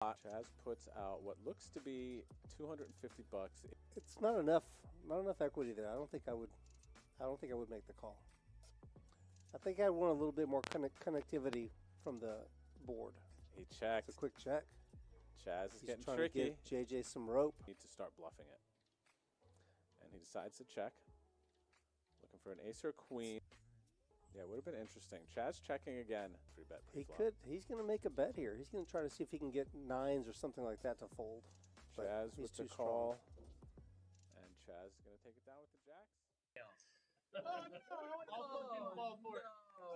Chaz puts out what looks to be $250. It's not enough equity there. I don't think I would make the call. I think I want a little bit more connectivity from the board. He checks. It's a quick check. Chaz is He's getting trying tricky. to get JJ some rope. Need to start bluffing it. And he decides to check. Looking for an ace or a queen. Yeah, it would have been interesting. Chaz checking again. Free bet. He could. He's going to make a bet here. He's going to try to see if he can get nines or something like that to fold. But Chaz he's with the too call. And Chaz is going to take it down with the jacks.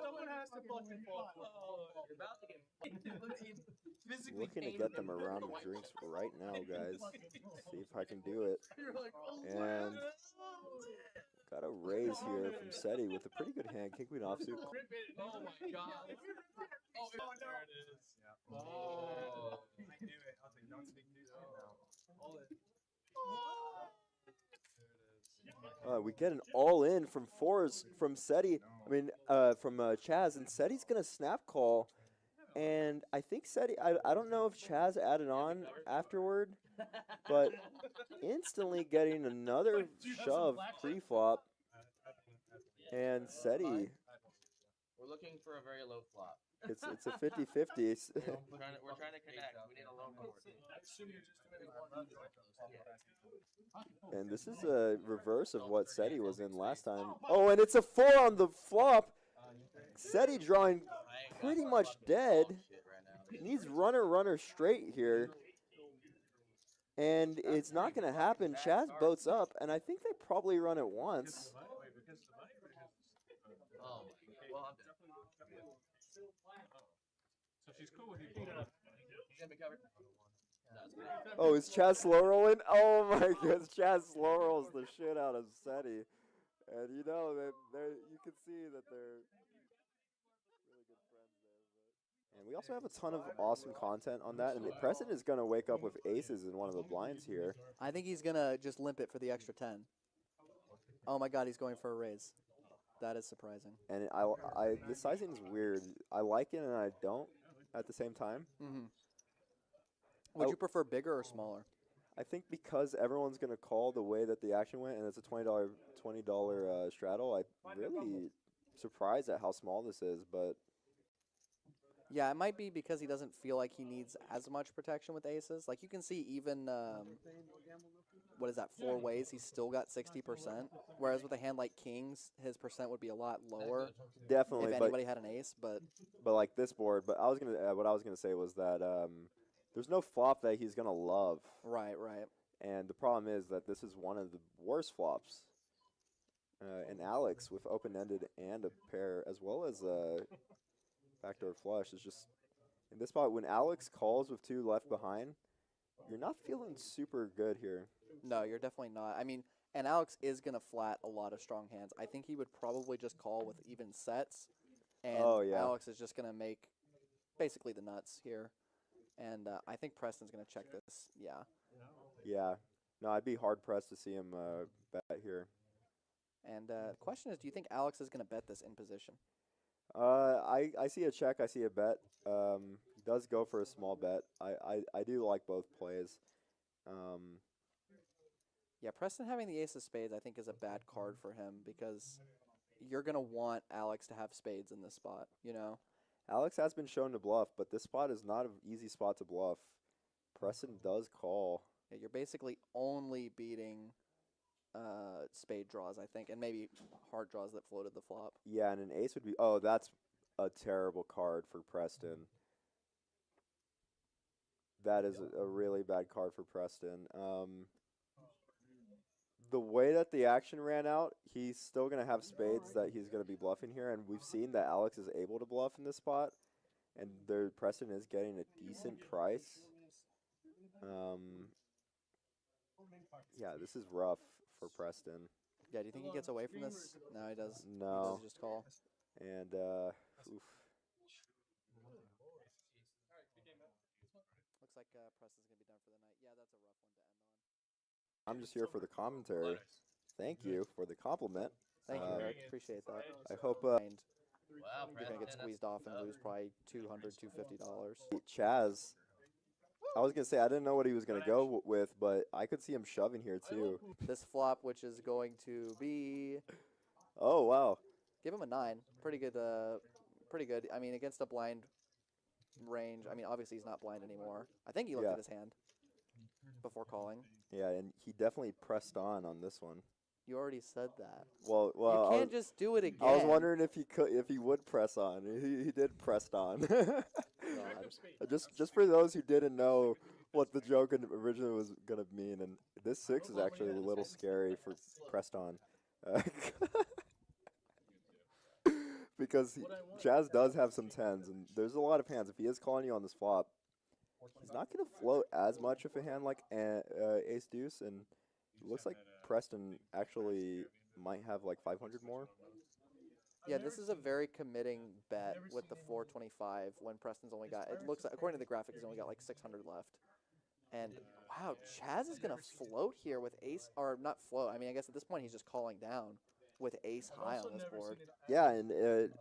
Someone has to fucking fall for it. You're about to get physically Looking to get them a round of drinks right now, guys. See if I can do it. And got a raise here from Seti with a pretty good hand. King Queen offsuit. Oh my god. Oh, there it is. Yeah. Oh. I knew it. I was like, don't speak news now. All in. We get an all-in from fours from Seti. I mean, from Chaz, and Seti's gonna snap call. And I think Seti, I don't know if Chaz added on afterward, but instantly getting another shove pre-flop. And Seti, We're looking for a very low flop. it's a 50-50. We're trying to connect. We need a low board. And this is a reverse of what Seti was in last time. Oh, and it's a 4 on the flop. Seti drawing pretty much dead. Needs runner straight here. And it's not going to happen. Chaz boats up, and I think they probably run it once. Oh, well, I'm dead. So she's cool with you. He's gonna be covered. Oh, is Chaz slow rolling? Oh my goodness, Chaz slow rolls the shit out of Seti. And you know, you can see that they're really good friends there. And we also have a ton of awesome content on that. And Preston is going to wake up with aces in one of the blinds here. I think he's going to just limp it for the extra 10. Oh my god, he's going for a raise. That is surprising. And the sizing is weird. I like it and I don't at the same time. Mm-hmm. Would you prefer bigger or smaller? I think because everyone's going to call the way that the action went, and it's a $20 straddle, I'm really surprised at how small this is, but... Yeah, it might be because he doesn't feel like he needs as much protection with aces. Like, you can see even, what is that, 4 ways, he's still got 60%. Whereas with a hand like kings, his percent would be a lot lower. Definitely, if anybody had an ace, but like this board. But what I was gonna say was that there's no flop that he's gonna love. Right. And the problem is that this is one of the worst flops. And Alex with open-ended and a pair, as well as backdoor flush, is just in this spot. When Alex calls with 2 left behind, you're not feeling super good here. No, you're definitely not. I mean, and Alex is going to flat a lot of strong hands. I think he would probably just call with even sets. And Alex is just going to make basically the nuts here. And I think Preston's going to check this. Yeah. Yeah. No, I'd be hard-pressed to see him bet here. And the question is, do you think Alex is going to bet this in position? I see a check. I see a bet. He does go for a small bet. I do like both plays. Yeah, Preston having the ace of spades, I think, is a bad card for him because you're going to want Alex to have spades in this spot, you know? Alex has been shown to bluff, but this spot is not an easy spot to bluff. Preston does call. Yeah, you're basically only beating spade draws, I think, and maybe hard draws that floated the flop. Yeah, and an ace would be... Oh, that's a terrible card for Preston. That is a really bad card for Preston. The way that the action ran out, he's still going to have spades that he's going to be bluffing here, and we've seen that Alex is able to bluff in this spot, and Preston is getting a decent price. Yeah, this is rough for Preston. Yeah, do you think he gets away from this? No, he does. No. He does just call. And, oof. Looks like Preston's going to be done for the night. Yeah, that's a rough one to end on. I'm just here for the commentary. Thank you for the compliment. Thank you, Eric. Appreciate that. I hope Wow, you're going to get squeezed off and lose probably $200, $250. Chaz I was gonna say I didn't know what he was gonna go with, but I could see him shoving here too. This flop, which is going to be, Oh wow. give him a 9. Pretty good. Pretty good. I mean, against a blind range. I mean, obviously he's not blind anymore. I think he looked at his hand before calling. Yeah, and he definitely pressed on this one. You already said that. Well, you can't just do it again. I was wondering if he would press on. He did press on. Just for those who didn't know what the joke originally was gonna mean, and this 6 is actually a little scary for pressed on, because Chaz does have some 10s, and there's a lot of hands. If he is calling you on this flop, he's not gonna float as much of a hand like Ace Deuce, and it looks like Preston actually might have like 500 more. Yeah, this is a very committing bet with the 425 when Preston's only got, it looks like, according to the graphic, he's only got like 600 left. And wow, Chaz is going to float here with ace, or not float, I mean, I guess at this point he's just calling down with ace high on this board. Yeah, and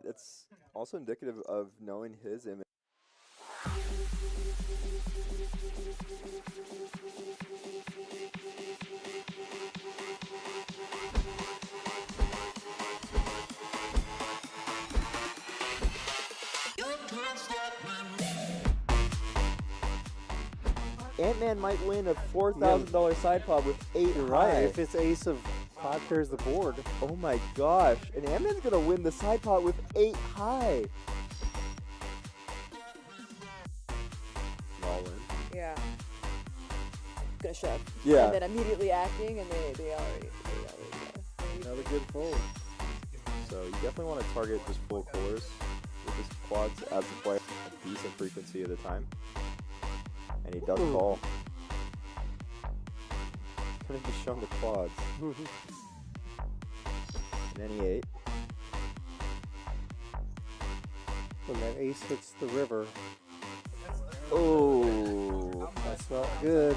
it's also indicative of knowing his image. Ant-Man might win a $4,000 side pod with 8 You're high. right. If it's ace of 5 pairs the board. Oh my gosh. And Ant-Man's going to win the side pot with 8 high. All in. Yeah. Gonna shove. Yeah. And then immediately acting, and they already Another good fold. So you definitely want to target just full colors with his quads as a player a decent frequency at a time. And he does call. Could have just shown the quads. And then he 8. When that ace hits the river, Oh, that's not good.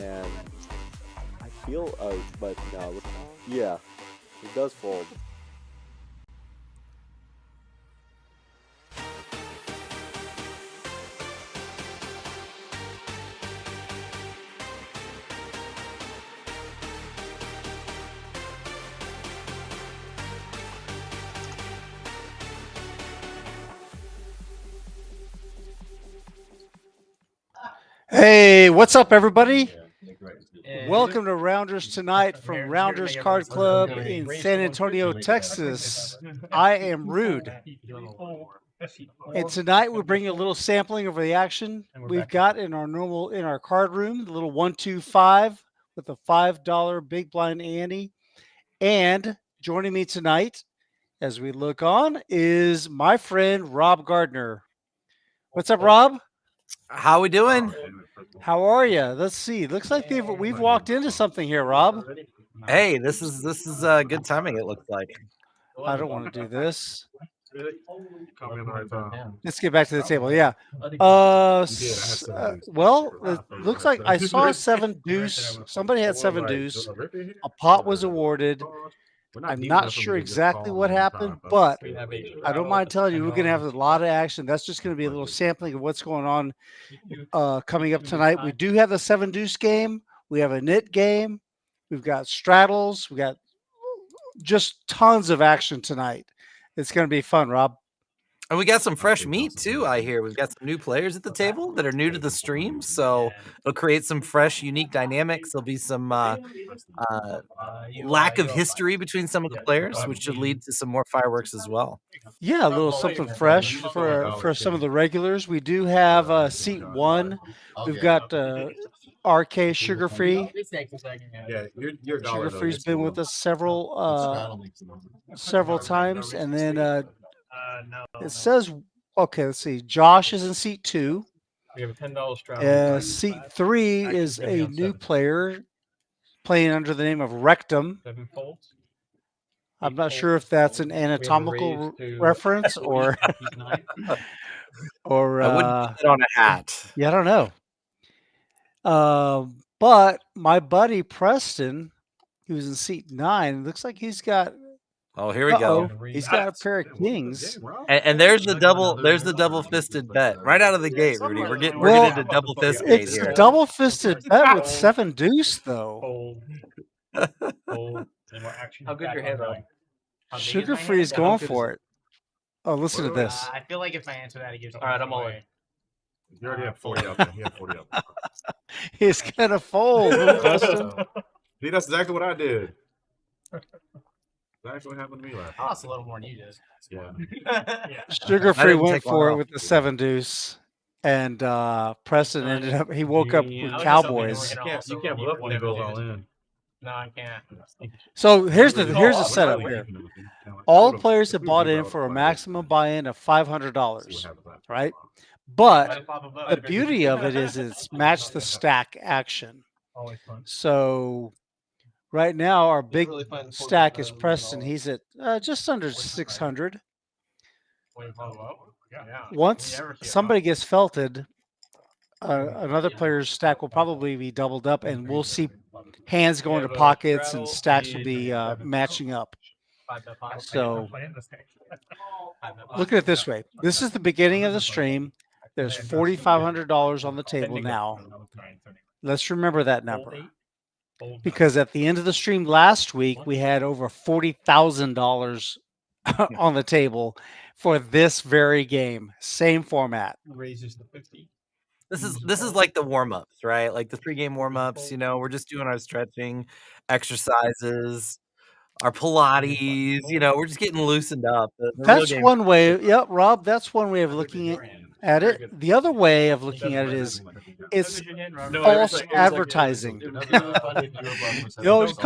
and I feel, but no, yeah, he does fold. Hey, what's up, everybody? Welcome to Rounders Tonight from Rounders Card Club in San Antonio, Texas. I am Rude. And tonight we're bringing a little sampling of the action we've got in our card room, the little 125 with a $5 big blind ante. And joining me tonight as we look on is my friend Rob Gardner. What's up, Rob? How we doing? How are you? Let's see. Looks like we've walked into something here, Rob. Hey, this is good timing. It looks like. I don't want to do this. Let's get back to the table. Yeah. Well, it looks like I saw a 7 deuce. Somebody had 7 deuce. A pot was awarded. I'm not sure exactly what happened, but I don't mind telling you we're going to have a lot of action. That's just going to be a little sampling of what's going on coming up tonight. We do have the 7 deuce game. We have a nit game. We've got straddles. We got just tons of action tonight. It's going to be fun, Rob. And we got some fresh meat too, I hear. We've got some new players at the table that are new to the stream, so it'll create some fresh, unique dynamics. There'll be some lack of history between some of the players, which should lead to some more fireworks as well. Yeah, a little something fresh for some of the regulars. We do have seat 1. We've got RKsugarfree. Sugarfree's been with us several times, and then it says, okay, let's see. Josh is in seat 2. We have a $10 straddle. Seat 3 is a new player playing under the name of Rectum. 7 folds. I'm not sure if that's an anatomical reference or I wouldn't put it on a hat. Yeah, I don't know. But my buddy Preston, he was in seat 9. Looks like he's got Oh, here we go. He's got a pair of kings. And there's the double fisted bet right out of the gate, Rudy. We're getting into double fist gate It's here. a double fisted bet with 7 deuce though. How good your hand are? Sugar-free is going for it. Oh, listen to this. I feel like if I answer that, he gives. All right, I'm all in. You already have 40 up there. He had 40 up. He's gonna fold. See, that's exactly what I did. That's what happened to me last. I lost a little more than you did. Yeah. Sugar-free went for it with the 7 deuce, and Preston ended up. He woke up with Cowboys. You can't bluff when it goes all in. No, I can't. So here's the setup here. All players have bought in for a maximum buy-in of $500, right? But the beauty of it is it's match the stack action. So right now our big stack is Preston. He's at just under 600. Once somebody gets felted, another player's stack will probably be doubled up, and we'll see hands go into pockets and stacks will be matching up. So look at it this way. This is the beginning of the stream. There's $4,500 on the table now. Let's remember that number, because at the end of the stream last week, we had over $40,000 on the table for this very game. Same format. Raises the 50. This is like the warm-ups, right? Like the pregame warm-ups, we're just doing our stretching exercises, our Pilates, we're just getting loosened up. That's one way. Yep, Rob, that's one way of looking at it. The other way of looking at it is it's false advertising. Come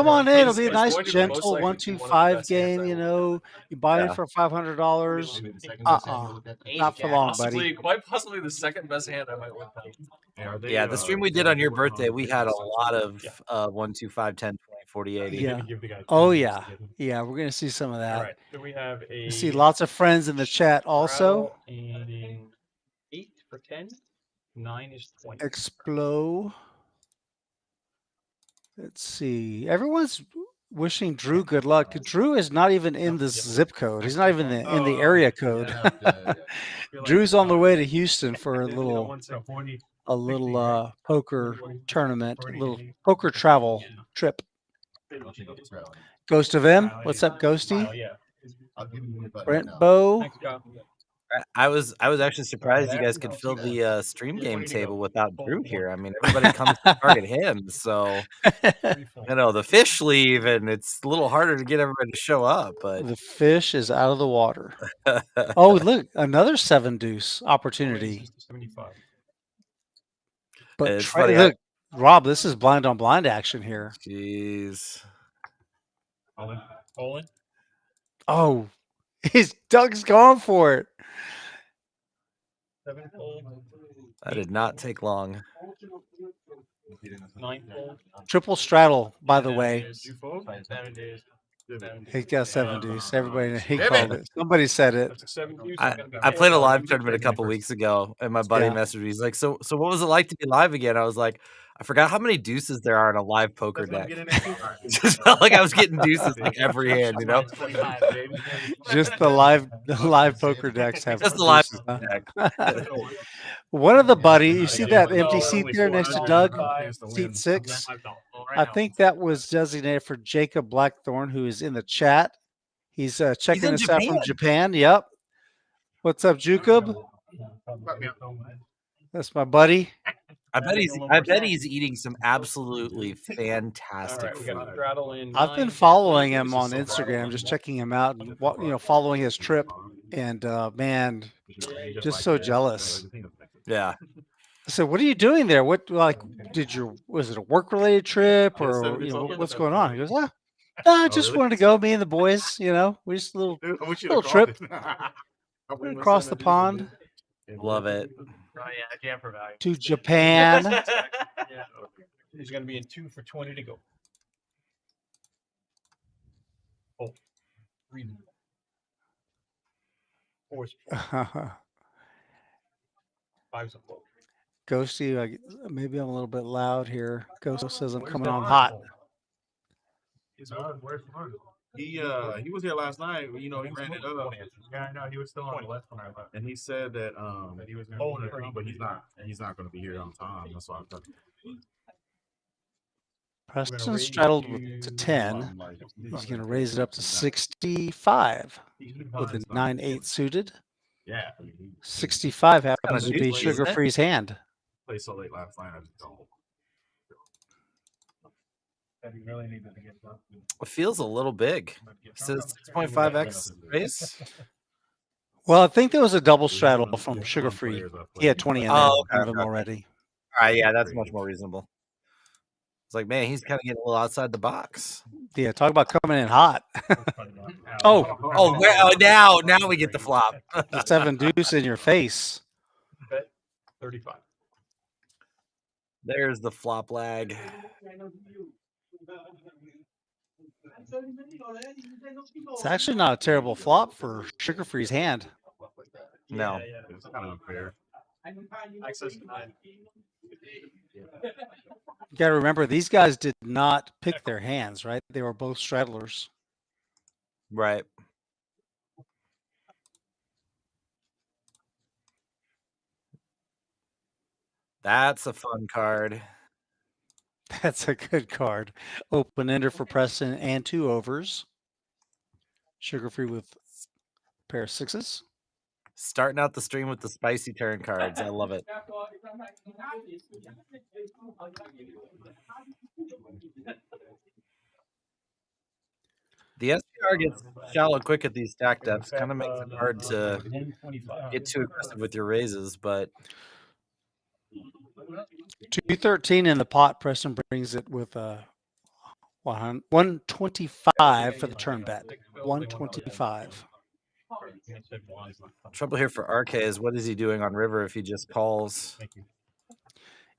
on in. It'll be a nice, gentle 1-2-5 game. You buy in for $500. Not for long, buddy. Quite possibly the second best hand I might win. Yeah, the stream we did on your birthday, we had a lot of 1, 2, 5, 10, 20, 40, 80. Yeah. Oh, yeah. Yeah, we're going to see some of that. All right. So we have You see lots of friends in the chat also. And 8 for 10. 9 is 20. Explode. Let's see. Everyone's wishing Drew good luck. Drew is not even in the zip code. He's not even in the area code. Drew's on the way to Houston for a little poker tournament, a little poker travel trip. Ghost of M, what's up, Ghosty? Brent Bow. I was actually surprised you guys could fill the stream game table without Drew here. I mean, everybody comes to target him, so the fish leave, and it's a little harder to get everybody to show up. But the fish is out of the water. Oh, look, another 7 deuce opportunity. But Trey, look, Rob, this is blind on blind action here. Jeez. All in. Oh, Doug's going for it. That did not take long. 9 Triple straddle, by the way. 7 days. He got 7 deuce. Everybody, he called it. Somebody said it. I played a live tournament a couple weeks ago, and my buddy messaged me. He's like, "So what was it like to be live again?" I was like, "I forgot how many deuces there are in a live poker deck." It just felt like I was getting deuces like every hand, Just the live poker decks have just the live deuces, huh? deck. One of the buddy, you see that empty seat there next to Doug, seat 6. I think that was designated for Jacob Blackthorne, who is in the chat. He's checking us out from Japan. Yep. What's up, Jacob? That's my buddy. I bet he's eating some absolutely fantastic food. I've been following him on Instagram, just checking him out, and following his trip. And man, just so jealous. Yeah. So, what are you doing there? Was it a work related trip, or what's going on? He goes, I just wanted to go. Me and the boys, we just a little trip across the pond. Love it. Oh yeah, jam for value. To Japan. He's going to be in 2 for 20 to go. Oh, 3. 4. 5's a float. Ghosty, maybe I'm a little bit loud here. Ghost says I'm coming on hot. He was here last night. You know, he ran it up. Yeah, I know. He was still on the list when I left. And he said that He was going to be here. but he's not. He's not going to be here on time. That's why I thought. Preston straddled to 10. He's going to raise it up to 65 with the 9-8 suited. Yeah. 65 happens to be Sugar-Free's hand. Played so late last night. I just don't. He really needed to get done. It feels a little big. It says 6.5x raise. Well, I think there was a double straddle from Sugar-Free. He had 20 in there of him already. All right, yeah, that's much more reasonable. It's like, man, he's kind of getting a little outside the box. Yeah, talk about coming in hot. Now we get the flop. 7 deuce in your face. Bet 35. There's the flop lag. It's actually not a terrible flop for Sugar-Free's hand. No. It's kind of unfair. Access to 9. You got to remember, these guys did not pick their hands, right? They were both straddlers. Right. That's a fun card. That's a good card. Open ender for Preston and 2 overs. Sugar-Free with a pair of 6s. Starting out the stream with the spicy turn cards. I love it. The SPR gets shallow quick at these stack depths. Kind of makes it hard to get too aggressive with your raises, but 213 in the pot. Preston brings it with a 125 for the turn bet. 125. Trouble here for RK is what is he doing on river if he just calls?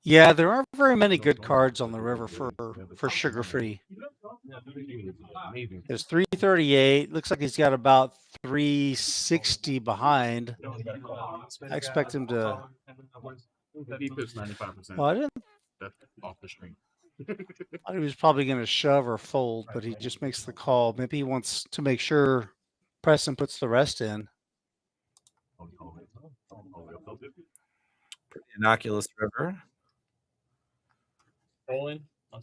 Yeah, there aren't very many good cards on the river for Sugar-Free. There's 338. Looks like he's got about 360 behind. I expect him to. He puts 95%. Well, I didn't. That's off the string. I thought he was probably going to shove or fold, but he just makes the call. Maybe he wants to make sure Preston puts the rest in. Pretty innocuous river.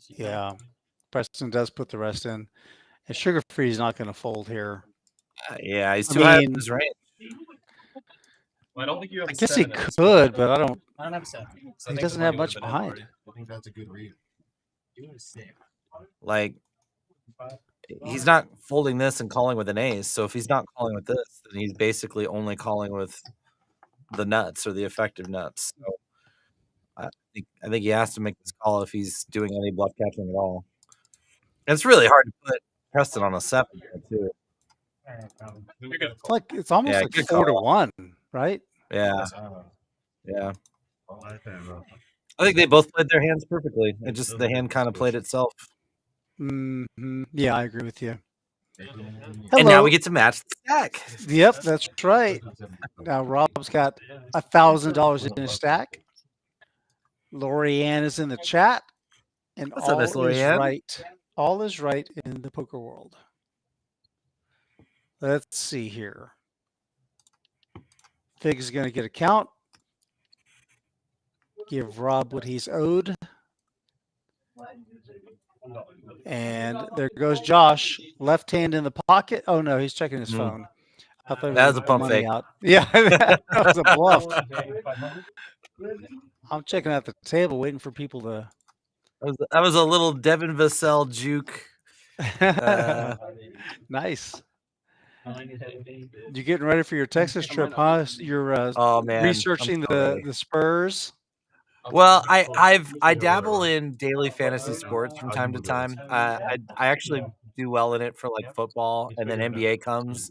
Yeah, Preston does put the rest in. And Sugar-Free is not going to fold here. Yeah, he's too high in his range. Well, I don't think you have. I guess he could, but I don't have a 7. So he doesn't have much behind. I think that's a good read. Like, he's not folding this and calling with an ace. So if he's not calling with this, then he's basically only calling with the nuts or the effective nuts. So I think he has to make this call if he's doing any bluff catching at all. And it's really hard to put Preston on a 7 too. It's almost like 4-1, right? Yeah. Yeah. I think they both played their hands perfectly. It just the hand kind of played itself. Yeah, I agree with you. And now we get to match the stack. Yep, that's right. Now Rob's got $1,000 in his stack. Lorianne is in the chat, and What's up, Miss all is Lorianne? right. All is right in the poker world. Let's see here. Fig is going to get a count. Give Rob what he's owed. And there goes Josh. Left hand in the pocket. Oh, no, he's checking his phone. I thought That was a pump fake. out. Yeah, that was a bluff. I'm checking out the table, waiting for people to. That was a little Devin Vassell juke. Nice. You getting ready for your Texas trip, huh? You're Oh man, researching the Spurs. Well, I dabble in daily fantasy sports from time to time. I actually do well in it for like football, and then NBA comes,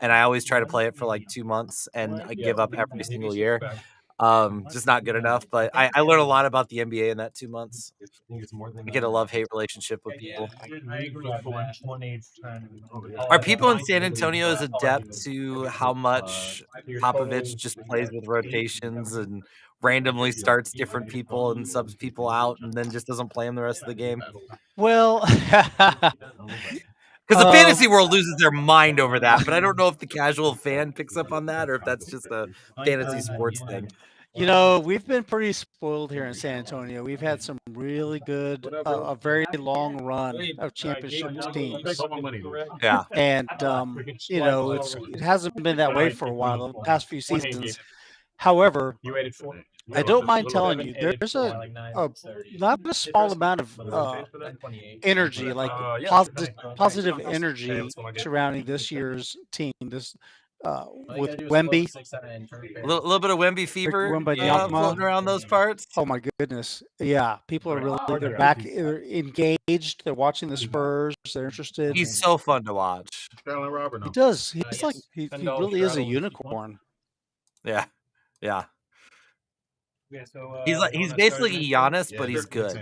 and I always try to play it for like 2 months, and I give up every single year. Just not good enough, but I learn a lot about the NBA in that 2 months. I get a love-hate relationship with people. Are people in San Antonio as adept to how much Popovich just plays with rotations and randomly starts different people and subs people out and then just doesn't play them the rest of the game? Well, because Because the fantasy world loses their mind over that, but I don't know if the casual fan picks up on that or if that's just a fantasy sports thing. You know, we've been pretty spoiled here in San Antonio. We've had some really good, a very long run of championship teams. Yeah. And, you know, it hasn't been that way for a while, the past few seasons. However, I don't mind telling you, there's a not a small amount of energy, like positive energy surrounding this year's team. This with Wemby, A little bit of Wemby fever floating around those parts. Oh my goodness! Yeah, people are really they're back, they're engaged. They're watching the Spurs. They're interested. He's so fun to watch. He does. He's like he really is a unicorn. Yeah, yeah. He's basically Giannis, but he's good.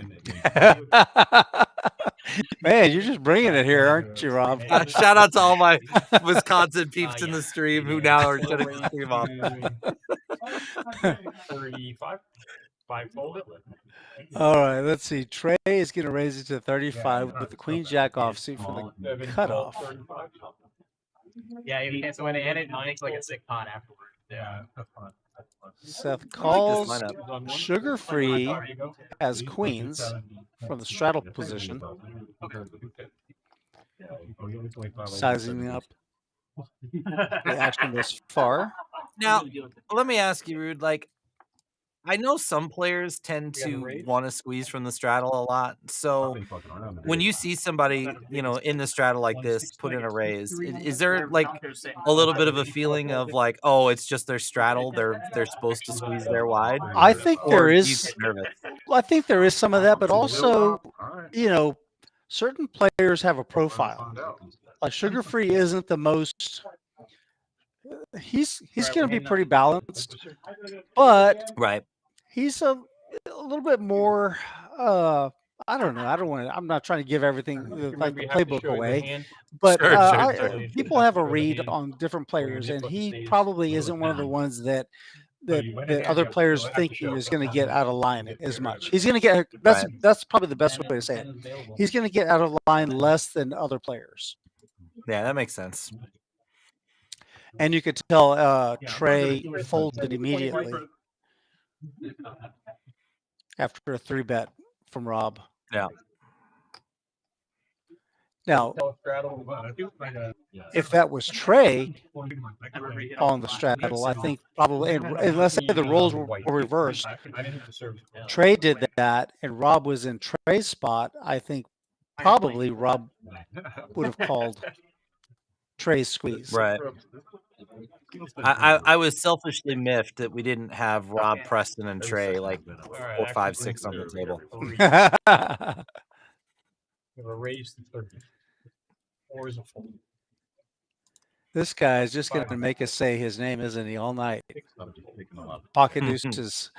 Man, you're just bringing it here, aren't you, Rob? Shout out to all my Wisconsin peeps in the stream who now are shutting the stream off. 35. 5 folded. All right, let's see. Trey is going to raise it to 35 with the queen jack offsuit for the cutoff. Yeah, so when they hit it makes like a sick pot afterward. Yeah, that's fun. Seth calls sugar-free as queens from the straddle position. Sizing up the action this far. Now, let me ask you, Rude, like, I know some players tend to want to squeeze from the straddle a lot. So when you see somebody, you know, in the straddle like this, put in a raise, is there like a little bit of a feeling of like, oh, it's just their straddle, they're supposed to squeeze their wide? I think there is. I think there is some of that, but also, you know, certain players have a profile. Like sugar-free isn't the most. He's going to be pretty balanced, but he's a little bit more. I don't know. I'm not trying to give everything like the playbook away, but people have a read on different players, and he probably isn't one of the ones that other players think he is going to get out of line as much. He's going to get that's probably the best way to say it. He's going to get out of line less than other players. Yeah, that makes sense. And you could tell Trey folded immediately after a 3-bet from Rob. Yeah. Now, if that was Trey on the straddle, I think probably, and let's say the roles were reversed, Trey did that, and Rob was in Trey's spot. I think probably Rob would have called Trey's squeeze. Right. I was selfishly miffed that we didn't have Rob, Preston, and Trey like 4, 5, 6 on the table. Raise the 30. 4 is a fold. This guy is just going to make us say his name, isn't he, all night? Pocket deuces.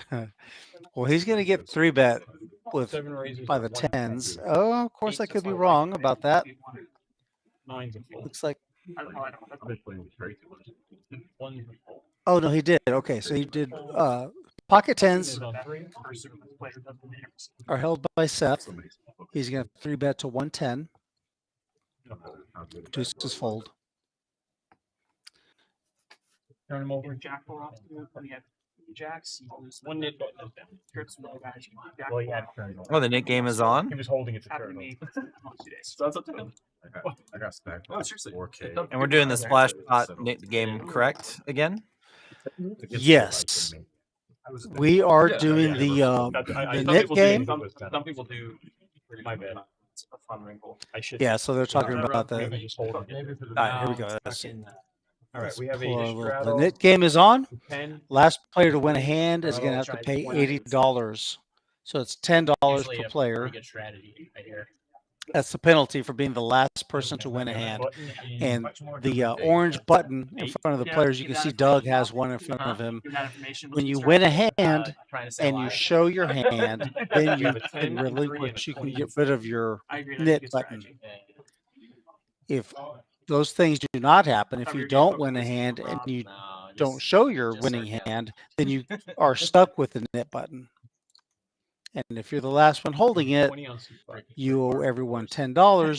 Well, he's going to get 3-bet by the 10s. Oh, of course, I could be wrong about that. Looks like. Oh no, he did. Okay, so he did. Pocket 10s are held by Seth. He's going to 3-bet to 110. Deuces fold. Turn him over. Jack 4 off. We have jacks. One nit button is down. Oh, the nit game is on? He was holding it to turn. So that's up to him. I got stacked. Oh, seriously. 4K. And we're doing the splash pot nit game, correct? Again? Yes. We are doing the nit game. Some people do. My bad. It's a fun wrinkle. Yeah, so they're talking about the. All right, here we go. All right, we have the nit game is on. Last player to win a hand is going to have to pay $80. So it's $10 per player. That's the penalty for being the last person to win a hand. And the orange button in front of the players, you can see Doug has one in front of him. When you win a hand and you show your hand, then you can relinquish. You can get rid of your nit button. If those things do not happen, if you don't win a hand and you don't show your winning hand, then you are stuck with the nit button. And if you're the last one holding it, you owe everyone $10.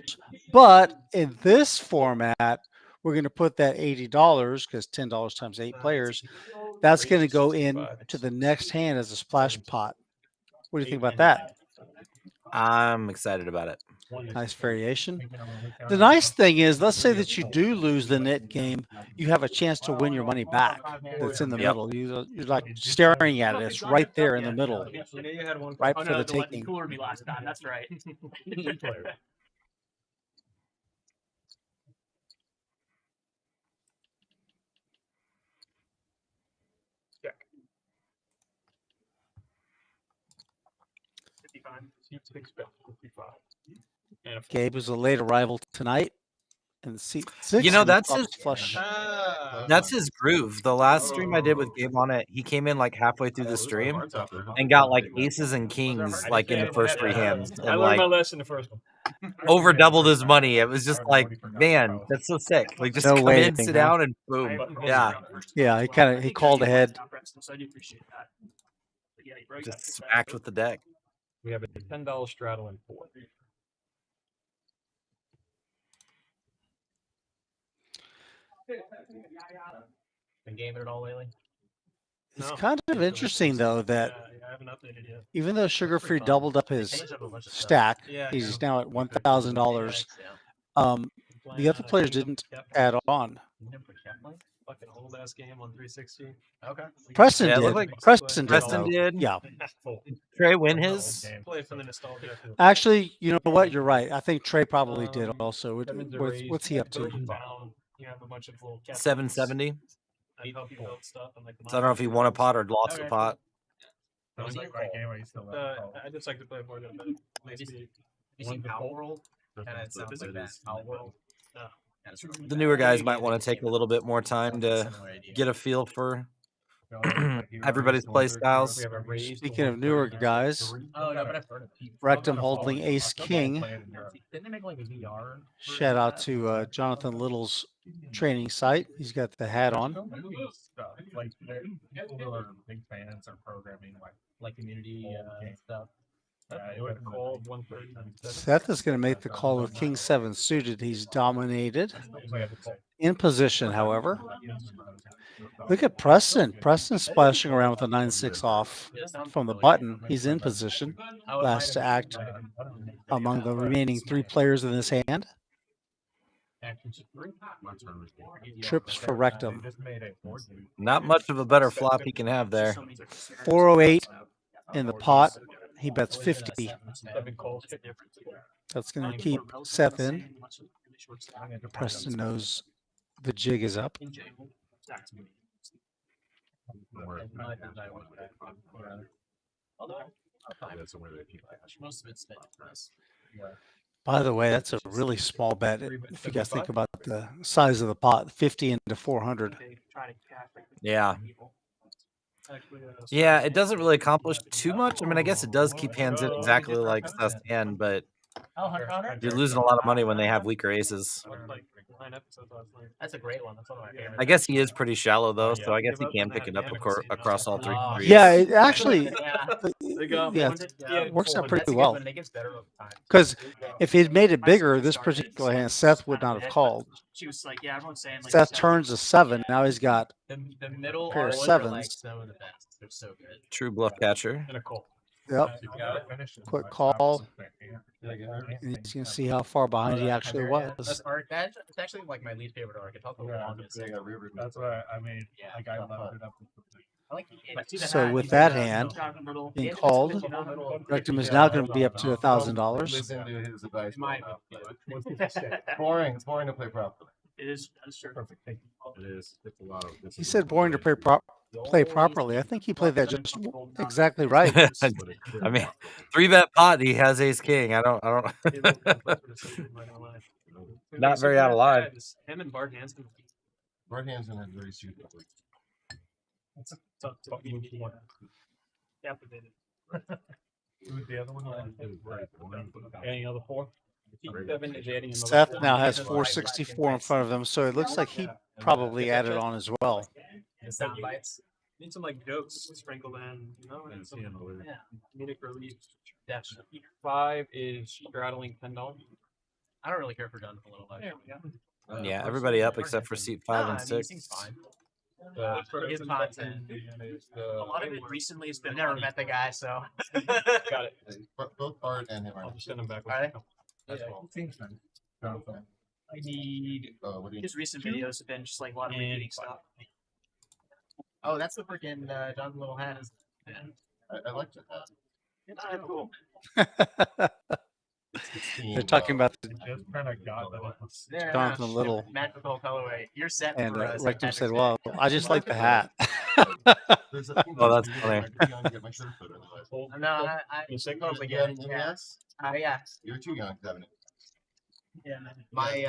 But in this format, we're going to put that $80 because $10 times 8 players. That's going to go in to the next hand as a splash pot. What do you think about that? I'm excited about it. Nice variation. The nice thing is, let's say that you do lose the net game, you have a chance to win your money back. That's in the middle. You're like staring at it. It's right there in the middle, right for the taking. Cooler me last time. That's right. Check. 55. 55. Gabe was a late arrival tonight, and seat 6. You know, that's his flush. That's his groove. The last stream I did with Gabe on it, he came in like halfway through the stream and got like aces and kings like in the first 3 hands, and I learned like my lesson the first one. over doubled his money. It was just like, man, that's so sick. Like just No come way, in, sit down, and boom. Yeah, Yeah, he called ahead. So I do appreciate that. But yeah, you just smacked with the deck. We have a $10 straddle in 4. Been gaming it all lately? It's kind of interesting though that I haven't updated yet. even though Sugar-Free doubled up his stack, he's now at $1,000. The other players didn't add on. Fucking old ass game on 360. Okay. Preston Yeah, it did. looked like Preston Preston did. Yeah. Trey win his. Play for the nostalgia. Actually, you know what? You're right. I think Trey probably did also. What's he up to? You have a bunch of little 770. I help you build stuff. And like So I don't know if he won a pot or lost a pot. I just like to play more than maybe Power World. And it sounds like that. Power World. The newer guys might want to take a little bit more time to get a feel for everybody's play styles. Speaking of newer guys, Rectum holding Ace King. Shout out to Jonathan Little's training site. He's got the hat on. Like big fans are programming like community stuff. It would call 130. Seth is going to make the call with King 7 suited. He's dominated. In position, however. Look at Preston. Preston's splashing around with a 9-6 off from the button. He's in position. Last to act among the remaining 3 players in this hand. Trips for Rectum. Not much of a better flop he can have there. 408 in the pot. He bets 50. That's going to keep Seth in. Preston knows the jig is up. By the way, that's a really small bet. If you guys think about the size of the pot, 50 into 400. Yeah. Yeah, it doesn't really accomplish too much. I mean, I guess it does keep hands in exactly like Seth's hand, but you're losing a lot of money when they have weaker aces. That's a great one. That's one of my favorites. I guess he is pretty shallow, though, so I guess he can pick it up across all 3 degrees. Yeah, it actually it works out pretty well. Because if he'd made it bigger, this particular hand, Seth would not have called. She was like, yeah, everyone's saying like Seth turns a 7. Now he's got the middle pair of are 7s. like some of the best. They're so good. True bluff catcher. And a call. Yep. Quick call. And you can see how far behind he actually was. That's actually like my least favorite arc. It's also the longest. That's what I mean. Like I loaded it up. So with that hand being called, Rectum is now going to be up to $1,000. Listen to his advice. Boring. It's boring to play properly. It is. That's true. Perfect. Thank you. It is. It's a lot of. He said boring to play properly. I think he played that just exactly right. I mean, 3-bet pot. He has Ace King. I don't. Not very out of line. Him and Bart Hansen. Bart Hansen is very stupid. That's a tough one. Captivated. Who's the other one? Any other 4? Seth now has 464 in front of them, so it looks like he probably added on as well. Need some like jokes sprinkled in, you know, and some comedic relief. Definitely. 5 is straddling $10. I don't really care for John a little bit. Yeah, everybody up except for seat 5 and 6. He seems fine. His content. A lot of it recently has been. I've never met the guy, so. Got it. Both Bart and him. I'll just send him back. That's cool. I need. His recent videos have been just like a lot of repeating stuff. Oh, that's the freaking John's little hat. I like that. It's kind of cool. They're talking about the Yeah, Jonathan Little. Magical colorway. You're set. And for Rectum said, well, I just like the hat. Oh, that's funny. No, I totally get it. Yeah. Yeah. You're too young to have it. Yeah. My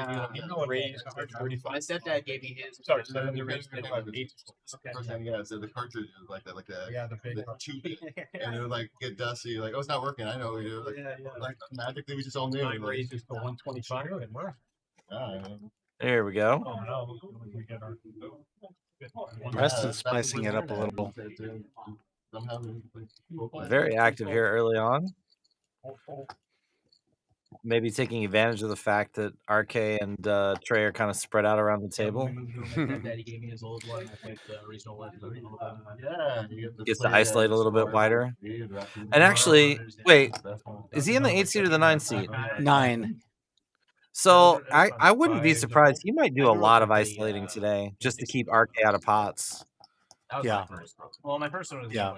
stepdad gave me his. Sorry, so then the first time, yeah, so the cartridge is like that, the big cheap, and it would like get dusty, like, oh, it's not working. I know, like magically we just all knew. Mine raises to 125. There we go. Oh no. Preston's spicing it up a little. Very active here early on. Maybe taking advantage of the fact that RK and Trey are kind of spread out around the table. Gets to isolate a little bit wider. And actually, wait, is he in the 8 seat or the 9 seat? 9. So I wouldn't be surprised. He might do a lot of isolating today just to keep RK out of pots. Yeah. Well, my first one was yeah.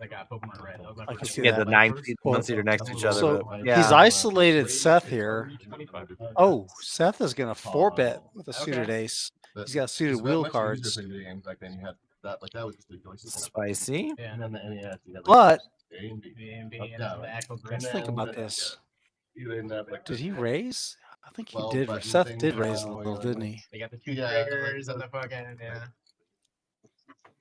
I got Pokemon Red. I can see Yeah, that. the 9 seat, 1 seater next to each other. So but, yeah. he's isolated Seth here. Oh, Seth is going to 4-bet with a suited ace. He's got suited wheel cards. Spicy. But let's think about this. Did he raise? I think he did. Seth did raise a little, didn't he? They got the 2 triggers and the fucking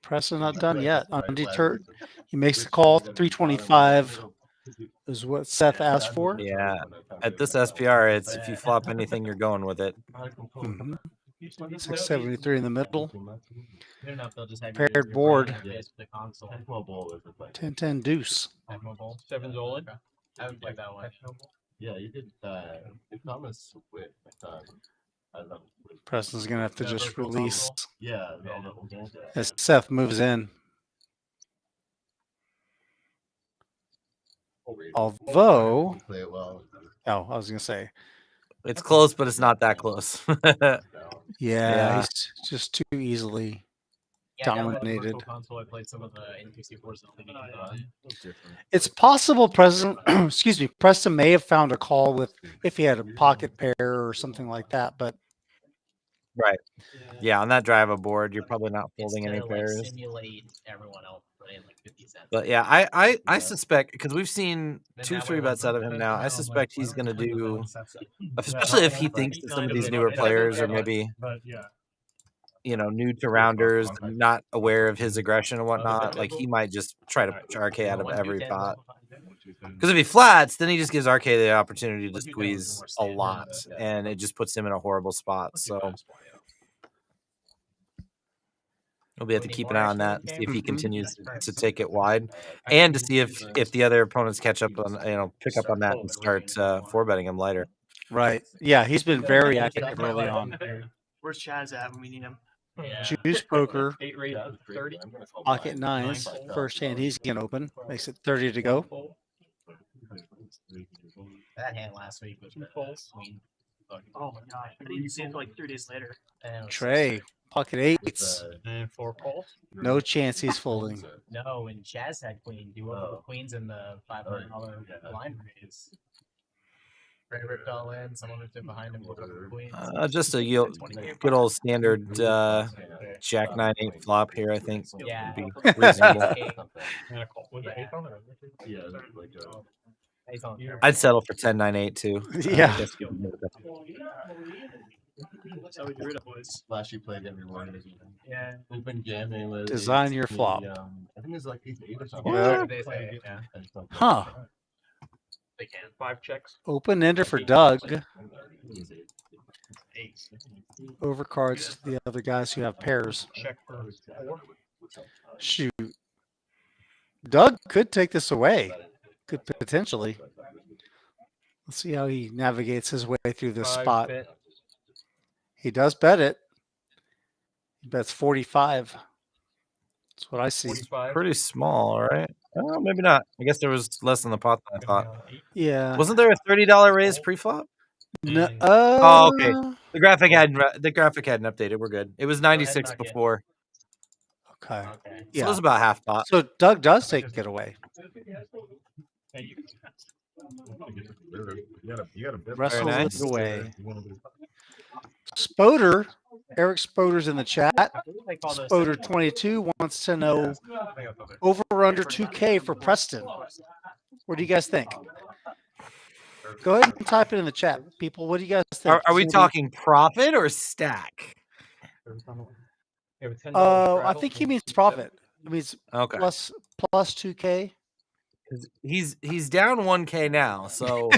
Preston not done yet. Undeterred. He makes the call. 325 is what Seth asked for. Yeah. At this SPR, it's if you flop anything, you're going with it. 673 in the middle. Paired board. 10-10 deuce. 7 Zolan. I haven't played that one. Yeah, you did. Thomas with Preston's gonna have to just release. Yeah. As Seth moves in. Although, oh, I was gonna say, it's close, but it's not that close. yeah, he's just too easily dominated. It's possible Preston, excuse me, Preston may have found a call with if he had a pocket pair or something like that, but right, yeah, on that drive aboard, you're probably not folding any pairs. But yeah, I suspect because we've seen 2 3-bets out of him now. I suspect he's going to do, especially if he thinks that some of these newer players are maybe, new to rounders, not aware of his aggression and whatnot. Like he might just try to push RK out of every pot. Because if he flats, then he just gives RK the opportunity to squeeze a lot, and it just puts him in a horrible spot. So we'll be able to keep an eye on that and see if he continues to take it wide, and to see if the other opponents catch up on, pick up on that and start 4-betting him lighter. Right. Yeah, he's been very active early on. Where's Chaz at when we need him? Juice poker. 8 rate 30. Pocket 9s. First hand he's gonna open. Makes it 30 to go. That hand last week was queen. Oh my god! I didn't see it until like 3 days later. Trey, pocket 8s. And 4 calls. No chance he's folding. No, and Chaz had queen. You opened the queens in the $500 line raise. Ray ripped all in. Someone ripped in behind him. Queens. Just a good old standard Jack 9-8 flop here, I think. Yeah. Would be reasonable. I'd settle for 10-9-8 too. Yeah. So we get rid of boys. Flashy played everyone. Yeah. Open jamming. Design your flop. I think it's like 8 or something. Yeah. Huh. They can. 5 checks. Open ender for Doug. overcards to the other guys who have pairs. Check for 4. Shoot. Doug could take this away. Could potentially. Let's see how he navigates his way through this spot. Bet. He does bet it. He bets 45. That's what I see. 45. Pretty small, right? Oh, maybe not. I guess there was less in the pot than I thought. Yeah. Wasn't there a $30 raise pre-flop? No, Oh, okay. The graphic hadn't updated. We're good. It was 96 before. Okay. So Yeah. it was about half pot. So Doug does take it away. Wrestles nice. it away. Spoder, Eric Spoder's in the chat. Spoder 22 wants to know over or under 2K for Preston. What do you guys think? Go ahead and type it in the chat, people. What do you guys think? Are we talking profit or stack? I think he means profit. It means Okay. plus 2K. He's down 1K now, so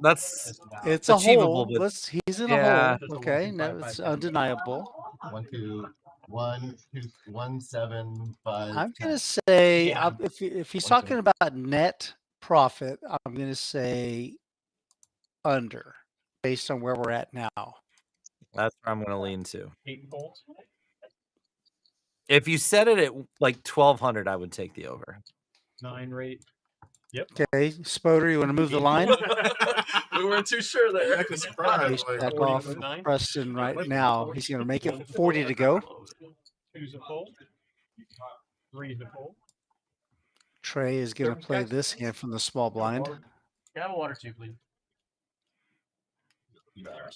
that's it's achievable. A hole. But He's in a hole. Okay, no, it's undeniable. 1, 2, 1, 2, 1, 7, 5. I'm gonna say if he's talking about net profit, I'm gonna say under, based on where we're at now. That's where I'm gonna lean to. 8 volts. If you set it at like 1,200, I would take the over. 9 rate. Yep. Okay, Spoder, you want to move the line? We weren't too sure there. Back off Preston right now. He's going to make it 40 to go. 2's a full. 3's a full. Trey is going to play this hand from the small blind. Have a water too, please.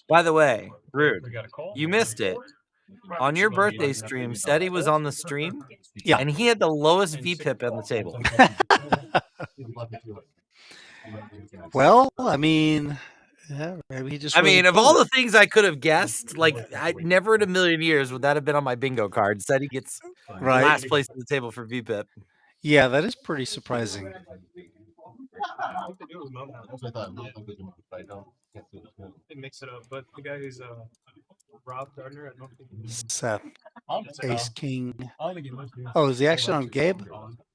By the way, Rude, you missed it. On your birthday stream, Seti was on the stream, and he had the lowest VPIP on the table. Well, I mean, yeah, maybe he just. I mean, of all the things I could have guessed, like I never in a million years would that have been on my bingo card. Seti gets last place at the table for VPIP. Yeah, that is pretty surprising. They mix it up, but the guy who's Rob Gardner, I don't think Seth, Ace King. Oh, is the action on Gabe?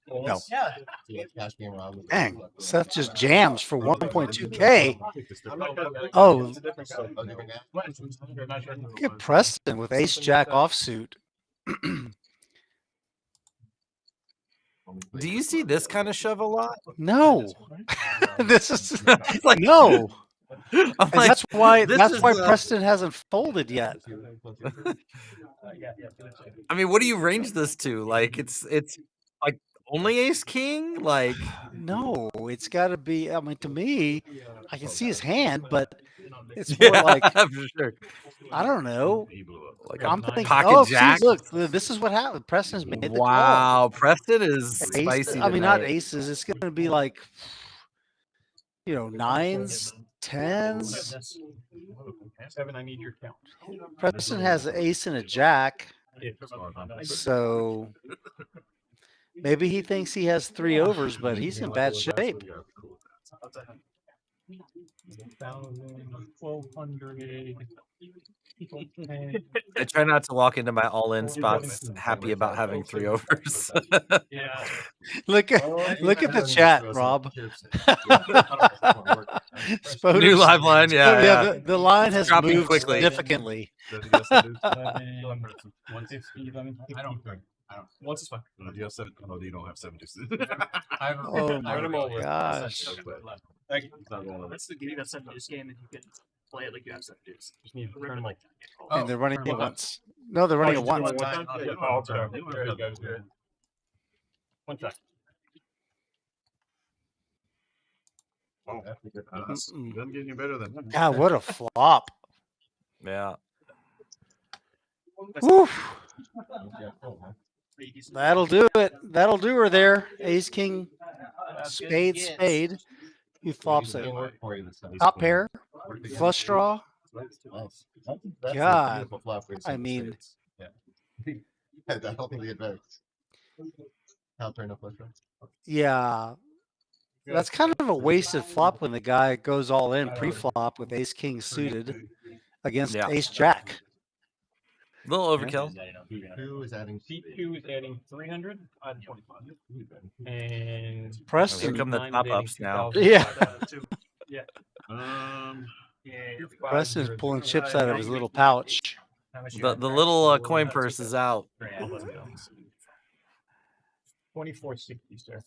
No. Dang, Seth just jams for 1.2K. Oh, look at Preston with Ace Jack offsuit. Do you see this kind of shove a lot? No. This is like no. Like, that's why is, Preston hasn't folded yet. I mean, what do you range this to? Like it's like only ace king? Like no, it's got to be. I mean, to me, I can see his hand, but it's more like sure. I don't know. Like I'm thinking, pocket jack. See, look, this is what happened. Preston's made the call. Wow, Preston is spicy. I mean, not aces. It's going to be like, 9s, 10s. 7, I need your count. Preston has an ace and a jack. So maybe he thinks he has 3 overs, but he's in bad shape. 1,200. I try not to walk into my all-in spots happy about having 3 overs. Yeah. Look at the chat, Rob. New live line, yeah. The line has dropping moved quickly. significantly. 160, 11. I don't. Once is fine. Do you have 7? No, you don't have 7 deuces. Oh my gosh. That's the beauty of 7 deuce game, and you can play it like you have 7 deuce. Just need to turn like. And they're running it once. No, they're running it once. One shot. Oh, doesn't get any better than that. God, what a flop. Yeah. Woof. That'll do it. That'll do her there. Ace, king, spade. He flops it. Top pair, flush draw. God, I mean, I don't think we get better. Top pair, no flush draw. Yeah, that's kind of a wasted flop when the guy goes all in pre-flop with ace king suited. against Ace Jack. A little overkill. Who is adding? C2 is adding 300. I'm 25. And Preston. Here come the top ups now. Yeah. Yeah. Preston's pulling chips out of his little pouch. The little coin purse is out. 2460, sir.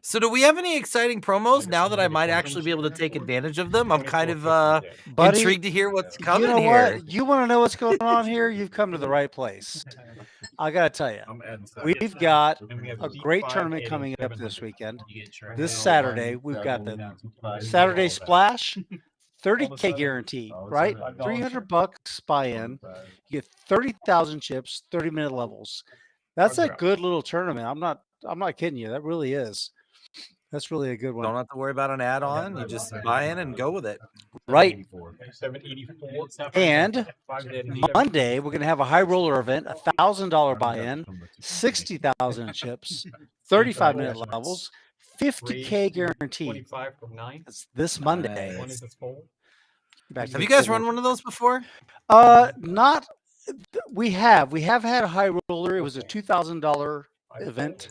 So do we have any exciting promos now that I might actually be able to take advantage of them? I'm kind of intrigued to hear what's coming you know here. What? You want to know what's going on here? You've come to the right place. I got to tell you, we've got a great tournament coming up this weekend. This Saturday, we've got the Saturday Splash, 30K guarantee, right? $300 buy-in. You get 30,000 chips, 30-minute levels. That's a good little tournament. I'm not kidding you. That really is. That's really a good one. Don't have to worry about an add-on. You just buy in and go with it. Right. And Monday, we're going to have a high roller event, $1,000 buy-in, 60,000 chips, 35-minute levels, 50K guarantee. That's this Monday. Have you guys run one of those before? Not. We have had a high roller. It was a $2,000 event.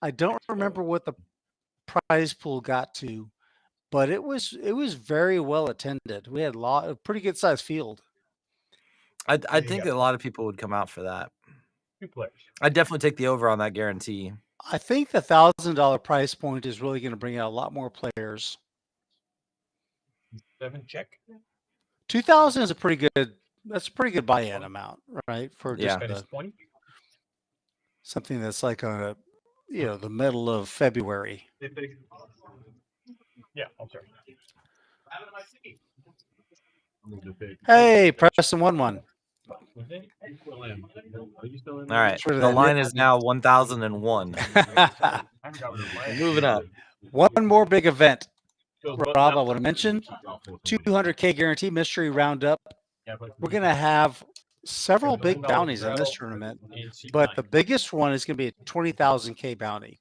I don't remember what the prize pool got to, but it was very well attended. We had a pretty good sized field. I think that a lot of people would come out for that. I'd definitely take the over on that guarantee. I think the $1,000 price point is really going to bring out a lot more players. 7 check. 2,000 is a pretty good. That's a pretty good buy-in amount, right? For just something that's like on the middle of February. Yeah, I'm sorry. Hey, Preston won one. All right, the line is now 1,001. Moving up. One more big event, Rob. I want to mention 200K guarantee mystery roundup. We're going to have several big bounties in this tournament, but the biggest one is going to be a 20,000K bounty.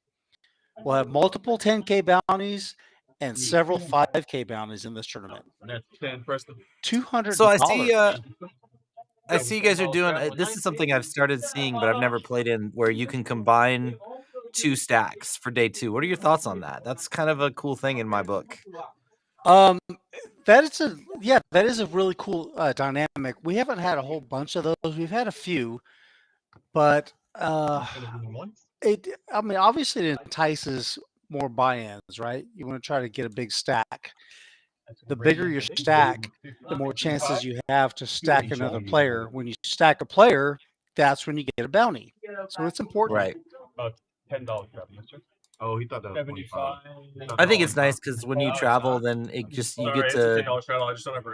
We'll have multiple 10K bounties and several 5K bounties in this tournament. $200. So I see you guys are doing. This is something I've started seeing, but I've never played in, where you can combine 2 stacks for day 2. What are your thoughts on that? That's kind of a cool thing in my book. That is a really cool dynamic. We haven't had a whole bunch of those. We've had a few, but obviously it entices more buy-ins, right? You want to try to get a big stack. The bigger your stack, the more chances you have to stack another player. When you stack a player, that's when you get a bounty. So it's important. Right. About $10. Oh, he thought that was 75. I think it's nice because when you travel, then you get to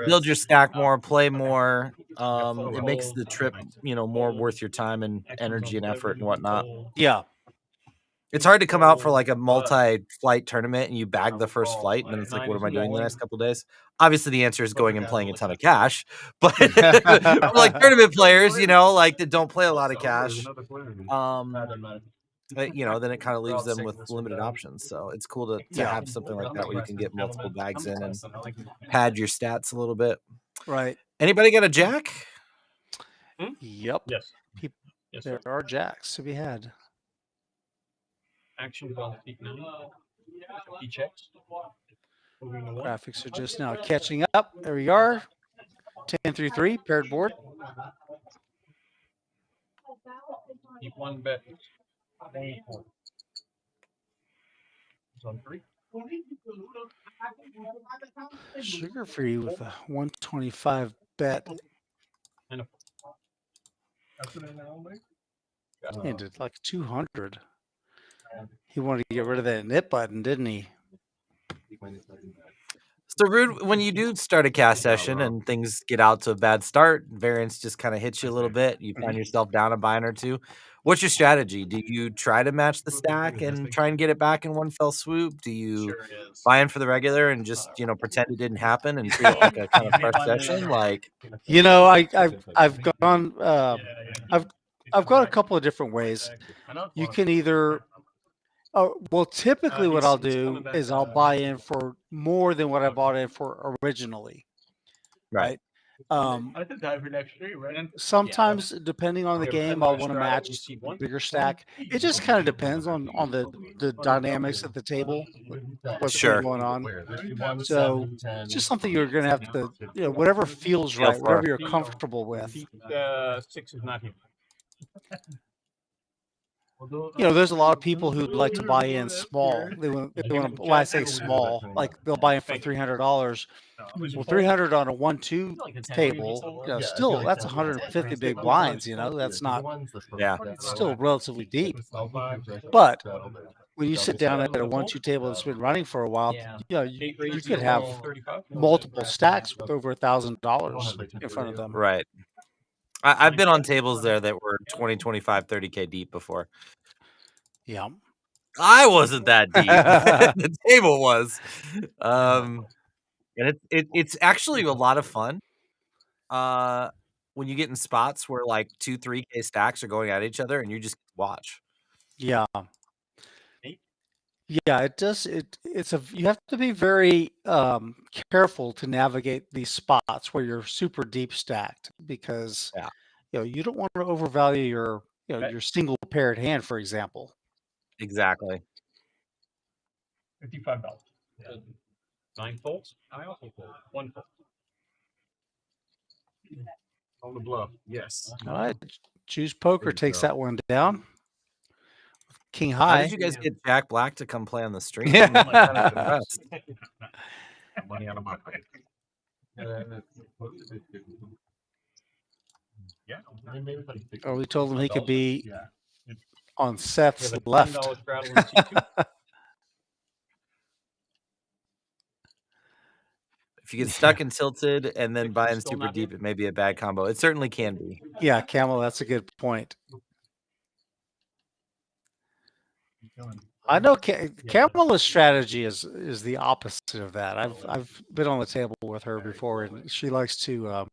build your stack more, play more. It makes the trip, more worth your time and energy and effort and whatnot. Yeah. It's hard to come out for like a multi-flight tournament and you bag the first flight and then it's like, what am I doing the next couple of days? Obviously, the answer is going and playing a ton of cash. But like tournament players, like that don't play a lot of cash. But, then it kind of leaves them with limited options. So it's cool to have something like that where you can get multiple bags in and pad your stats a little bit. Right. Anybody got a jack? Yep. Yes. There are jacks to be had. Action on peak 9. He checks. Graphics are just now catching up. There we are. 10-3-3 paired board. Keep 1 bet. On 3. Sugar-free with a 125 bet. And it's like 200. He wanted to get rid of that knit button, didn't he? So, Rude, when you do start a cast session and things get out to a bad start, variance just kind of hits you a little bit. You find yourself down a buy-in or 2. What's your strategy? Do you try to match the stack and try and get it back in one fell swoop? Do you buy in for the regular and just pretend it didn't happen and treat it like a kind of fresh session? Like, I've gone I've got a couple of different ways. You can either typically what I'll do is I'll buy in for more than what I bought in for originally. right? I did that for next stream, right? Sometimes, depending on the game, I'll want to match a bigger stack. It just kind of depends on the dynamics at the table, what's going on. So it's just something you're going to have to, whatever feels right, whatever you're comfortable with. 6 is not here. There's a lot of people who'd like to buy in small. They want to, when I say small, like they'll buy in for $300. Well, 300 on a 1-2 table, still that's 150 big blinds. That's not, it's still relatively deep. But when you sit down at a 1-2 table that's been running for a while, you could have multiple stacks with over $1,000 in front of them. Right. I've been on tables there that were 20, 25, 30K deep before. Yeah. I wasn't that deep. The table was. And it's actually a lot of fun. When you get in spots where like 2, 3K stacks are going at each other and you just watch. Yeah. Yeah, it does. You have to be very careful to navigate these spots where you're super deep stacked, because you don't want to overvalue your your single paired hand, for example. Exactly. $55. 9 folds. I also fold 1 fold. On the bluff, yes. All right, Choose Poker takes that one down. King high. How did you guys get Jack Black to come play on the stream? Yeah. Money out of my pocket. Oh, we told him he could be on Seth's left. If you get stuck and tilted and then buy in super deep, it may be a bad combo. It certainly can be. Yeah, Camel, that's a good point. I know Kamala's strategy is the opposite of that. I've been on the table with her before, and she likes to.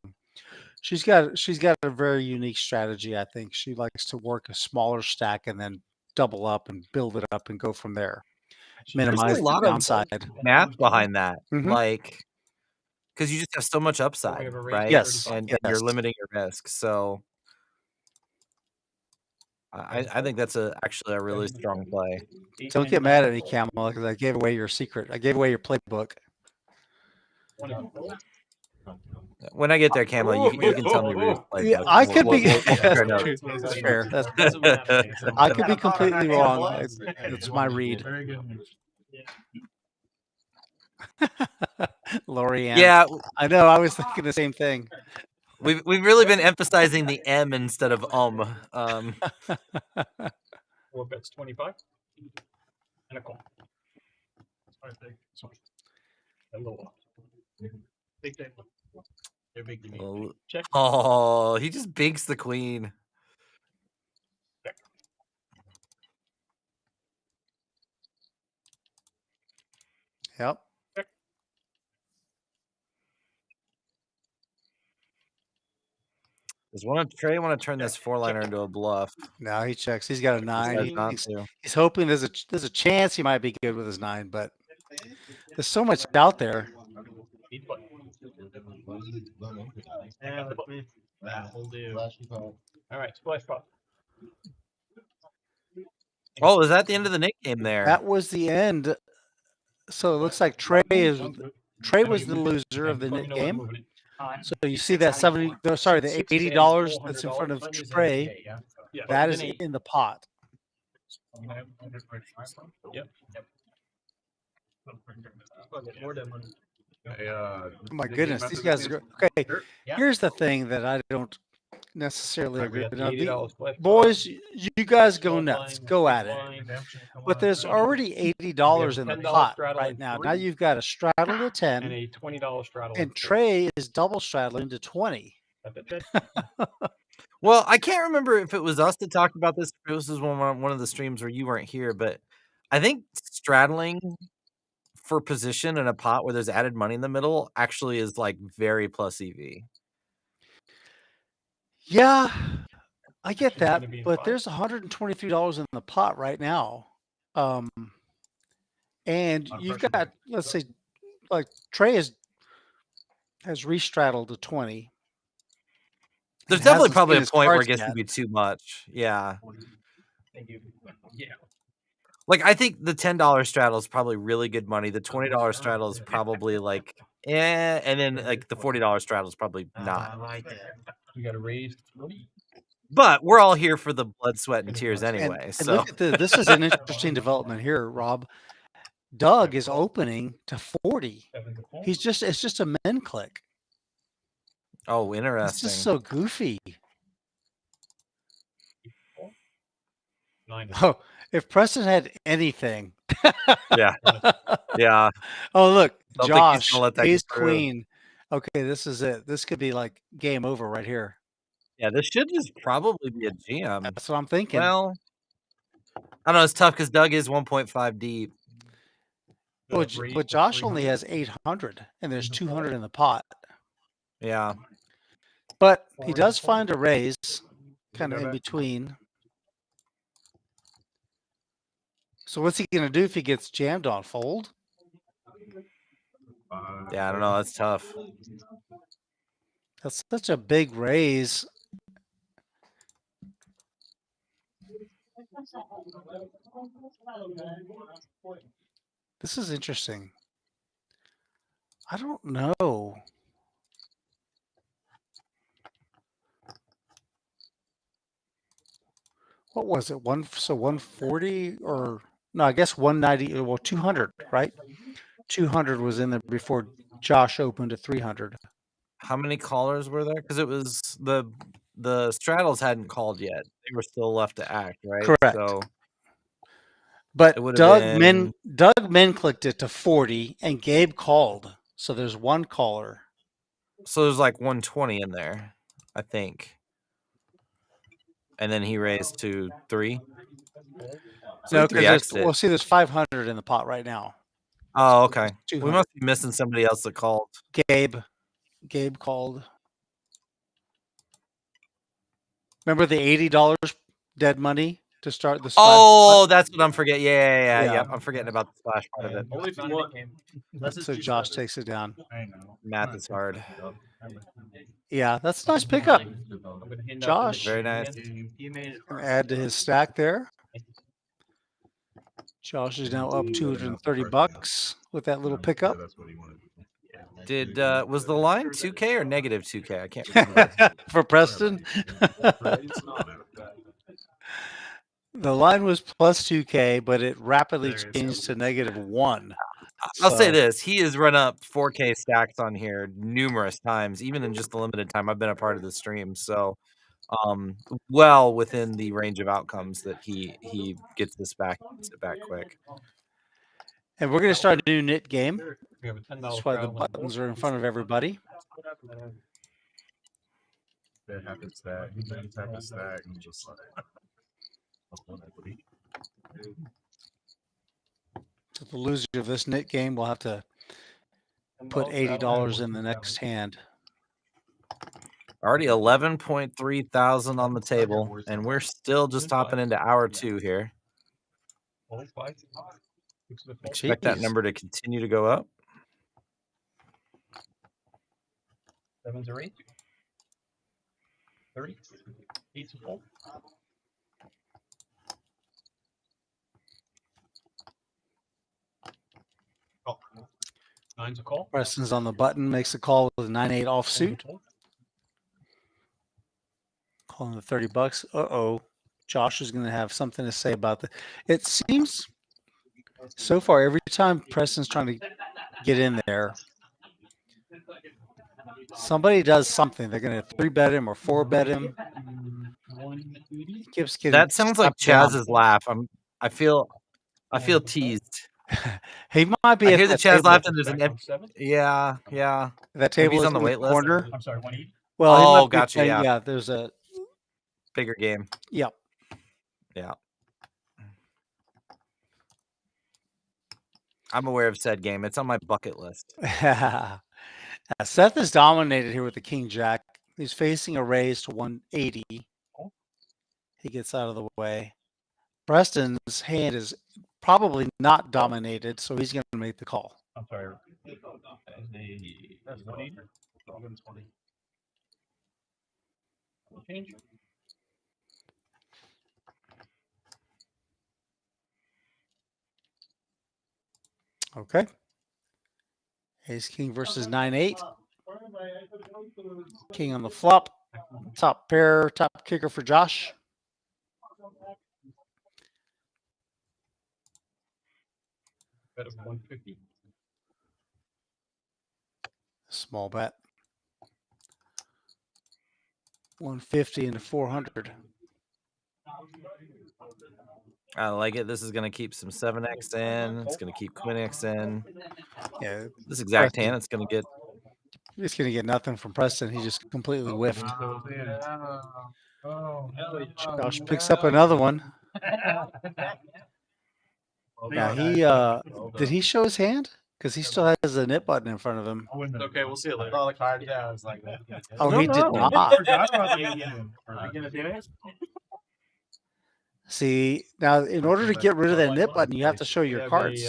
She's got a very unique strategy. I think she likes to work a smaller stack and then double up and build it up and go from there. Minimize the downside. Math behind that, like, because you just have so much upside, right? Yes, and you're limiting your risk. So I think that's actually a really strong play. Don't get mad at me, Camel, because I gave away your secret. I gave away your playbook. When I get there, Camel, you can tell me where you play. Yeah, I could be. That's fair. I could be completely wrong. It's my read. Lorianne. Yeah, I know. I was thinking the same thing. We've really been emphasizing the M instead of 4 bets 25 and a call. Oh, he just bigs the queen. Yep. Does Trey want to turn this 4-liner into a bluff? No, he checks. He's got a 9. He's hoping there's a chance he might be good with his 9, but there's so much out there. All right, splash pop. Oh, is that the end of the Nick game there? That was the end. So it looks like Trey was the loser of the Nick game. So you see that the $80 that's in front of Trey, that is in the pot. Yep. Oh my goodness, these guys are okay. Here's the thing that I don't necessarily agree with. Boys, you guys go nuts, go at it. But there's already $80 in the pot right now. Now you've got a straddle to 10 and a $20 straddle, and Trey is double straddling to 20. Well, I can't remember if it was us that talked about this. This was one of the streams where you weren't here, but I think straddling for position in a pot where there's added money in the middle actually is like very plus EV. Yeah, I get that, but there's $123 in the pot right now. And you've got, let's say, like Trey has restraddled to 20. There's definitely hasn't probably seen a his point where it cards gets yet. to be too much. Yeah. Yeah. Like, I think the $10 straddle is probably really good money. The $20 straddle is probably like, and then like the $40 straddle is probably not. I like it. You got to raise. But we're all here for the blood, sweat, and tears anyway. And So look at this is an interesting development here, Rob. Doug is opening to 40. It's just a men click. oh, It's interesting. just so goofy. 9. Oh, if Preston had anything. Yeah. Yeah. Oh, look, Don't think he's Josh, gonna let that ace get through. queen. Okay, this is it. This could be like game over right here. Yeah, this should just probably be a jam. That's what I'm thinking. Well, I don't know. It's tough because Doug is 1.5 deep. But Josh only has 800, and there's 200 in the pot. Yeah. But he does find a raise kind of in between. So what's he going to do if he gets jammed on? Fold? Yeah, I don't know. That's tough. That's such a big raise. This is interesting. I don't know. What was it? 140 or no, I guess 190, well 200, right? 200 was in there before Josh opened to 300. How many callers were there? Because it was the straddles hadn't called yet. They were still left to act, right? Correct. So but it would have Doug men clicked it to 40 and Gabe called. So there's one caller. So there's like 120 in there, I think. And then he raised to 3. So No, because we'll see there's 500 in the pot right now. Oh, okay. We must be missing somebody else that called. Gabe called. Remember the $80 dead money to start the splash? Oh, that's what I'm forgetting. Yeah. I'm forgetting about the splash part of it. Only if you want. So Josh takes it down. Math is hard. Yeah, that's a nice pickup. Josh. Very nice. Add to his stack there. Josh is now up $230 with that little pickup. Did was the line 2K or negative 2K? I can't remember. For Preston? The line was plus 2K, but it rapidly changed to -1. I'll say this. He has run up 4K stacks on here numerous times, even in just the limited time I've been a part of the stream. So well within the range of outcomes that he gets this back quick. And we're going to start a new knit game. That's why the buttons are in front of everybody. That happens that he tap a stack and just like So the loser of this knit game will have to put $80 in the next hand. Already 11.3 thousand on the table, and we're still just hopping into hour 2 here. Expect that number to continue to go up. 7s or 8. 30. 8's a fold. Oh. 9's a call. Preston's on the button, makes a call with a 9-8 offsuit. Calling the $30. Uh-oh. Josh is going to have something to say about that. It seems so far every time Preston's trying to get in there, somebody does something. They're going to 3-bet him or 4-bet him. Keeps getting That sounds like Chaz's laugh. I feel teased. He might be. I hear the Chaz laugh, and there's an yeah. That table is is on the wait list. Corner. I'm sorry, 1 Well, gotcha. Playing, yeah, there's a bigger game. Yep. Yeah. I'm aware of said game. It's on my bucket list. Seth is dominated here with the King Jack. He's facing a raise to 180. He gets out of the way. Preston's hand is probably not dominated, so he's going to make the call. I'm sorry. That's 180. Change. Okay. Ace King versus 9-8. King on the flop. Top pair, top kicker for Josh. Bet of 150. Small bet. 150 into 400. I like it. This is going to keep some 7x in. It's going to keep Queen X in. Yeah. This exact hand, it's going to get. He's going to get nothing from Preston. He just completely whiffed. Josh picks up another one. Now he did he show his hand? Because he still has a nip button in front of him. Okay, we'll see it later. All the cards, yeah, I was like, Oh, No, he did no. not. forgot about the ATM. Are we gonna do it? See, now in order to get rid of that nip button, you have to show your cards.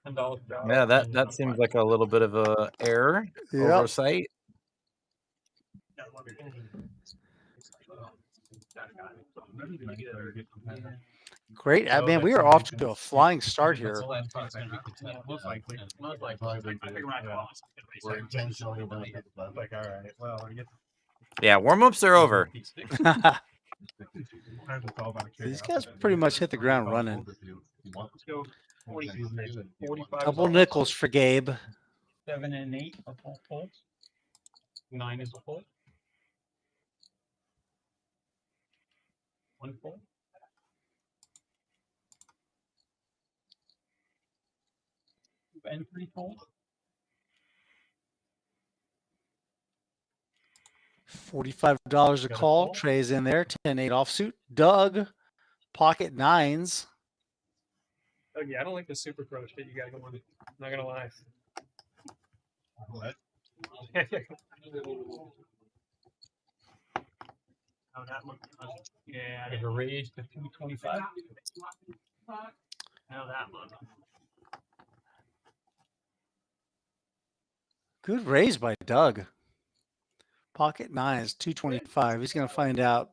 $10 Yeah, that seems like a little bit of a error, Yep. oversight. Great. Man, we are off to a flying start here. Most likely. We're intentionally Like, all right, well, Yeah, warm-ups are over. These guys pretty much hit the ground running. Let's go 45. Couple nickels for Gabe. 7 and 8 are full folds. 9 is a fold. 1 fold. And 3 folds. $45 a call. Trey's in there. 10-8 offsuit. Doug, pocket nines. Oh yeah, I don't like the super pro shit you got going. I'm not gonna lie. What? Oh, that one. Yeah, there's a raise to 225. Now that one. Good raise by Doug. Pocket nines, 225. He's going to find out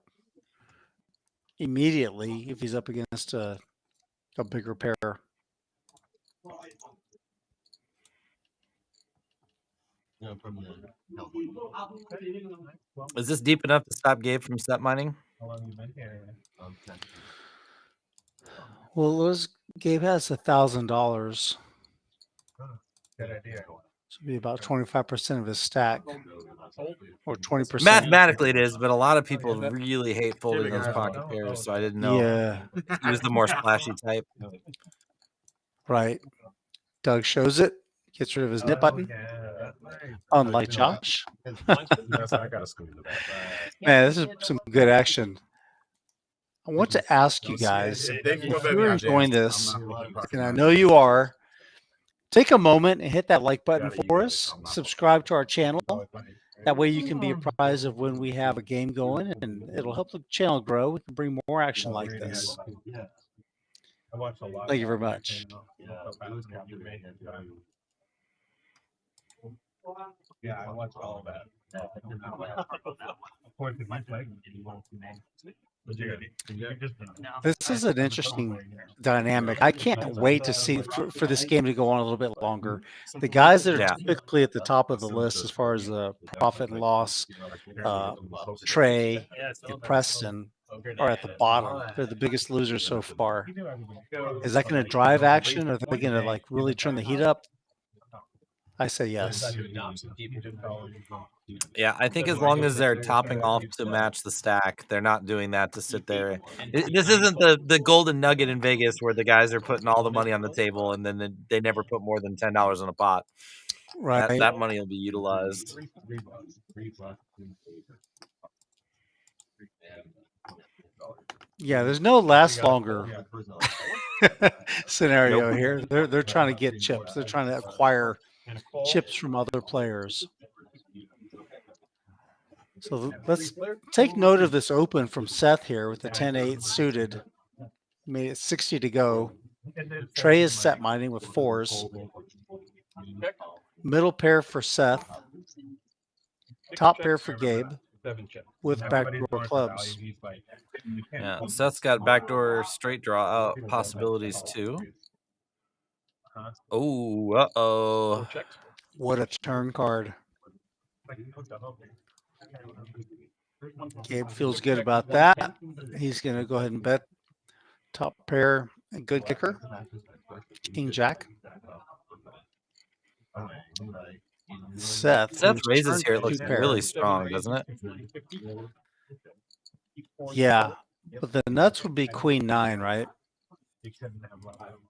immediately if he's up against a bigger pair. Is this deep enough to stop Gabe from step mining? How long have you been here? Well, Gabe has $1,000. Good idea. So it'd be about 25% of his stack. Or 20%. Mathematically it is, but a lot of people really hate folding those pocket pairs, so I didn't know. Yeah. He was the more splashy type. Right. Doug shows it. Gets rid of his nip button. Unlike Josh. Man, this is some good action. I want to ask you guys, if you're enjoying this, and I know you are, take a moment and hit that like button for us. Subscribe to our channel. That way you can be apprised of when we have a game going, and it'll help the channel grow. We can bring more action like this. Thank you very much. Yeah, I watched all of that. Of course, if my flag, This is an interesting dynamic. I can't wait to see for this game to go on a little bit longer. The guys that are typically at the top of the list as far as the profit and loss, Trey and Preston, are at the bottom. They're the biggest losers so far. Is that going to drive action? Or are they going to like really turn the heat up? I say yes. Yeah, I think as long as they're topping off to match the stack, they're not doing that to sit there. This isn't the golden nugget in Vegas where the guys are putting all the money on the table and then they never put more than $10 in a pot. Right. That money will be utilized. Yeah, there's no last longer scenario here. They're trying to get chips. They're trying to acquire chips from other players. So let's take note of this open from Seth here with the 10-8 suited. Made it 60 to go. Trey is set mining with fours. Middle pair for Seth. Top pair for Gabe 7 chips. with backdoor clubs. Yeah, Seth's got backdoor straight draw out possibilities too. Oh, uh-oh. What a turn card. Gabe feels good about that. He's going to go ahead and bet top pair. A good kicker. King Jack. Seth raises here. It looks really strong, doesn't it? Yeah, but the nuts would be Queen 9, right?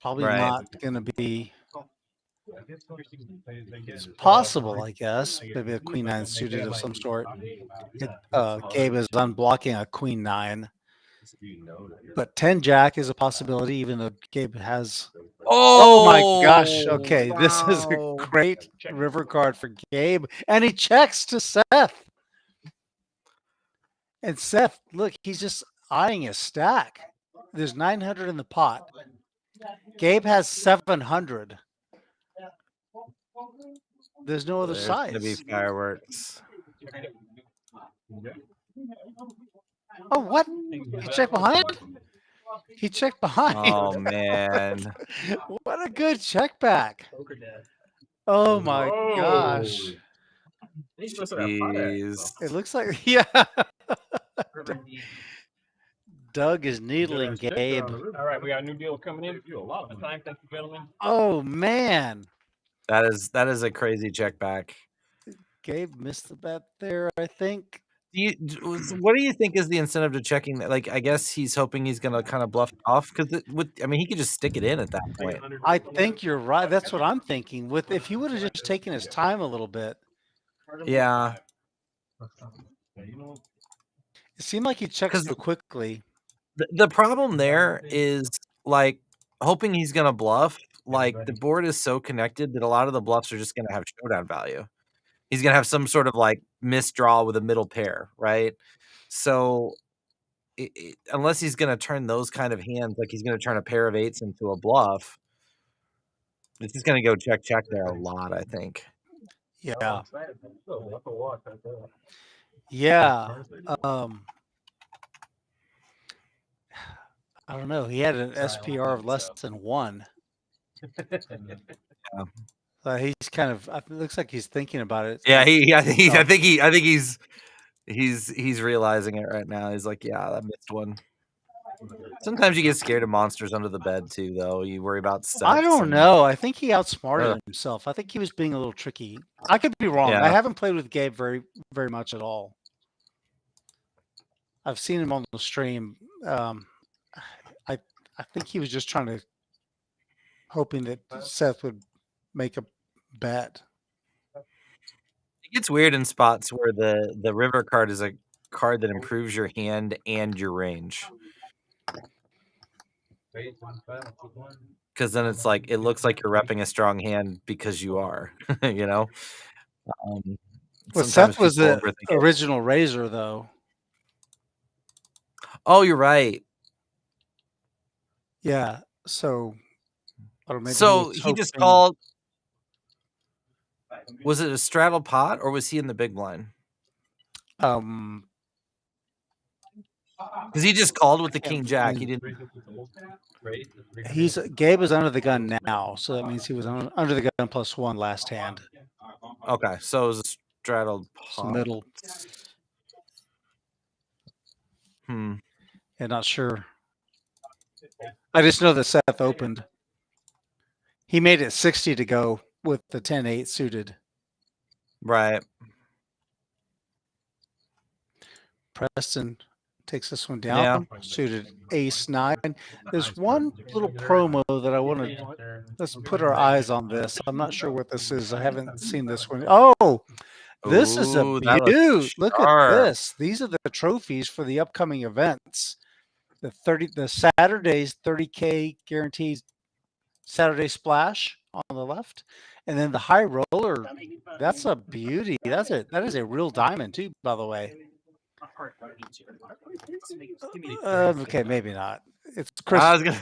Probably not going to be. It's possible, I guess. Maybe a Queen 9 suited of some sort. Gabe is unblocking a Queen 9. But 10 Jack is a possibility, even though Gabe has. Oh my gosh. Okay, wow. This is a great river card for Gabe. And he checks to Seth. And Seth, look, he's just eyeing his stack. There's 900 in the pot. Gabe has 700. There's no other size. There's going to be fireworks. Oh, what? He checked behind? He checked behind. Oh, man. What a good check back. Oh, my gosh. Jeez. It looks like, yeah. Doug is needling Gabe. All right, we got a new deal coming in. A lot of time. Thank you, gentlemen. Oh, man. That is a crazy check back. Gabe missed the bet there, I think. What do you think is the incentive to checking that? Like, I guess he's hoping he's going to kind of bluff off because he could just stick it in at that point. I think you're right. That's what I'm thinking. If he would have just taken his time a little bit. Yeah. It seemed like he checked so quickly. The problem there is like hoping he's going to bluff. Like the board is so connected that a lot of the bluffs are just going to have showdown value. He's going to have some sort of like misdraw with a middle pair, right? So unless he's going to turn those kind of hands, like he's going to turn a pair of 8s into a bluff, it's just going to go check there a lot, I think. Yeah. Yeah. I don't know. He had an SPR of less than 1. Yeah. He's kind of. It looks like he's thinking about it. Yeah, I think he's realizing it right now. He's like, yeah, I missed one. Sometimes you get scared of monsters under the bed too, though. You worry about sets. I don't know. I think he outsmarted himself. I think he was being a little tricky. I could be wrong. Yeah. I haven't played with Gabe very, very much at all. I've seen him on the stream. I think he was just hoping that Seth would make a bet. It gets weird in spots where the river card is a card that improves your hand and your range. Because then it's like it looks like you're repping a strong hand because you are, you know. Well, Seth was the original raiser, though. Oh, you're right. Yeah. So he just called. Was it a straddle pot or was he in the big blind? Because he just called with the King Jack. He didn't. Gabe is under the gun now, so that means he was under the gun +1 last hand. Okay, so it was a straddled pot. Middle. Yeah, not sure. I just know that Seth opened. He made it 60 to go with the 10-8 suited. Right. Preston takes this one down. Yeah. Suited ace-9. There's one little promo that I want to. Let's put our eyes on this. I'm not sure what this is. I haven't seen this one. Oh, this is a beaut. Look at this. These are the trophies for the upcoming events. The Saturday's 30K guaranteed Saturday Splash on the left, and then the high roller. That's a beauty. That is a real diamond too, by the way. Okay, maybe not. It's Chris. I was gonna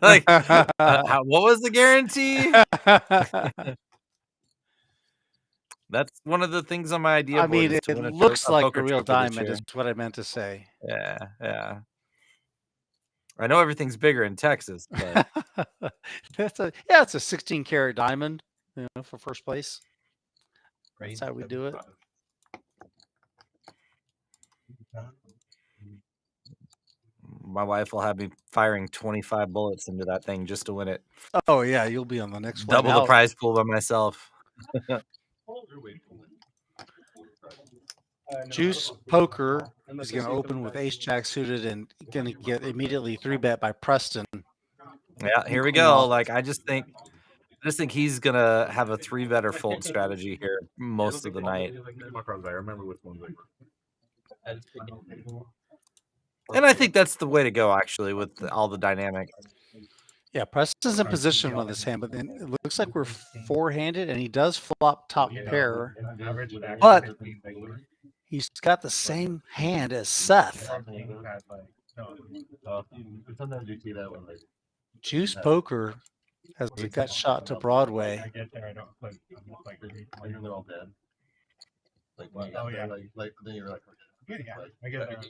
like, what was the guarantee? That's one of the things on my idea I board. mean, is it to win looks like poker a real trophy this diamond year. is what I meant to say. Yeah. I know everything's bigger in Texas, but it's a 16-karat diamond, for first place. That's how we do it. my wife will have me firing 25 bullets into that thing just to win it. Oh yeah, you'll be on the next one. Double the prize pool by myself. Juice Poker is going to open with Ace Jack suited and going to get immediately 3-bet by Preston. Yeah, here we go. Like I just think he's gonna have a 3-bet or fold strategy here most of the night. I remember which one they were. And I think that's the way to go, actually, with all the dynamics. Yeah, Preston's in position on this hand, but then it looks like we're 4-handed, and he does flop top pair, but he's got the same hand as Seth. Juice Poker has a gut shot to Broadway. Oh yeah, like then you're like, I get there.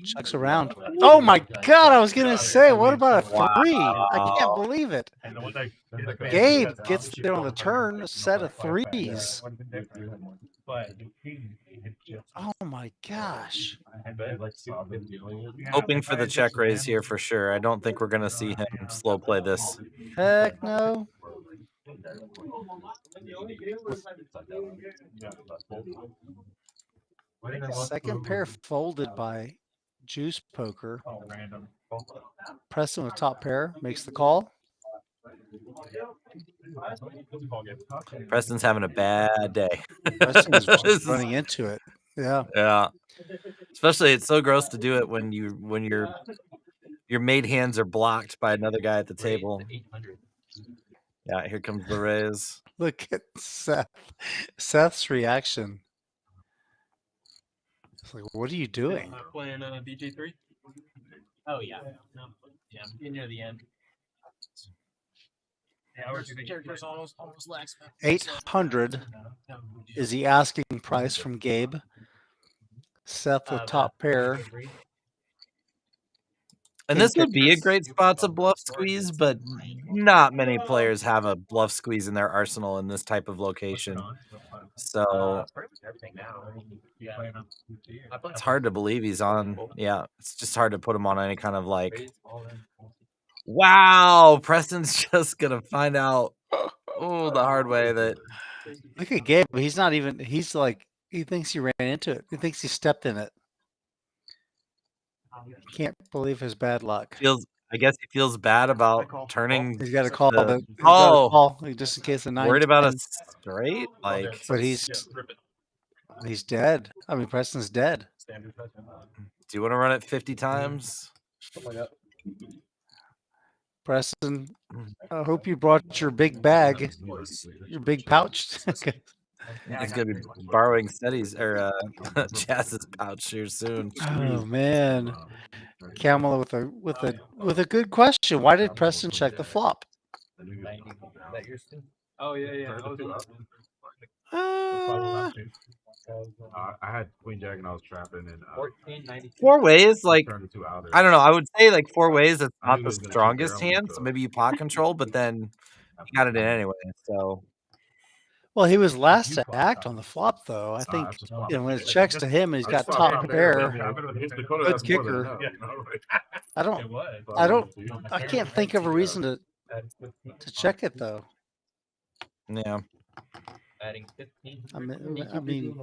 Checks around. Oh my God! I was gonna say, what about a 3? I can't believe it. Gabe gets there on the turn, a set of 3s. Oh my gosh! Hoping for the check raise here for sure. I don't think we're gonna see him slow play this. Heck no. Second pair folded by Juice Poker. Preston with top pair makes the call. Preston's having a bad day. Preston's just running into it. Yeah. Especially, it's so gross to do it when your made hands are blocked by another guy at the table. Yeah, here comes the raise. Look at Seth's reaction. It's like, what are you doing? Playing BJ3? Oh, yeah. Yeah, I'm getting near the end. Character's almost lax. 800 is the asking price from Gabe. Seth with top pair. And this would be a great spot to bluff squeeze, but not many players have a bluff squeeze in their arsenal in this type of location. So it's hard to believe he's on. Yeah, it's just hard to put him on any kind of like. Wow, Preston's just gonna find out the hard way that. Look at Gabe. He's not even. He's like he thinks he ran into it. He thinks he stepped in it. Can't believe his bad luck. I guess he feels bad about turning. He's got to call the just in case the 9. Worried about a straight, like. But he's dead. I mean, Preston's dead. Do you want to run it 50 times? Preston, I hope you brought your big bag, your big pouch. He's gonna be borrowing Steady's or Jazz's pouch here soon. Oh man, Kamala with a good question. Why did Preston check the flop? Oh yeah. I had Queen Jack and I was trapping and 4 ways, like I don't know. I would say like 4 ways. That's not the strongest hand, so maybe you pot control, but then you got it in anyway. So. Well, he was last to act on the flop, though. I think when it checks to him, and he's got top pair. Good kicker. I can't think of a reason to check it though. Yeah. Adding 15. I mean.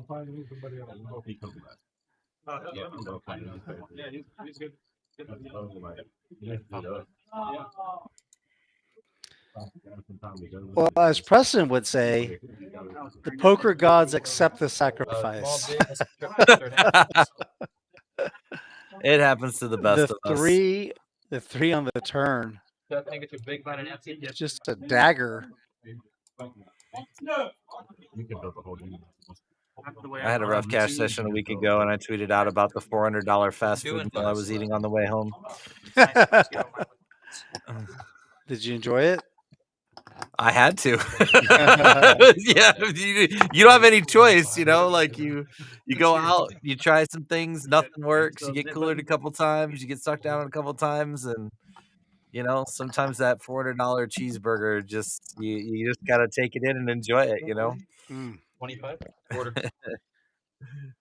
Well, as Preston would say, the poker gods accept the sacrifice. It happens to the best of us. The 3 on the turn. It's just a dagger. I had a rough cash session a week ago, and I tweeted out about the $400 fast food meal I was eating on the way home. Did you enjoy it? I had to. Yeah, you don't have any choice, like you go out, you try some things, nothing works, you get coolered a couple times, you get sucked down a couple times, and sometimes that $400 cheeseburger you just gotta take it in and enjoy it, 25 order.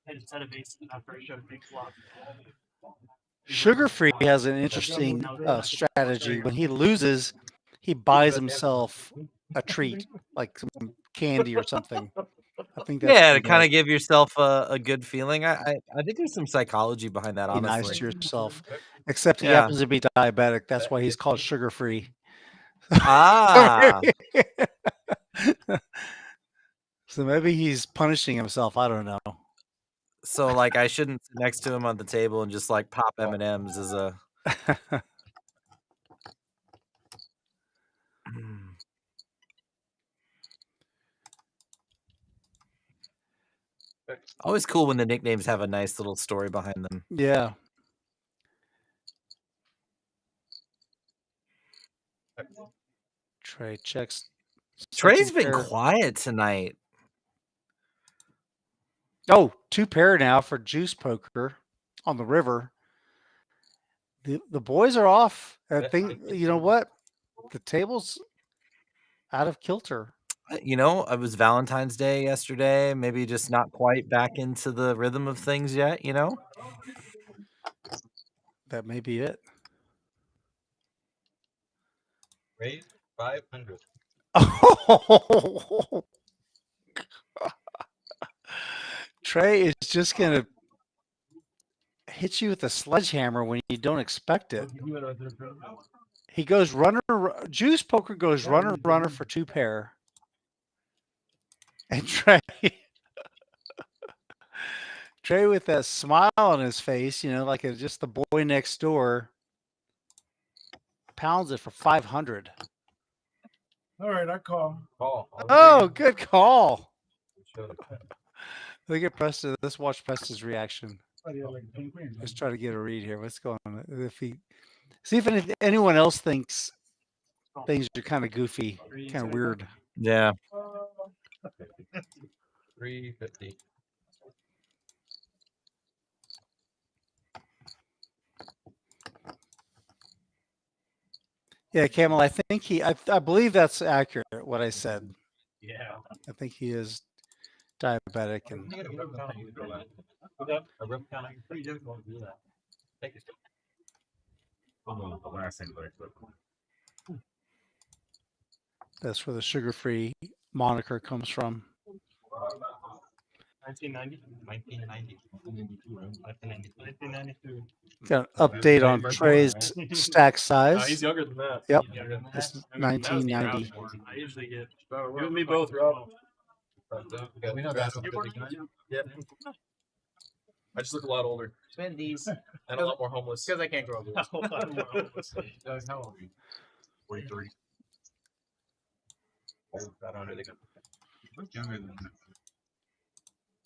I just had a base after I showed a big flop. Sugar-Free has an interesting strategy. When he loses, he buys himself a treat, like some candy or something. I think that's to kind of give yourself a good feeling. I think there's some psychology behind that, be nice honestly. to yourself. Except he happens to be diabetic. That's why he's called Sugar-Free. Ah. So maybe he's punishing himself. I don't know. So like I shouldn't sit next to him on the table and just like pop M&Ms as a. Always cool when the nicknames have a nice little story behind them. Yeah. Trey checks. Trey's been quiet tonight. Oh, 2 pair now for juice poker on the river. The boys are off. I think, you know what? The table's out of kilter. It was Valentine's Day yesterday. Maybe just not quite back into the rhythm of things yet, That may be it. Raise 500. Oh. Trey is just going to hit you with a sledgehammer when you don't expect it. He goes juice poker goes runner for 2 pair. And Trey with that smile on his face, like just the boy next door, pounds it for 500. All right, I call. Oh, good call. Look at Preston. Let's watch Preston's reaction. Let's try to get a read here. What's going on? See if anyone else thinks things are kind of goofy, kind of weird. Yeah. 350. Yeah, Camel, I think I believe that's accurate, what I said. Yeah. I think he is diabetic. And a rip count, pretty difficult to do that. Take it. That's where the Sugar-Free moniker comes from. 1990. 1992. Got an update on Trey's stack size. He's younger than that. Yep. This is 1990. I usually get you and me both, Rob. We know that. Yeah. I just look a lot older. Spend these. And a lot more homeless. Because I can't grow up. How old are you? 43.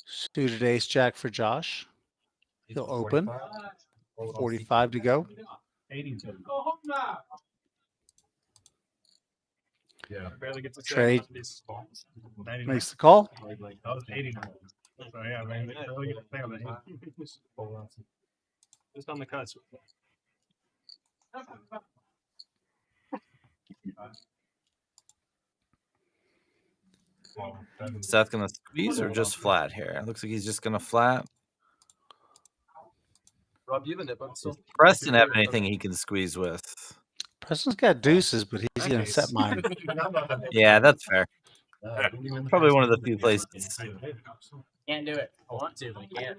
Suited ace jack for Josh. He'll open. 45 to go. 82. Yeah. Barely get to Trey makes the call. So yeah, man, just on the cusp. Seth gonna squeeze or just flat here? Looks like he's just gonna flat. Rob, you have a nip on still? Preston have anything he can squeeze with? Preston's got deuces, but he's gonna set mine. Yeah, that's fair. Probably one of the few places. Can't do it. I want to, but I can't.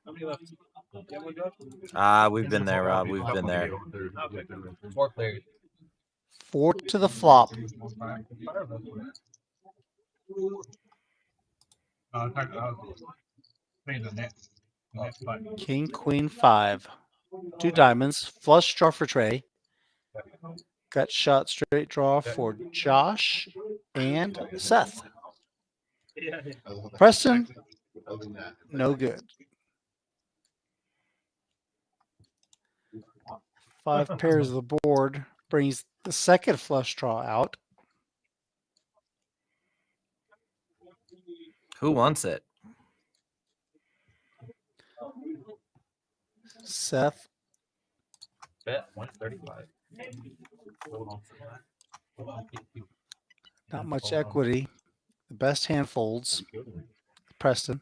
How many left? We've been there, Rob. We've been there. 4 players. 4 to the flop. King, queen, 5. 2 diamonds. Flush draw for Trey. Gut shot straight draw for Josh and Seth. Preston, no good. 5 pairs of the board brings the second flush draw out. Who wants it? Seth. Bet 135. Not much equity. The best hand folds. Preston.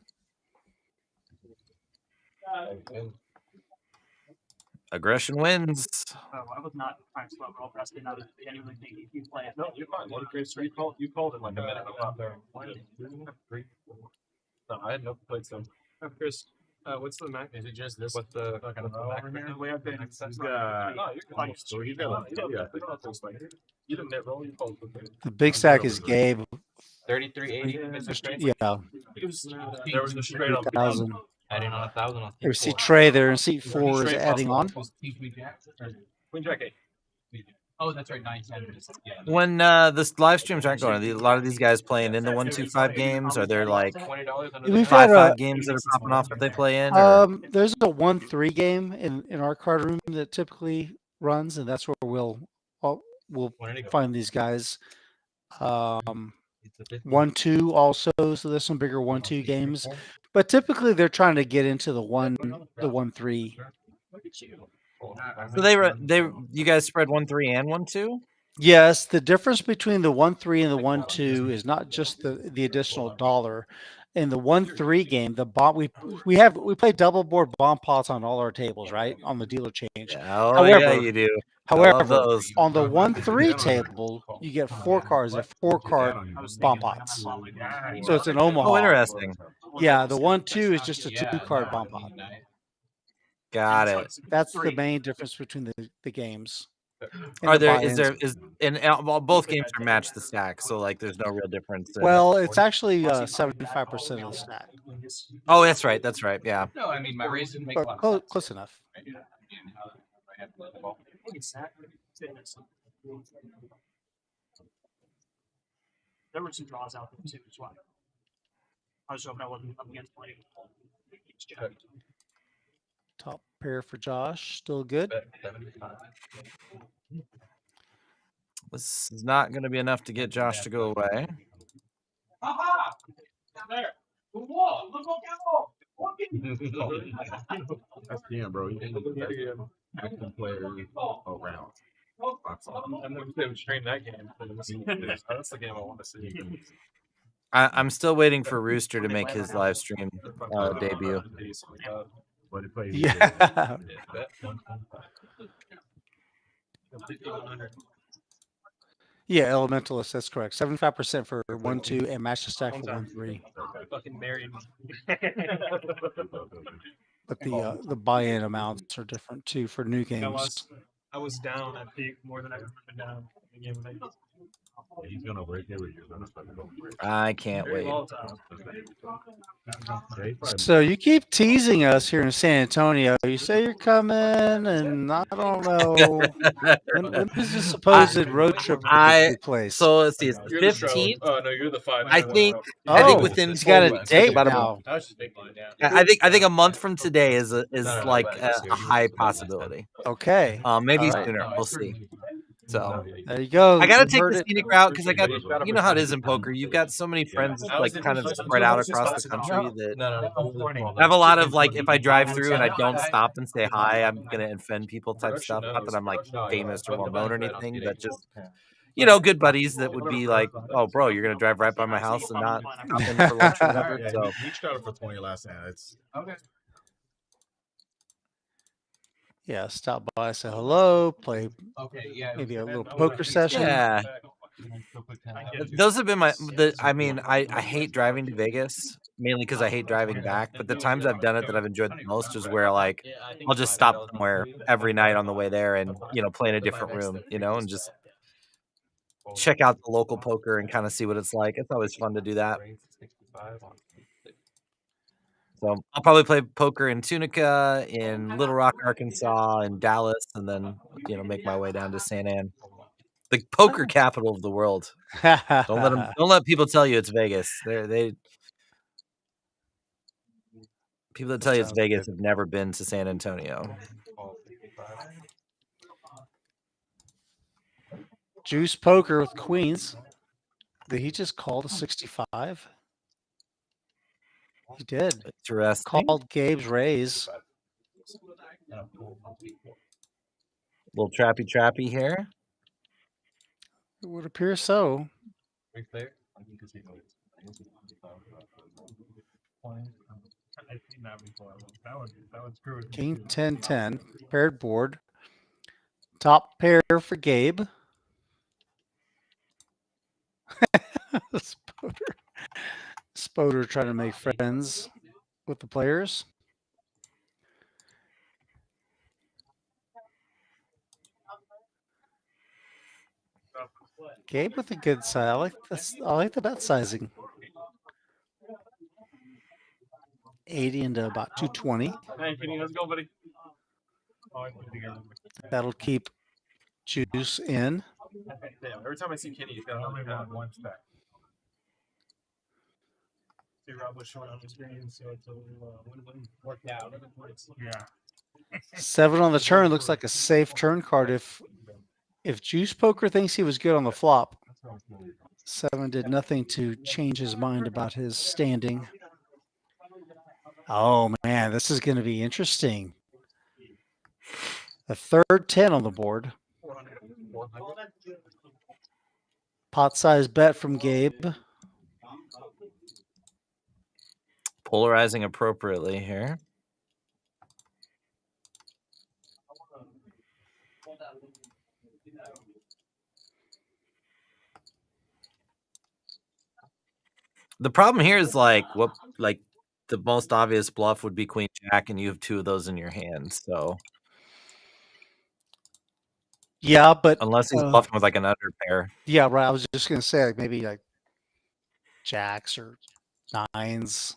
Aggression wins. Oh, I was not trying to slow roll Preston. I was genuinely thinking you play it. No, you're fine. You called it like a minute ago. No, I had no plates them. Chris, what's the max? Is it just this? What's the Over here? The way I've been. He's got. No, you're fine. So he's got like, you didn't net roll. You called it. The big stack is Gabe. 3380. Yeah. There was a straight up 3,000. Adding on 1,000 on There's seat Trey there, and seat 4 is adding on. Queen Jack 8. Oh, that's right. 910. Yeah. When the live streams aren't going, a lot of these guys playing in the 1-2-5 games, are there like We've 5-5 games that are popping off that they play in? There's a 1-3 game in our card room that typically runs, and that's where we'll find these guys. 1-2 also, so there's some bigger 1-2 games, but typically they're trying to get into the 1-3. So you guys spread 1-3 and 1-2? Yes, the difference between the 1-3 and the 1-2 is not just the additional dollar. In the 1-3 game, the bomb we play double board bomb pots on all our tables, right? On the dealer change. However, yeah, you do. However, on the 1-3 table, you get 4 cards at 4-card bomb pots. So it's an Omaha. Oh, interesting. Yeah, the 1-2 is just a 2-card bomb pot. Got it. That's the main difference between the games. Both games are match the stack, so like there's no real difference. Well, it's actually 75% of the stack. Oh, that's right. That's right. Yeah. No, I mean my raise didn't make but close enough. There were some draws out there too as well. I was hoping I wasn't up against playing. Top pair for Josh, still good. This is not going to be enough to get Josh to go away. Aha! There. The wall. Look That's damn, bro. You can active player around. I'm never going to stream that game. That's the game I want to see. I'm still waiting for Rooster to make his live stream debut. Yeah. Yeah, Elementalist, that's correct. 75% for 1-2 and match the stack for 1-3. Fucking married. But the buy-in amounts are different too for new games. I was down at peak more than I've ever been down in the game of Vegas. He's gonna break it with you. I can't wait. So you keep teasing us here in San Antonio. You say you're coming, and I don't know. When is the supposed road trip take place? So let's see, it's the 15th. Oh no, you're the 5. I think within he's got a date now. I think a month from today is like a high possibility. Okay. Maybe sooner. We'll see. So there you go. I gotta take the scenic route because you know how it is in poker. You've got so many friends like kind of spread out across the country that I have a lot of like if I drive through and I don't stop and say hi, I'm gonna offend people type stuff. Not that I'm like famous or well known or anything, but just good buddies that would be like, oh bro, you're gonna drive right by my house and not stop in for lunch or whatever. So each got it for 20 last night. It's okay. Yeah, stop by, say hello, play maybe a little poker session. Yeah. Those have been I hate driving to Vegas, mainly because I hate driving back. But the times I've done it that I've enjoyed the most is where like I'll just stop somewhere every night on the way there and play in a different room, and just check out the local poker and kind of see what it's like. It's always fun to do that. So I'll probably play poker in Tunica, in Little Rock, Arkansas, in Dallas, and then make my way down to San Ann, the poker capital of the world. Don't let people tell you it's Vegas. People that tell you it's Vegas have never been to San Antonio. Juice poker with queens. Did he just call to 65? He did. Interesting. Called Gabe's raise. Little trappy here. It would appear so. I've seen that before. That would screw with me. King 10-10. Paired board. Top pair for Gabe. Spoder trying to make friends with the players. Gabe with a good size. I like the bet sizing. 80 into about 220. Hey, Kenny, let's go, buddy. That'll keep juice in. Damn, every time I see Kenny, he's got only one stack. See, Rob was showing on the screen, so it's a little win-win worked out. Yeah. 7 on the turn looks like a safe turn card. If Juice Poker thinks he was good on the flop, 7 did nothing to change his mind about his standing. Oh, man, this is going to be interesting. The third 10 on the board. Pot size bet from Gabe. Polarizing appropriately here. The problem here is like the most obvious bluff would be Queen Jack, and you have 2 of those in your hand. So yeah, but unless he's bluffing with like an under pair. Yeah, right. I was just gonna say like maybe like jacks or 9s.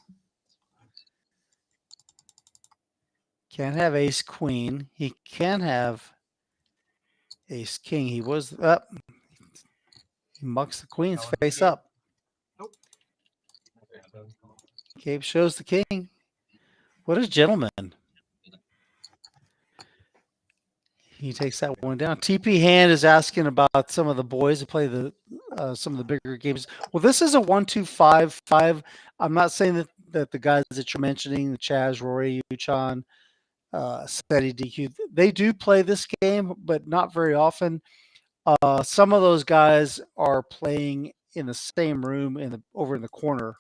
Can't have ace queen. He can have ace king. He was up. He mucks the queens face up. Gabe shows the king. What a gentleman. He takes that one down. TP Hand is asking about some of the boys who play some of the bigger games. Well, this is a 1-2-5-5. I'm not saying that the guys that you're mentioning, the Chaz, Rory, Uchan, Steady DQ, they do play this game, but not very often. Some of those guys are playing in the same room over in the corner.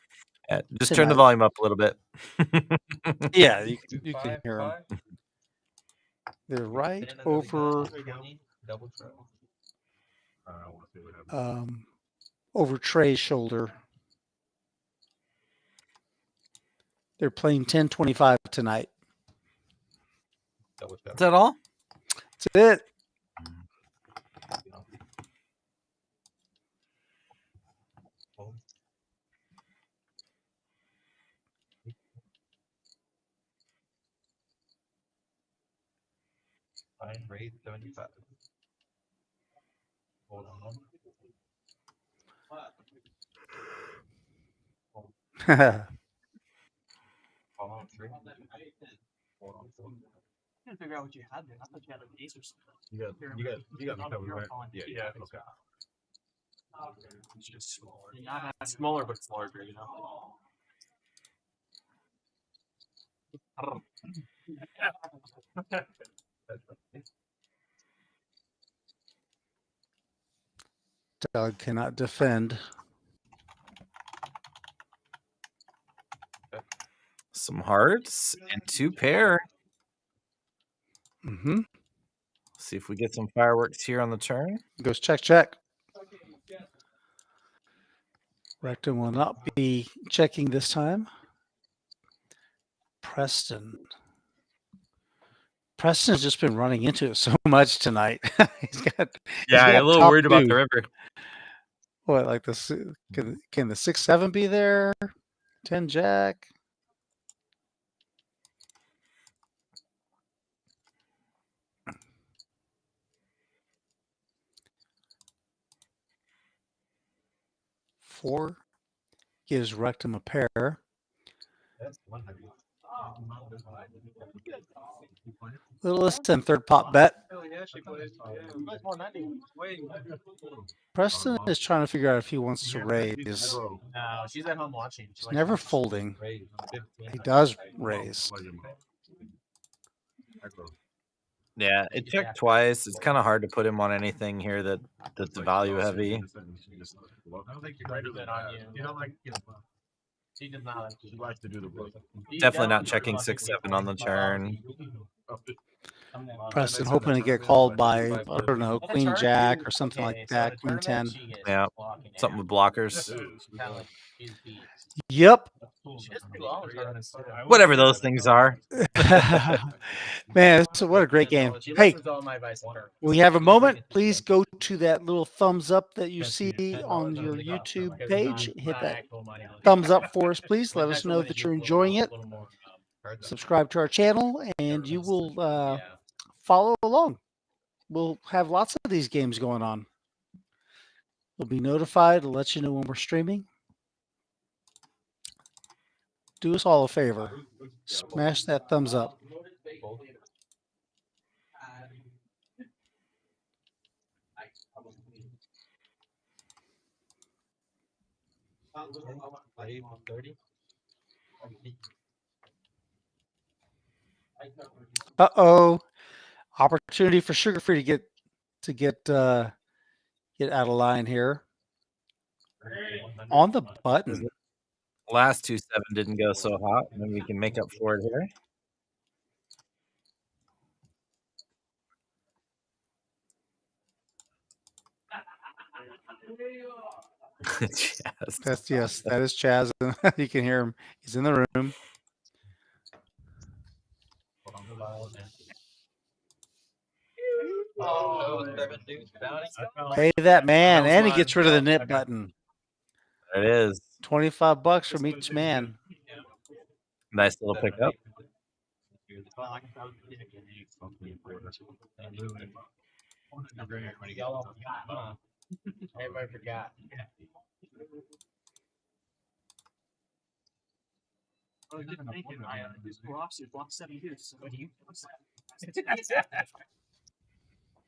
Yeah, just turn the volume up a little bit. Yeah, you can hear them. They're right over over Trey's shoulder. They're playing 10-25 tonight. Is that all? That's it. Fine rate 75. Hold on. Hold on, 3. Hold on, 4. I can't figure out what you had there. I thought you had an ace or something. You got me covered, right? Yeah, okay. It's just smaller. Not as smaller, but it's larger, you know. Doug cannot defend. Some hearts and 2 pair. Mm-hmm. See if we get some fireworks here on the turn. Goes check. Rectum will not be checking this time. Preston's just been running into it so much tonight. he's got a little worried about the river. What, like this? Can the 6-7 be there? 10 jack. Four gives Rectum a pair. Little less than third pot bet. Yeah, she plays. Yeah. More 90. Wait. Preston is trying to figure out if he wants to raise. No, she's at home watching. He's never folding. He does raise. Yeah, it checked twice. It's kind of hard to put him on anything here that's value heavy. I don't think you're greater than on you. You don't like. She does not like. She likes to do the work. Definitely not checking 6-7 on the turn. Preston hoping to get called by, I don't know, Queen Jack or something like that, Queen 10. Yeah, something with blockers. Yep. Whatever those things are. Man, what a great game. Hey, we have a moment. Please go to that little thumbs up that you see on your YouTube page. Hit that thumbs up for us, please. Let us know that you're enjoying it. Subscribe to our channel, and you will follow along. We'll have lots of these games going on. We'll be notified to let you know when we're streaming. Do us all a favor. Smash that thumbs up. Uh-oh. Opportunity for Sugar-Free to get out of line here. On the button. Last 2-7 didn't go so hot. Maybe we can make up for it here. Chaz. Yes, that is Chaz. You can hear him. He's in the room. Pay that man, and he gets rid of the nip button. There it is. $25 from each man. Nice little pickup. Everybody forgot.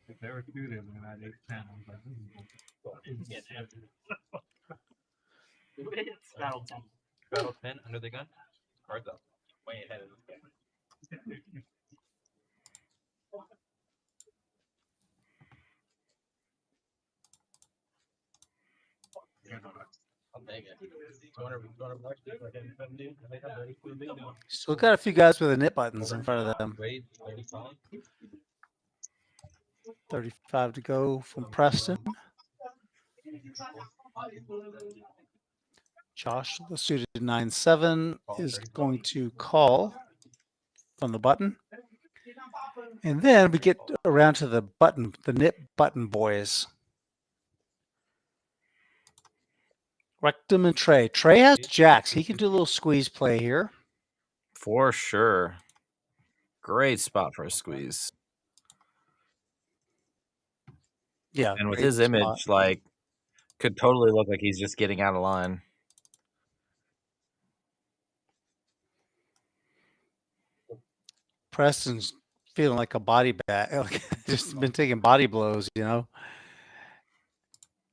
If they were two, then I had 8-10. Battle 10 under the gun. Cards up. Way ahead of the I'll take it. Still got a few guys with the nip buttons in front of them. 35 to go from Preston. Josh, the suited 9-7, is going to call from the button. And then we get around to the nip button boys. Rectum and Trey. Trey has jacks. He can do a little squeeze play here. For sure. Great spot for a squeeze. Yeah. And with his image, like, could totally look like he's just getting out of line. Preston's feeling like a body bag. Just been taking body blows, you know.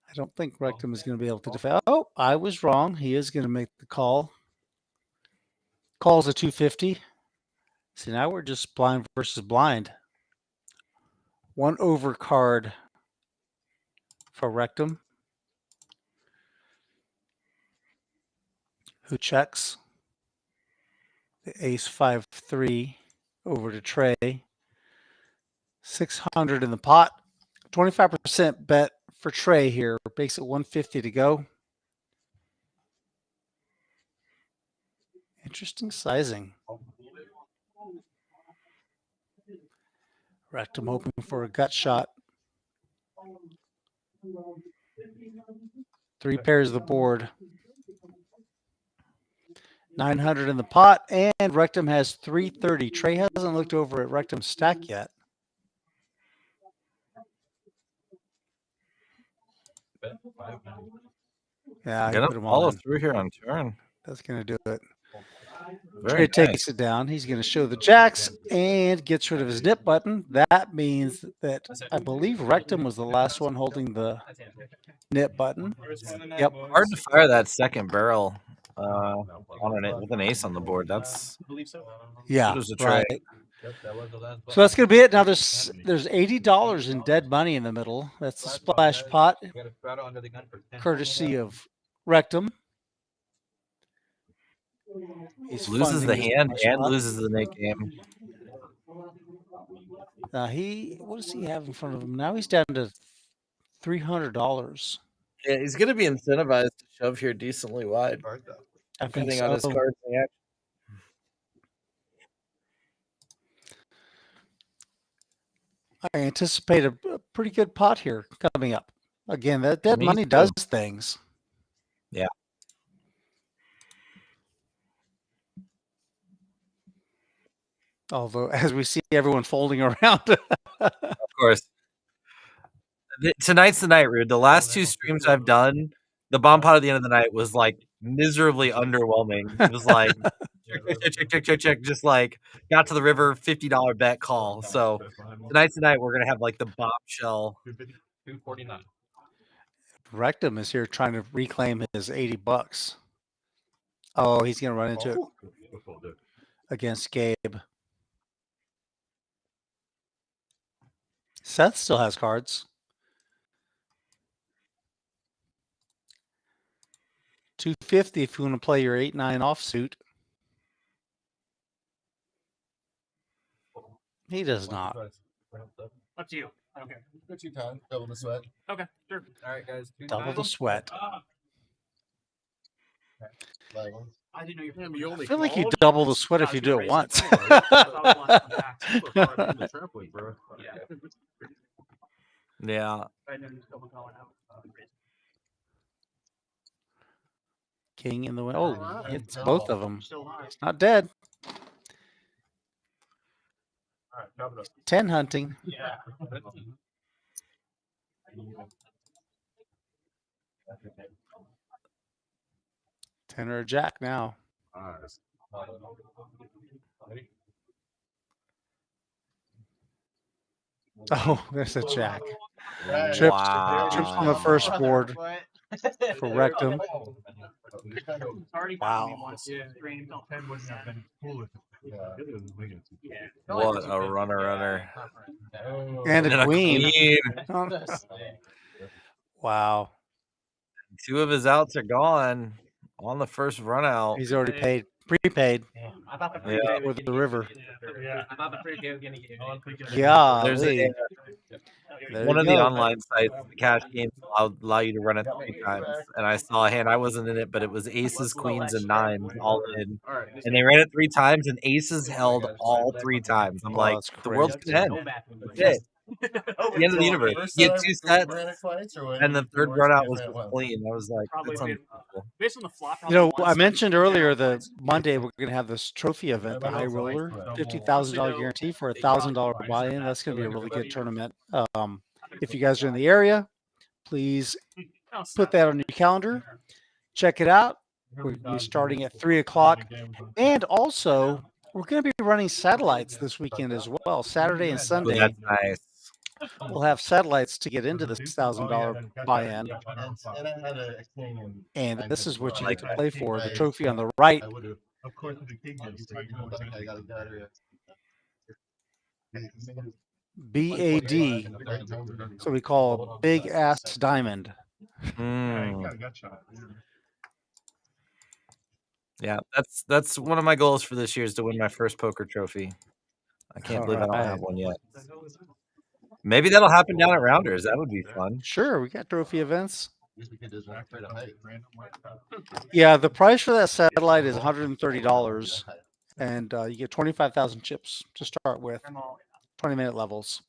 I don't think Rectum is going to be able to defend. Oh, I was wrong. He is going to make the call. Calls a 250. See, now we're just blind versus blind. One over card for Rectum, who checks. The ace 5-3 over to Trey. 600 in the pot. 25% bet for Trey here. Makes it 150 to go. Interesting sizing. Rectum hoping for a gut shot. 3 pairs of the board. 900 in the pot, and Rectum has 330. Trey hasn't looked over at Rectum's stack yet. Yeah, gonna follow through here on turn. That's gonna do it. Trey takes it down. He's going to show the jacks and gets rid of his nip button. That means that I believe Rectum was the last one holding the nip button. Yep. Hard to fire that second barrel on it with an ace on the board. That's yeah, was a Trey. right. So that's going to be it. Now there's $80 in dead money in the middle. That's the splash pot, courtesy of Rectum. He loses the hand and loses the nick game. What does he have in front of him? Now he's down to $300. Yeah, he's going to be incentivized to shove here decently wide, depending on his cards. I anticipate a pretty good pot here coming up. Again, that dead money does things. Yeah. Although, as we see everyone folding around. Of course. Tonight's the night, Rude. The last two streams I've done, the bomb pot at the end of the night was like miserably underwhelming. It was like check, just like got to the river, $50 bet call. So tonight's the night we're gonna have like the bombshell. 249. Rectum is here trying to reclaim his $80. Oh, he's gonna run into it against Gabe. Seth still has cards. $250 if you want to play your 8-9 offsuit. He does not. Up to you. I don't care. Go 2 times, double the sweat. Okay, sure. All right, guys. Double the sweat. I didn't know you I feel like you double the sweat if you do it once. Yeah. King in the way. Oh, it's both of them. It's not dead. 10 hunting. Yeah. 10 or a jack now. Oh, there's a jack. Trips on the first board for Rectum. Wow. What a runner. And a queen. Wow. 2 of his outs are gone on the first run out. He's already paid, prepaid. I thought the pre-game with the river. Yeah, I thought the pre-game was going to get. Yeah. There's one of the online sites, the cash games allow you to run it 3 times. And I saw a hand, I wasn't in it, but it was aces, queens, and 9s all in. And they ran it 3 times, and aces held all 3 times. I'm like, the world's going to end. That's it. The end of the universe. He had 2 sets, and the third run out was just clean. I was like, that's unbelievable. Based on the flop, you know, I mentioned earlier that Monday we're going to have this trophy event, the High Roller, $50,000 guarantee for $1,000 buy-in. That's going to be a really good tournament. If you guys are in the area, please put that on your calendar. Check it out. We're going to be starting at 3 o'clock. And also, we're going to be running satellites this weekend as well, Saturday and Sunday. That's nice. We'll have satellites to get into this $1,000 buy-in. And this is what you get to play for. The trophy on the right. BAD. So we call Big Ass Diamond. Yeah, that's one of my goals for this year is to win my first poker trophy. I can't believe I don't have one yet. Maybe that'll happen down at Rounders. That would be fun. Sure, we got trophy events. Yeah, the price for that satellite is $130, and you get 25,000 chips to start with, 20-minute levels.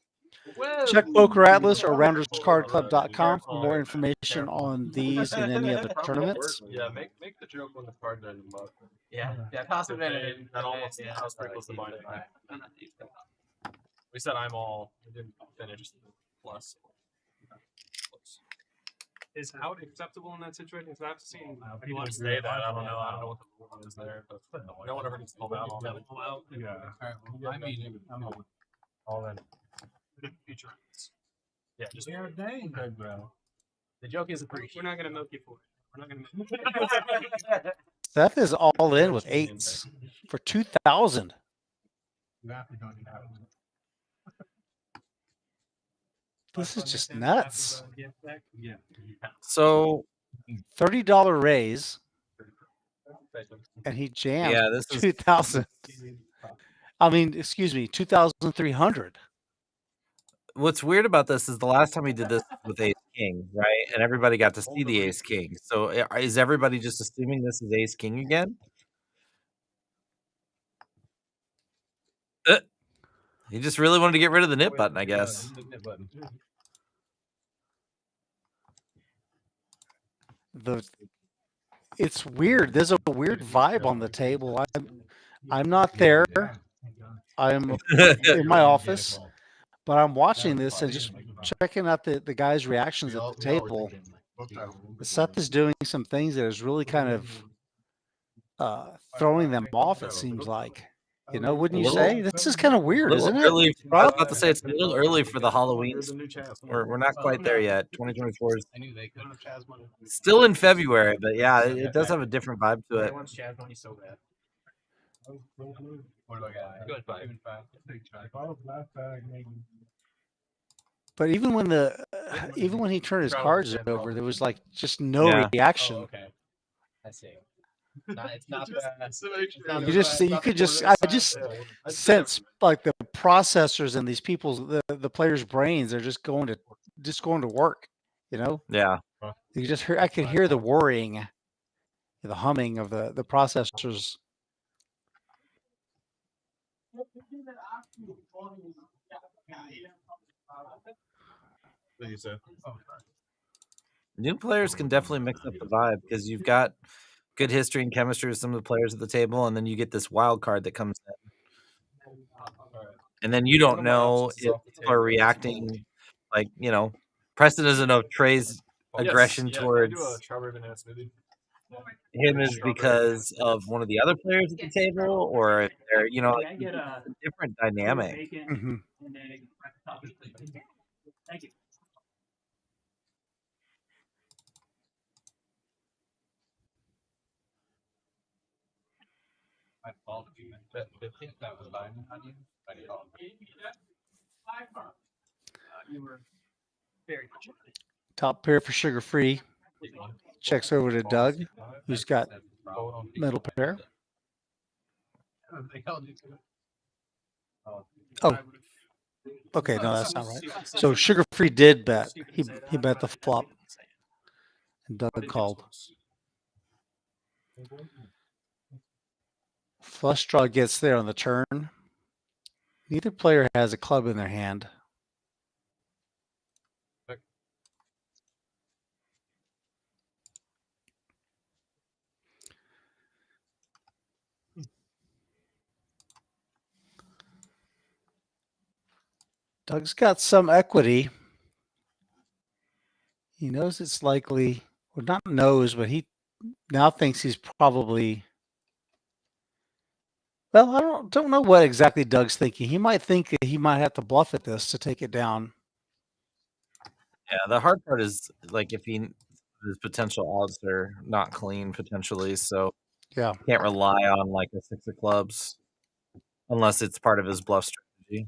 Check Poker Atlas or RoundersCardClub.com for more information on these and any other tournaments. Yeah, make the joke when the card in the mug. Yeah, toss it in. That almost sprinkles the money. We said I'm all. We didn't finish plus. Is out acceptable in that situation? Because I've seen people say that. I don't know. I don't know what the rule is there, but no one ever gets called out on that. Yeah. I mean, all that. Future. Yeah, just dang, bro. The joke is we're not gonna milk you for it. We're not gonna milk you. Seth is all in with 8s for 2,000. This is just nuts. So $30 raise, and he jammed. Yeah, this is 2,000. I mean, excuse me, 2,300. What's weird about this is the last time we did this with Ace King, right? And everybody got to see the Ace King. So is everybody just assuming this is Ace King again? He just really wanted to get rid of the nip button, I guess. It's weird. There's a weird vibe on the table. I'm not there. I'm in my office, but I'm watching this and just checking out the guys' reactions at the table. Seth is doing some things that is really kind of throwing them off, it seems like. You know, wouldn't you say? This is kind of weird, isn't it? I was about to say it's a little early for the Halloween. We're not quite there yet. 2024 is still in February, but yeah, it does have a different vibe to it. But even when he turned his cards over, there was like just no reaction. Oh, okay. I see. It's not You could just sense like the processors and these people's the players' brains are just going to work, you know? Yeah. You just hear I could hear the worrying, the humming of the processors. New players can definitely mix up the vibe because you've got good history and chemistry with some of the players at the table, and then you get this wild card that comes in. And then you don't know if people are reacting like, you know, Preston doesn't know if Trey's aggression towards him is because of one of the other players at the table, or if they're, you know, like, it's a different dynamic. Mm-hmm. Thank you. You were very much. Top pair for Sugar Free. Checks over to Doug, who's got middle pair. Oh, okay, no, that's not right. So Sugar Free did bet. He bet the flop, and Doug called. Flush draw gets there on the turn. Neither player has a club in their hand. Doug's got some equity. He knows it's likely, or not knows, but he now thinks he's probably. Well, I don't know what exactly Doug's thinking. He might think that he might have to bluff at this to take it down. Yeah, the hard part is like if his potential odds are not clean potentially, so yeah, can't rely on like a 6 of clubs unless it's part of his bluff strategy.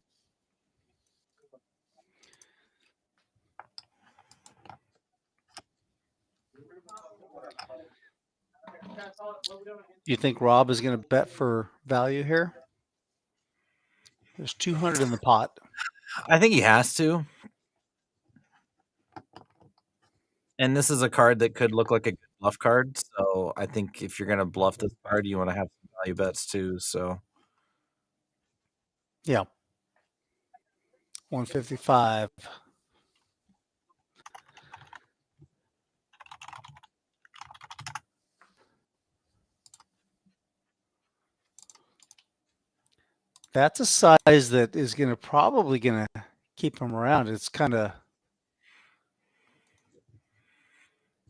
You think Rob is going to bet for value here? There's 200 in the pot. I think he has to. And this is a card that could look like a good bluff card. So I think if you're going to bluff this card, you want to have some value bets too. So yeah, 155. That's a size that is probably going to keep him around. It's kind of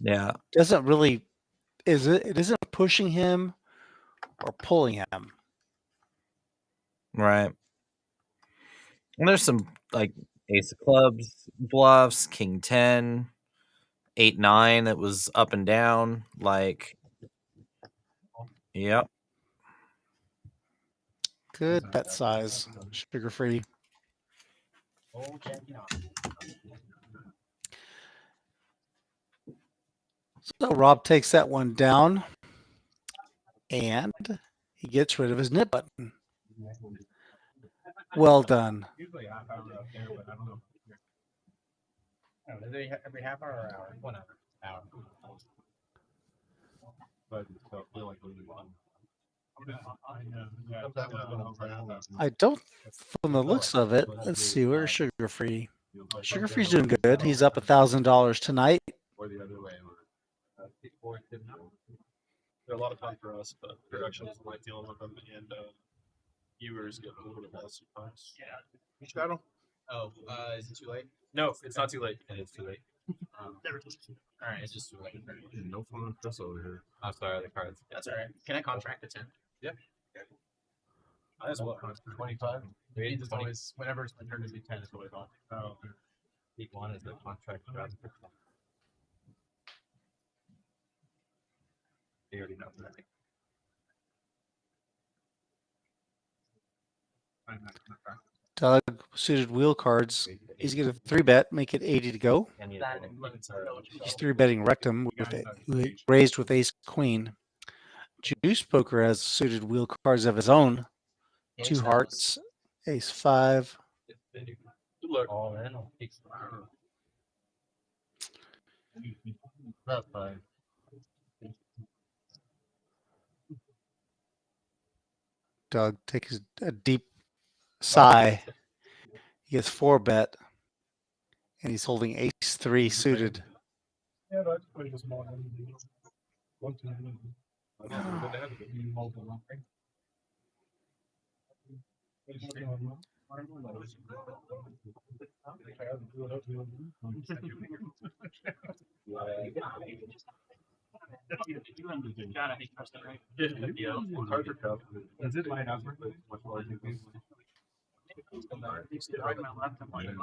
Yeah. Doesn't really it isn't pushing him or pulling him. Right. And there's some like ace of clubs bluffs, king 10, 8, 9 that was up and down. Like, yep. Good bet size, sugar free. So Rob takes that one down, and he gets rid of his nip button. Well done. Usually half hour up there, but I don't know. Every half hour or hour? 1 hour. Hour. But so feel like really fun. I don't, from the looks of it, let's see, where's Sugar Free? Sugar Free's doing good. He's up $1,000 tonight. Or the other way. They're a lot of fun for us, but production doesn't like dealing with them, and viewers get a little bit less sometimes. Yeah. You got them? Oh, is it too late? No, it's not too late. And it's too late. All right, it's just too late. No fun with Chris over here. I'm sorry, the cards. That's all right. Can I contract a 10? Yeah. I as well. 25. It's always whenever it's my turn to be 10, it's always on. Oh, okay. Week 1 is the contract. They already know that. Doug suited wheel cards. He's going to 3-bet, make it 80 to go. He's 3-betting rectum with raised with ace queen. Juice Poker has suited wheel cards of his own. 2 hearts, ace 5. All in. That's fine. Doug takes a deep sigh. He gets 4-bet, and he's holding ace 3 suited. Yeah, that's pretty small. Is it my house?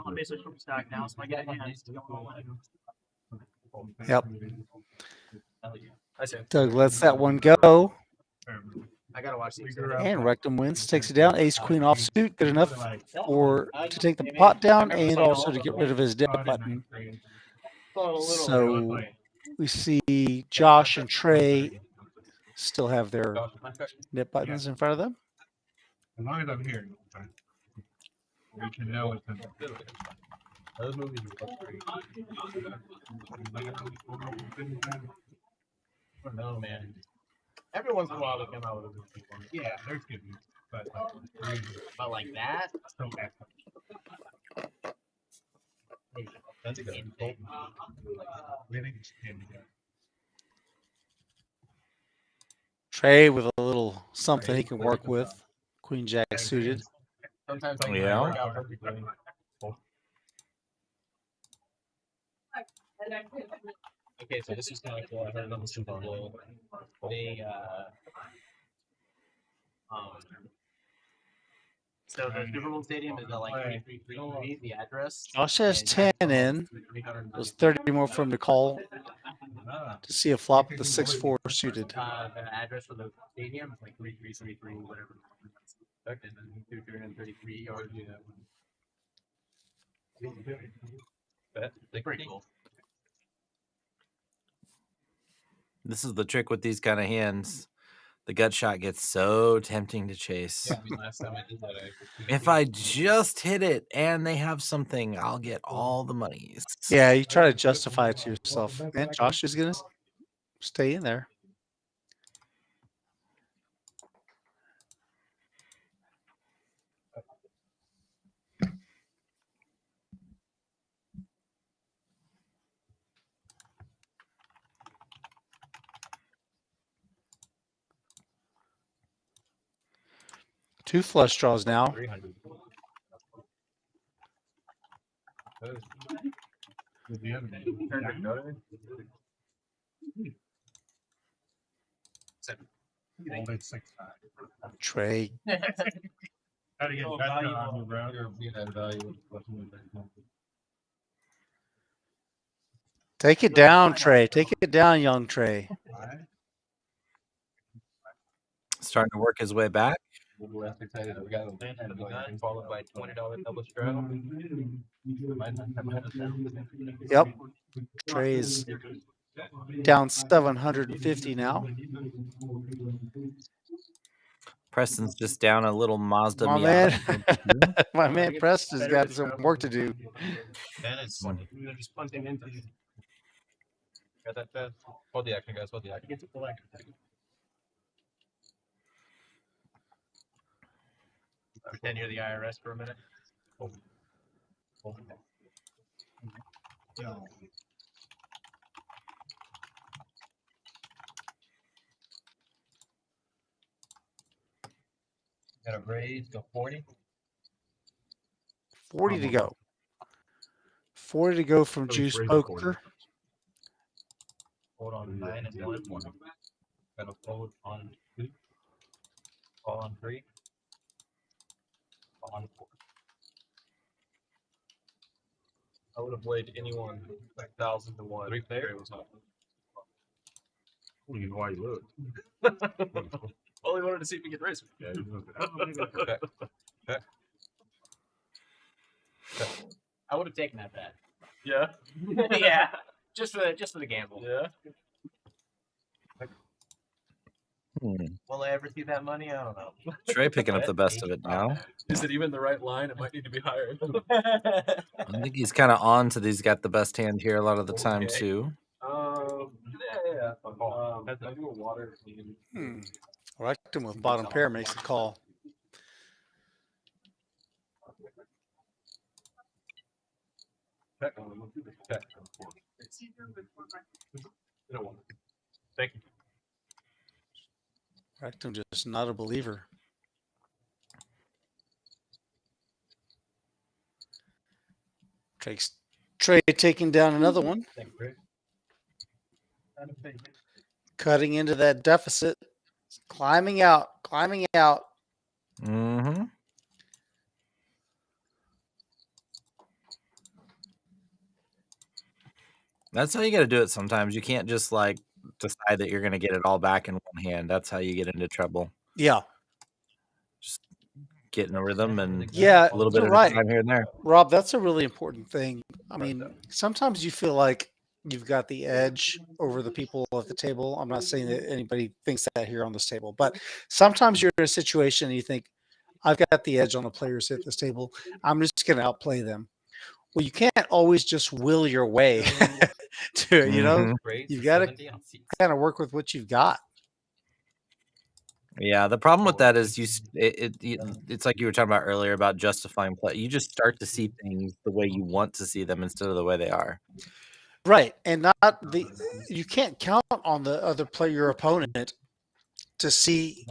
I'm basically from stack now, so I get hands. Yep. I see. Doug lets that one go. I gotta watch these. And rectum wins, takes it down. Ace queen offsuit, good enough to take the pot down and also to get rid of his dip button. So we see Josh and Trey still have their nip buttons in front of them. As long as I'm here, we can know it's in Those movies look great. No, man. Every once in a while they come out with a movie. Yeah, there's good news, but like that. So bad. That's a good. Really just came together. Trey with a little something he can work with. Queen Jack suited. Sometimes Yeah. work out perfectly. Okay, so this is kind of cool. I heard on the Super Bowl. They so the Super Bowl stadium is at like 333, the address. Josh has 10 in. There's 30 more for him to call to see a flop with the 6-4 suited. The address for the stadium is like 3333, whatever. And then 333 or they're pretty cool. This is the trick with these kind of hands. The gut shot gets so tempting to chase. Yeah, I mean, last time I did that, If I just hit it and they have something, I'll get all the monies. Yeah, you try to justify it to yourself. And Josh is going to stay in there. Two flush draws now. 300. Trey. Take it down, Trey. Take it down, young Trey. Starting to work his way back. Followed by $20 double straddle. Yep. Trey is down 750 now. Preston's just down a little Mazda My Miata. man, my man Preston's got some work to do. They're just punting into you. Got that? Hold the action, guys. Hold the action. Pretend you're the IRS for a minute. Got a raise, go 40. 40 to go. 40 to go from Juice Poker. Hold on 9 and 1. Got a fold on 2. Call on 3. Call on 4. I would have played anyone like 1,000 to 1. 3 players. You know why you look. Only wanted to see if we could raise. Yeah, Okay. I would have taken that bet. Yeah. Yeah. Just for the gamble. Yeah. Will I ever see that money? I don't know. Trey picking up the best of it now. Is it even the right line? It might need to be higher. I think he's kind of on to these. Got the best hand here a lot of the time too. Yeah. I do a water. Rectum with bottom pair makes the call. Thank you. Rectum just not a believer. Trey taking down another one. Cutting into that deficit. Climbing out. Mm-hmm. That's how you got to do it sometimes. You can't just like decide that you're going to get it all back in one hand. That's how you get into trouble. Yeah. Just get in a rhythm and a little bit of right. time here and there. Rob, that's a really important thing. I mean, sometimes you feel like you've got the edge over the people at the table. I'm not saying that anybody thinks that here on this table, but sometimes you're in a situation and you think, I've got the edge on the players at this table. I'm just going to outplay them. Well, you can't always just will your way to it, you know? You've got to kind of work with what you've got. Yeah, the problem with that is it's like you were talking about earlier about justifying play. You just start to see things the way you want to see them instead of the way they are. Right, and you can't count on the other player, your opponent, to see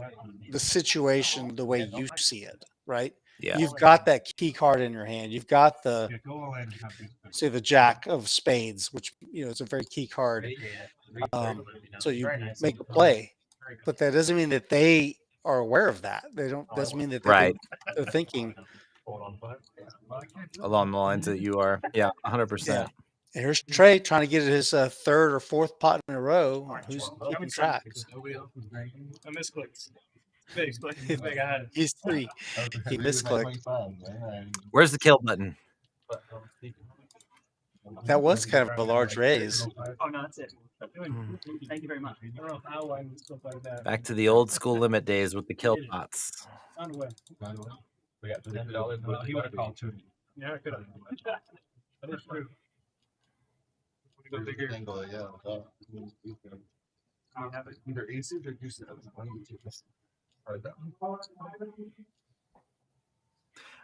the situation the way you see it, right? Yeah. You've got that key card in your hand. You've got the Jack of Spades, which is a very key card. So you make a play, but that doesn't mean that they are aware of that. Doesn't mean that they're thinking along the lines that you are. Yeah, 100%. Yeah. And here's Trey trying to get his third or fourth pot in a row. Who's keeping track? I misclicked. Big He's 3. He misclicked. Where's the kill button? That was kind of a large raise. Oh, no, that's it. Thank you very much. I don't know how I was stuff like that. Back to the old school limit days with the kill pots. We got $10. He would have called 2. Yeah, I could have. That is true. Either aces or deuces.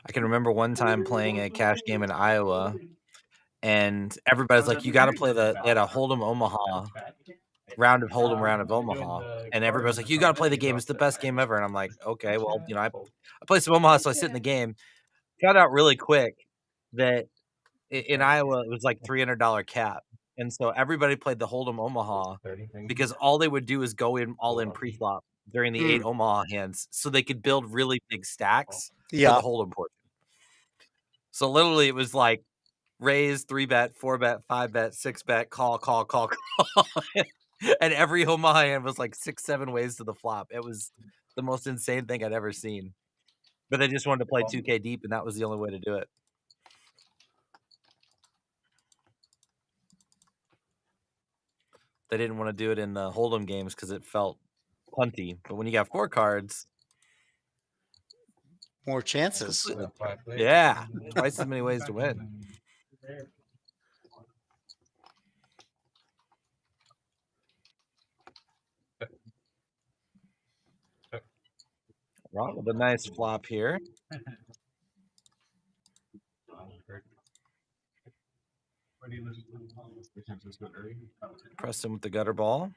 I can remember one time playing a cash game in Iowa, and everybody's like, "You got to play they had a Hold'em Omaha round of Omaha," and everybody's like, "You got to play the game. It's the best game ever." And I'm like, "Okay, well, I play some Omaha, so I sit in the game." Found out really quick that in Iowa it was like $300 cap. And so everybody played the Hold'em Omaha because all they would do is go in all in pre-flop during the 8 Omaha hands so they could build really big stacks for the Hold'em portion. So literally it was like raise, 3-bet, 4-bet, 5-bet, 6-bet, call. And every Omaha hand was like 6-7 ways to the flop. It was the most insane thing I'd ever seen. But they just wanted to play 2K deep, and that was the only way to do it. They didn't want to do it in the Hold'em games because it felt punty. But when you got 4 cards, more chances. Yeah, twice as many ways to win. Rob with a nice flop here. Preston with the gutter ball.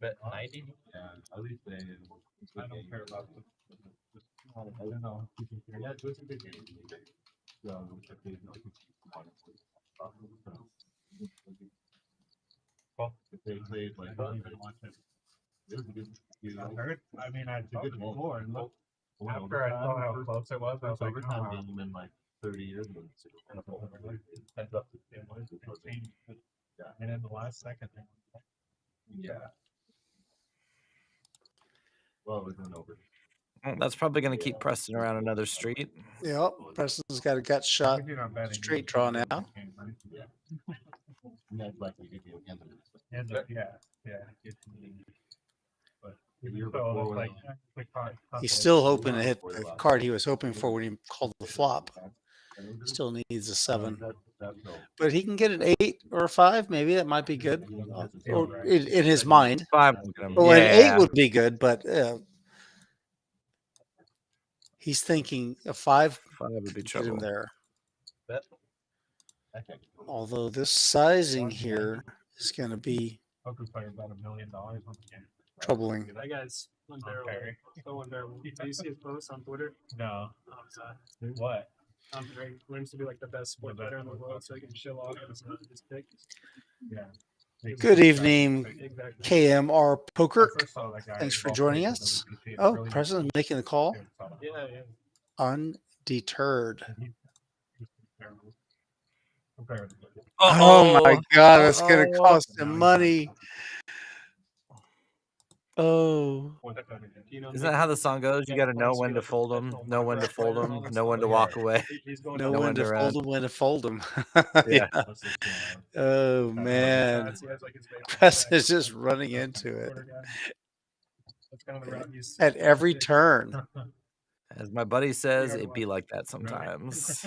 Bet 90. Yeah, at least they. I don't care about this. I don't know. Yeah, do some big games. If they played like I heard. I mean, I told you before, and look. After I saw how close it was, I was like, overtime game in like 30 years ago. And in the last second. Yeah. Well, it went over. Well, that's probably going to keep Preston around another street. Yep, Preston's got a gut shot. Straight draw now. Yeah. He's still hoping to hit the card he was hoping for when he called the flop. Still needs a 7. But he can get an 8 or a 5, maybe. That might be good. Or in his mind. 5. Well, an 8 would be good, but he's thinking a 5 would be get him trouble. there. Although this sizing here is going to be troubling. That guy's unbearable. So unbearable. Do you see his post on Twitter? No. What? Trey claims to be like the best sport player in the world, so he can show off his picks. Yeah. Good evening, KMR Poker. Thanks for joining us. Oh, President making the call. Yeah. Undeterred. Uh-oh. Oh my God, that's going to cost him money. Oh. Isn't that how the song goes? You got to know when to fold them, know when to fold them, know when to walk away. Know when to fold them, when to fold them. Yeah. Oh, man. Preston's just running into it. At every turn. As my buddy says, it be like that sometimes.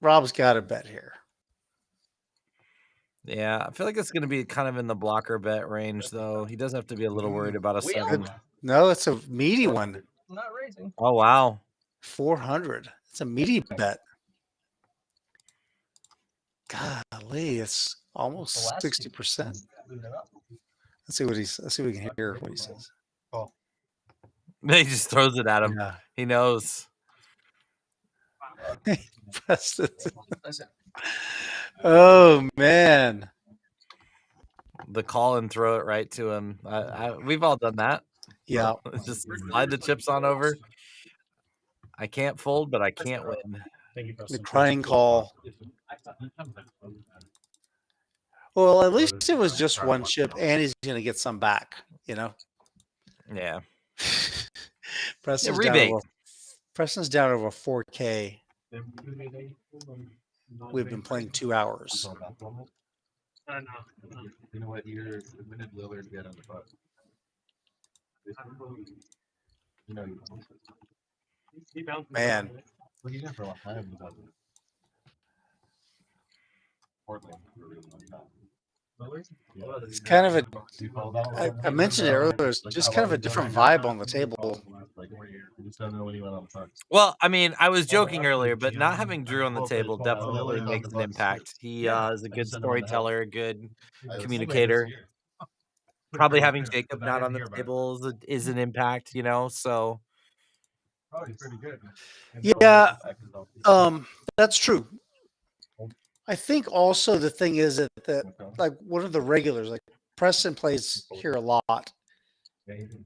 Rob's got a bet here. Yeah, I feel like it's going to be kind of in the blocker bet range, though. He does have to be a little worried about a 7. No, it's a meaty one. Not raising. Oh, wow. 400. It's a meaty bet. Golly, it's almost 60%. Let's see what we can hear what he says. He just throws it at him. Yeah. He knows. Oh, man. The call and throw it right to him. We've all done that. Yeah. Just slide the chips on over. I can't fold, but I can't win. The crying call. Well, at least it was just one chip, and he's going to get some back, you know? Yeah. Preston's down over 4K. We've been playing 2 hours. You know what? When did Lillard get on the bus? You know, man. Well, he's been for a long time. Portland for a really long time. It's kind of a. I mentioned it earlier. It's just kind of a different vibe on the table. Well, I mean, I was joking earlier, but not having Drew on the table definitely makes an impact. He is a good storyteller, a good communicator. Probably having Jacob not on the table is an impact, you know. So Probably pretty good. Yeah, that's true. I think also the thing is that like one of the regulars, like Preston plays here a lot.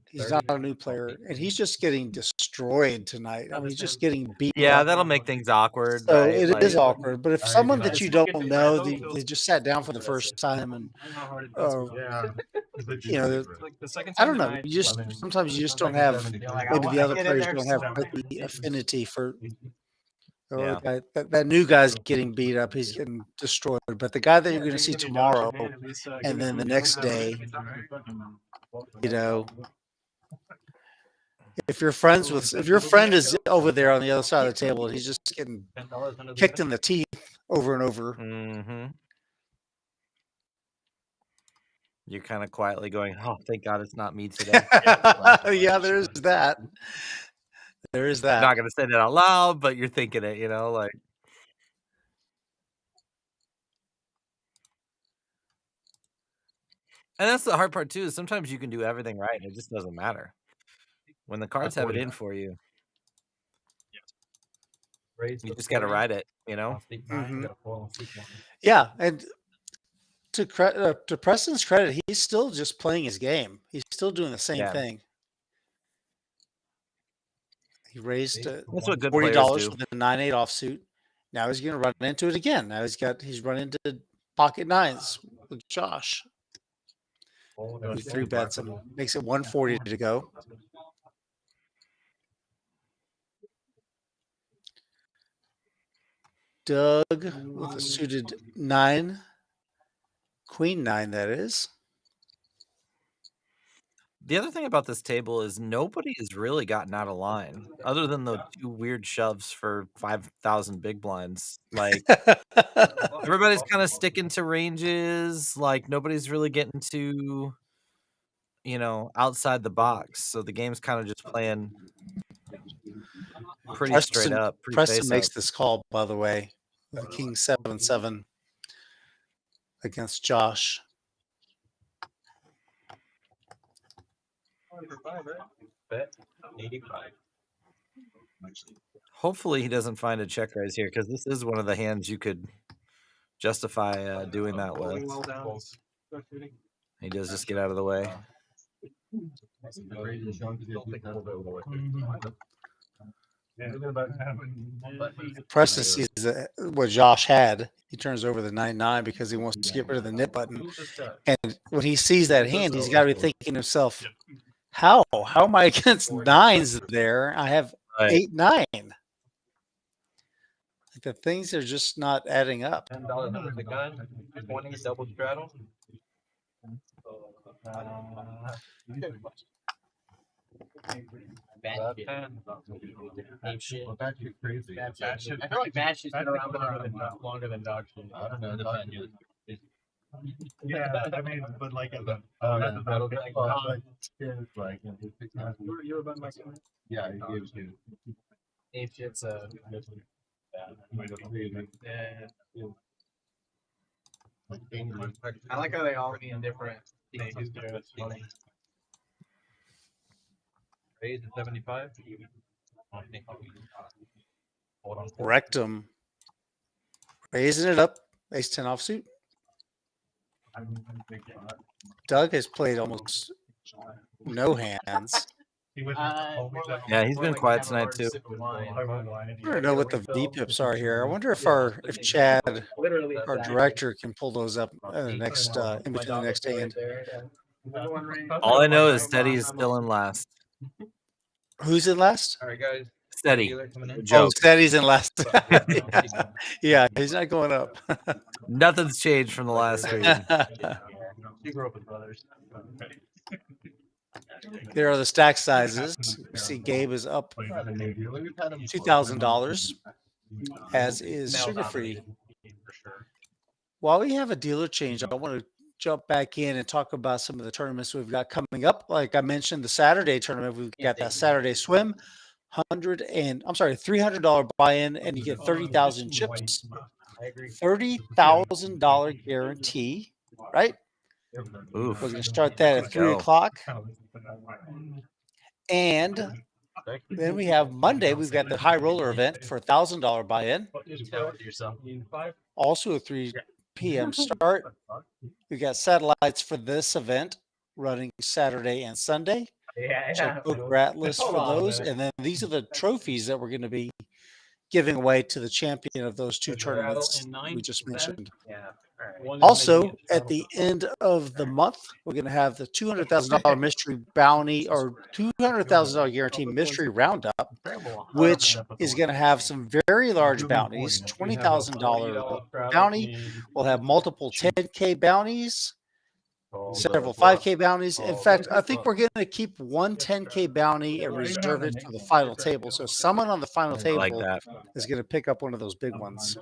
He's not a new player, and he's just getting destroyed tonight. I mean, he's just getting beat. Yeah, that'll make things awkward. So right? it is awkward. But if someone that you don't know, they just sat down for the first time, and you know, I don't know. You just sometimes you just don't have. Maybe the other players don't have the affinity for. That new guy's getting beat up. He's getting destroyed. But the guy that you're going to see tomorrow, and then the next day, you know, if your friend is over there on the other side of the table, and he's just getting kicked in the teeth over and over. Mm-hmm. You're kind of quietly going, "Oh, thank God it's not me today." Yeah, there's that. There is that. You're not going to say that out loud, but you're thinking it, like. And that's the hard part too. Is sometimes you can do everything right, and it just doesn't matter when the cards have it in for you. You just got to ride it, Mm-hmm. Yeah, and to Preston's credit, he's still just playing his game. He's still doing the same thing. He raised $40 with a 9-8 offsuit. Now he's going to run into it again. Now he's run into pocket nines with Josh. He 3-bets him, makes it 140 to go. Doug with a suited 9, queen 9, that is. The other thing about this table is nobody has really gotten out of line, other than the 2 weird shoves for 5,000 big blinds. Like everybody's kind of sticking to ranges. Like nobody's really getting to, outside the box. So the game's kind of just playing pretty straight up. Preston makes this call, by the way, with King 7-7 against Josh. Bet 85. Hopefully he doesn't find a check raise here, because this is one of the hands you could justify doing that with. He does just get out of the way. Preston sees what Josh had. He turns over the 9-9 because he wants to get rid of the nip button. And when he sees that hand, he's got to be thinking to himself, how am I against nines there? I have 8-9. Like the things are just not adding up. $10 under the gun, 20 double straddle. Bad shit. Bad shit crazy. I feel like bad shit's been around longer than dog shit. I don't know. Yeah, I mean, but like at the you were about my son? Yeah, he gave it to Ape shit's I like how they all mean different things. It's funny. Raise at 75. Rectum. Raising it up. Ace-10 offsuit. Doug has played almost no hands. Yeah, he's been quiet tonight too. I don't know what the V-pips are here. I wonder if Chad, our director, can pull those up in the next in between the next hand. All I know is Steady is still in last. Who's in last? All right, guys. Steady. Oh, Steady's in last. Yeah, he's not going up. Nothing's changed from the last stream. You grew up with brothers. There are the stack sizes. You see Gabe is up $2,000, as is Sugar-Free. While we have a dealer change, I want to jump back in and talk about some of the tournaments we've got coming up. Like I mentioned, the Saturday tournament, we've got that Saturday swim, $300 buy-in, and you get 30,000 chips. $30,000 guarantee, right? Oof. We're going to start that at 3 o'clock. And Then we have Monday. We've got the high roller event for $1,000 buy-in. Also a 3 p.m. start. We've got satellites for this event running Saturday and Sunday. Check book rat list for those. And then these are the trophies that we're going to be giving away to the champion of those 2 tournaments we just mentioned. Also, at the end of the month, we're going to have the $200,000 mystery bounty or $200,000 guarantee mystery roundup, which is going to have some very large bounties. $20,000 bounty. We'll have multiple 10K bounties, several 5K bounties. In fact, I think we're going to keep one 10K bounty and reserve it for the final table. So someone on the final table is going to pick up one of those big ones.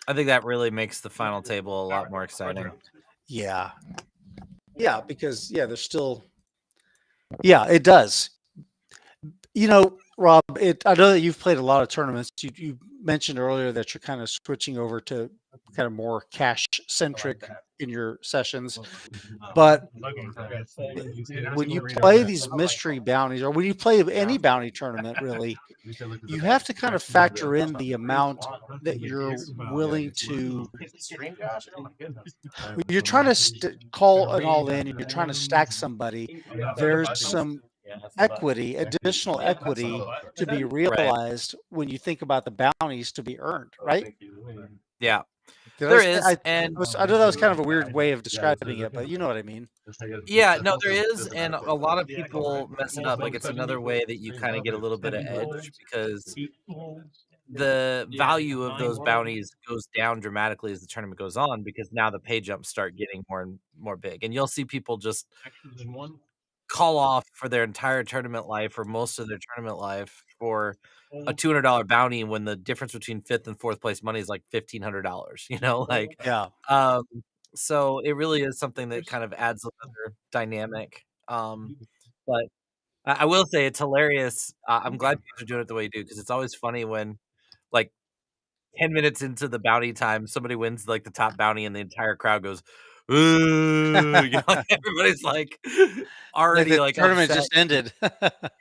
I think that really makes the final table a lot more exciting. Yeah. Yeah, because, there's still... Yeah, it does. You know, Rob, I know that you've played a lot of tournaments. You mentioned earlier that you're kind of switching over to kind of more cash-centric in your sessions. But when you play these mystery bounties, or when you play any bounty tournament, really, you have to kind of factor in the amount that you're willing to... You're trying to call an all-in, you're trying to stack somebody. There's some equity, additional equity to be realized when you think about the bounties to be earned, right? Yeah. I know that was kind of a weird way of describing it, but you know what I mean. Yeah, no, there is, and a lot of people mess it up. Like, it's another way that you kind of get a little bit of edge because the value of those bounties goes down dramatically as the tournament goes on because now the pay jumps start getting more and more big, and you'll see people just call off for their entire tournament life or most of their tournament life for a $200 bounty when the difference between 5th and 4th place money is like $1,500, you know, like, so it really is something that kind of adds another dynamic. But I will say it's hilarious. I'm glad you guys are doing it the way you do, because it's always funny when, like, 10 minutes into the bounty time, somebody wins like the top bounty and the entire crowd goes, ooh, you know, everybody's like already like the tournament upset. just ended.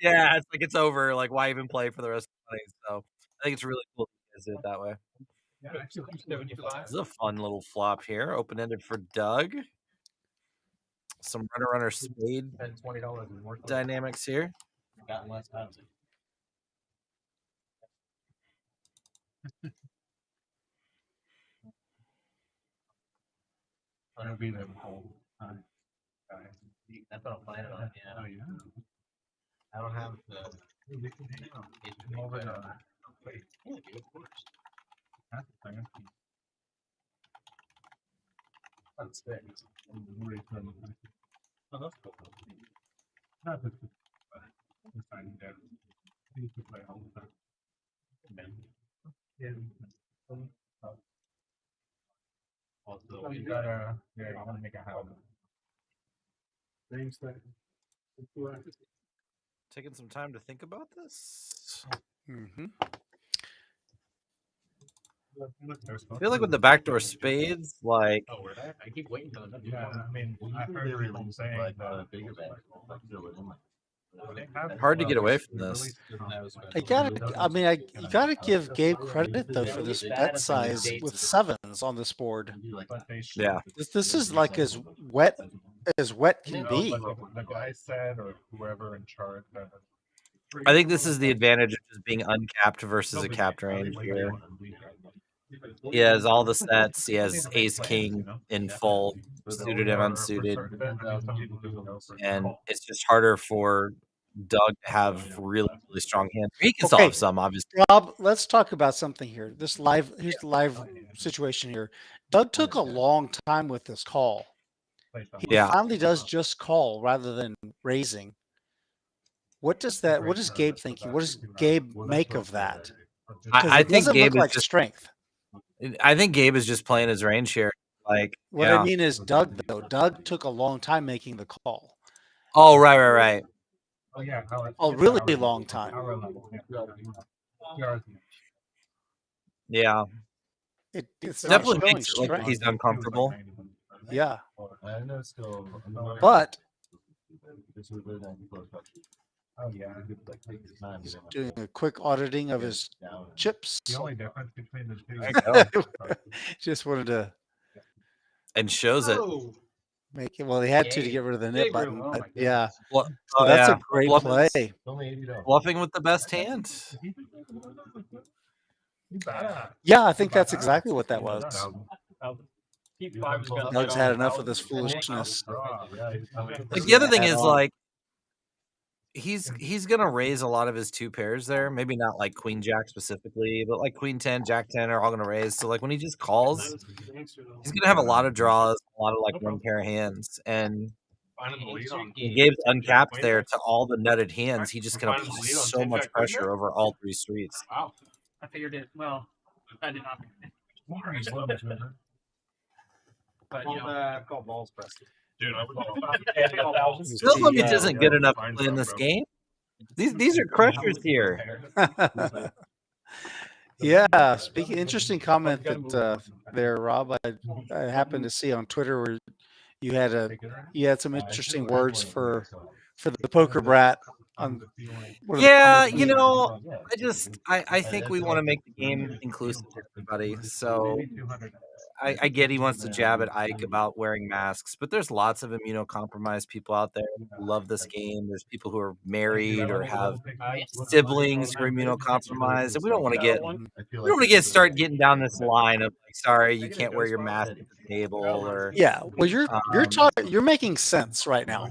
Yeah, it's like it's over. Like, why even play for the rest of the money? So I think it's really cool that you guys do it that way. This is a fun little flop here, open ended for Doug. Some runner spade dynamics here. I'll be there the whole time. That's what I'm planning on. Yeah. Oh, yeah. I don't have the. That's big. Oh, that's cool. Not that it's fine. I used to play all the time. Also, you gotta, I want to make a house. Taking some time to think about this. Mm-hmm. I feel like with the backdoor spades, like, I keep waiting for them. Yeah, I mean, I heard everyone saying bigger bag. hard to get away from this. You gotta give Gabe credit though for this bet size with 7s on this board. Yeah, this is like as wet can be. The guy said, or whoever in charge. I think this is the advantage of just being uncapped versus a capped range here. He has all the sets. He has ace king in full, suited and unsuited, and it's just harder for Doug to have really, really strong hands. He can solve some, obviously. Rob, let's talk about something here. Here's the live situation here. Doug took a long time with this call. He finally does just call rather than raising. What is Gabe thinking? What does Gabe make of that? I think Gabe is just strength. I think Gabe is just playing his range here. Like, what I mean is Doug though. Doug took a long time making the call. Oh, right. Oh yeah, a really long time. Yeah, it's definitely makes it look like he's uncomfortable. Yeah, but He's doing a quick auditing of his chips. The only difference between the two. Just wanted to. And shows it. Make it. Well, they had to get rid of the nip button. But yeah. Well, so that's a great play. Bluffing with the best hand. Yeah, I think that's exactly what that was. Doug's had enough of this foolishness. Like, the other thing is, like, he's gonna raise a lot of his two pairs there. Maybe not like Queen Jack specifically, but like Queen 10, Jack 10 are all gonna raise. So like when he just calls, he's gonna have a lot of draws, a lot of like one pair of hands, and he gave uncapped there to all the nutted hands. He just gonna apply so much pressure over all three streets. Wow, I figured it. Well, I did not. But you know, call balls press. Dude, Still, Lumage isn't good enough to play in this game. These are crushers here. Yeah, speaking interesting comment that there, Rob. I happened to see on Twitter where you had some interesting words for the poker brat. Yeah, you know, I think we want to make the game inclusive to everybody. So I get he wants to jab at Ike about wearing masks, but there's lots of immunocompromised people out there who love this game. There's people who are married or have siblings who are immunocompromised, and we don't want to start getting down this line of like, sorry, you can't wear your mask at the table, or well, you're making sense right now.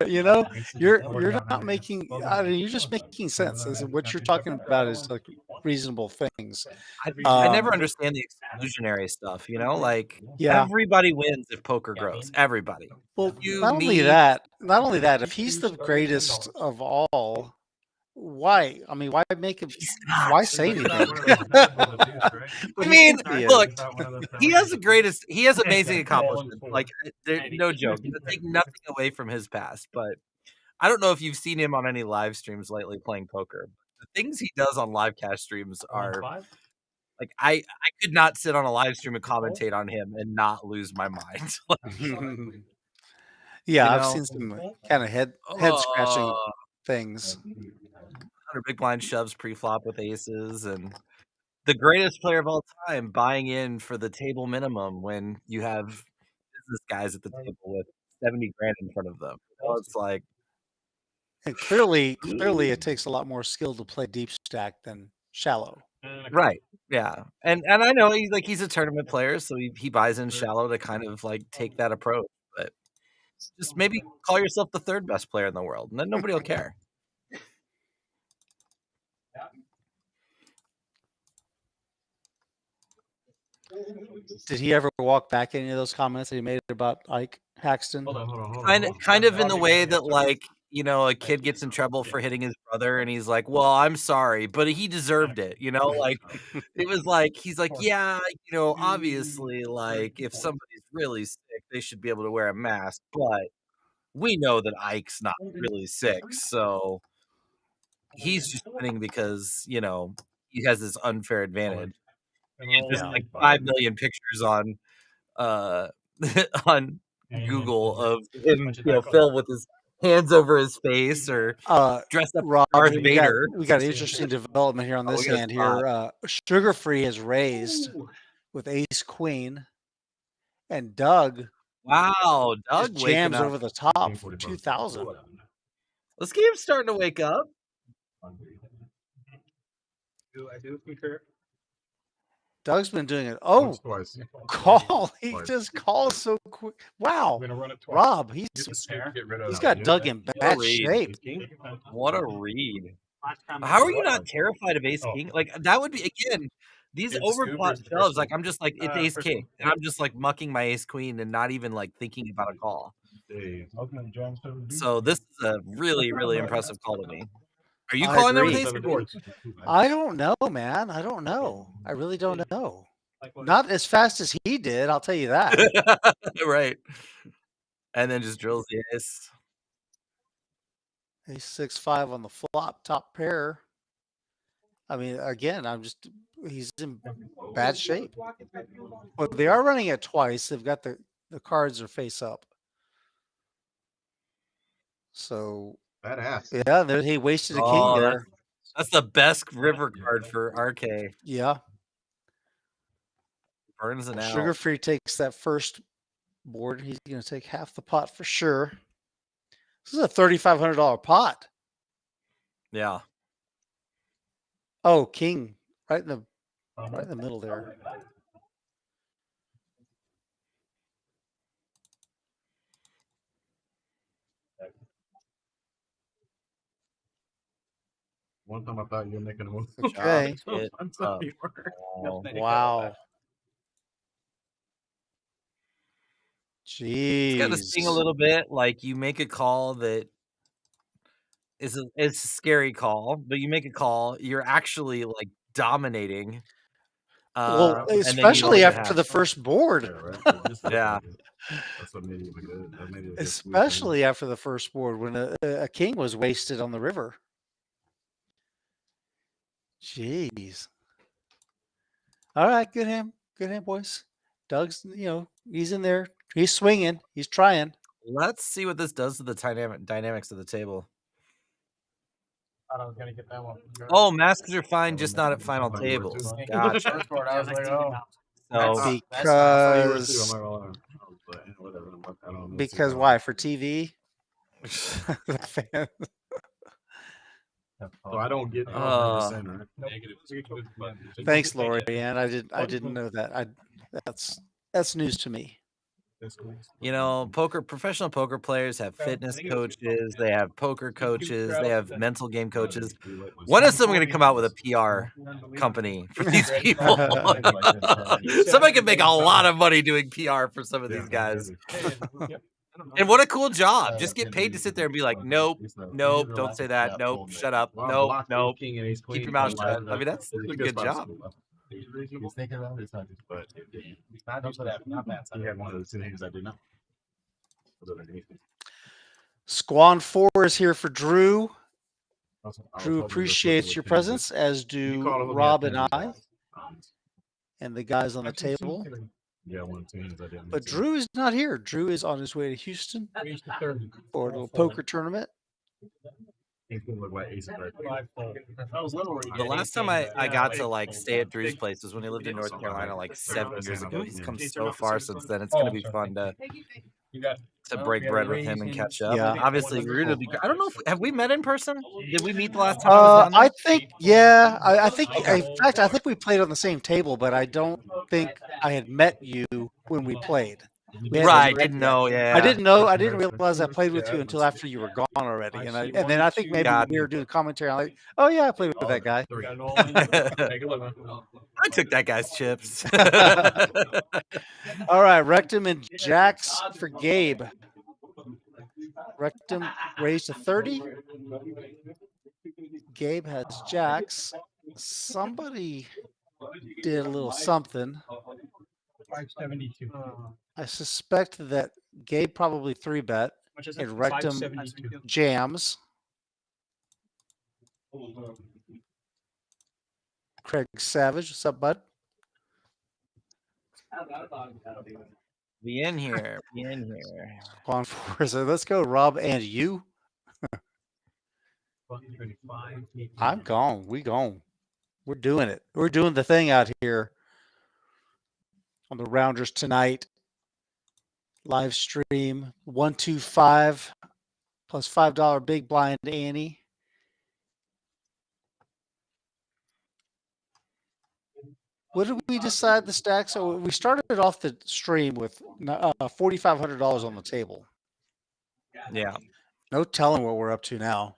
You know, you're not making. I mean, you're just making sense. What you're talking about is like reasonable things. I never understand the exclusionary stuff. You know, like everybody wins if poker grows. Everybody. Well, not only that. If he's the greatest of all, why? I mean, why make him? Why say anything? I mean, look, he has the greatest. He has amazing accomplishments. Like, no joke. Take nothing away from his past, but I don't know if you've seen him on any live streams lately playing poker. The things he does on live cash streams are like I could not sit on a live stream and commentate on him and not lose my mind. Yeah, I've seen some kind of head scratching things. 100 big blind shoves pre-flop with aces, and the greatest player of all time buying in for the table minimum when you have business guys at the table with 70 grand in front of them. So it's like, and clearly it takes a lot more skill to play deep stack than shallow. Right. Yeah. And I know he's a tournament player, so he buys in shallow to kind of like take that approach. But just maybe call yourself the third best player in the world, and then nobody will care. Did he ever walk back any of those comments that he made about Ike Haxton? Kind of in the way that, like, you know, a kid gets in trouble for hitting his brother and he's like, well, I'm sorry, but he deserved it. You know, like, it was like, he's like, yeah, you know, obviously, like, if somebody's really sick, they should be able to wear a mask. But we know that Ike's not really sick. So he's just winning because, you know, he has this unfair advantage. And just like 5 million pictures on on Google of him, you know, Phil with his hands over his face or dressed up Rob, Darth Vader. We got an interesting development here on this hand here. Sugarfree is raised with ace queen, and Doug. Wow, Doug jams over the top for 2,000. This game's starting to wake up. I do concur. Doug's been doing it. Oh, call! He just calls so quick. Wow, Rob, he's got Doug in bad shape. What a read! How are you not terrified of ace king? Like, that would be, again, these overplot shoves. Like, I'm just like, it's ace king, and I'm just like mucking my ace queen and not even like thinking about a call. So this is a really, really impressive call to me. Are you calling there with ace king? I don't know, man. I don't know. I really don't know. Not as fast as he did, I'll tell you that. Right. And then just drills the ace. Ace 6-5 on the flop, top pair. I mean, again, he's in bad shape. But they are running it twice. They've got the cards are face up. So badass. Yeah, there he wasted a king there. That's the best river card for RK. Yeah. Burns it out. Sugar-free takes that first board. He's going to take half the pot for sure. This is a $3,500 pot. Yeah. Oh, king right in the middle there. One time I thought you were making a move. Okay. Wow. Jeez. It's got to sting a little bit. Like you make a call that it's a scary call, but you make a call. You're actually like dominating. Well, especially after the first board. Yeah. That's what made it good. That made it Especially after the first board when a king was wasted on the river. Jeez. All right, good hand, boys. Doug's, he's in there. He's swinging. He's trying. Let's see what this does to the dynamics of the table. I was gonna get that one. Oh, masks are fine, just not at final tables. Gotcha. I was like, oh. So because why? For TV? So I don't get Thanks, Lori Ann. I didn't know that. That's news to me. Professional poker players have fitness coaches, they have poker coaches, they have mental game coaches. When is someone going to come out with a PR company for these people? Somebody could make a lot of money doing PR for some of these guys. And what a cool job. Just get paid to sit there and be like, nope, don't say that. Nope, shut up. Nope. Keep your mouth shut. I mean, that's a good job. He's thinking about it, it's not just, but not bad. He had one of the things I did not. Squan 4 is here for Drew. Drew appreciates your presence, as do Rob and I, and the guys on the table. Yeah, one of the things I didn't. But Drew is not here. Drew is on his way to Houston for a little poker tournament. The last time I got to stay at Drew's place was when he lived in North Carolina 7 years ago. He's come so far since then. It's going to be fun to break bread with him and catch up. Yeah. Obviously, Rude would be. I don't know have we met in person? Did we meet the last time? I was down there? I think, yeah. I think, in fact, I think we played on the same table, but I don't think I had met you when we played. Right, didn't know. Yeah, I didn't know. I didn't realize I played with you until after you were gone already. And then I think maybe we were doing commentary. I'm like, oh yeah, I played with that guy. I took that guy's chips. All right, Rectum and Jacks for Gabe. Rectum raised to 30. Gabe has Jacks. Somebody did a little something. 572. I suspect that Gabe probably 3-bet and Rectum jams. Craig Savage, what's up, bud? Be in here. On 4, so let's go, Rob and you. I'm gone. We gone. We're doing it. We're doing the thing out here on the Rounders tonight. Live stream 125 plus $5 big blind Annie. What did we decide the stack? So we started off the stream with $4,500 on the table. Yeah. No telling what we're up to now.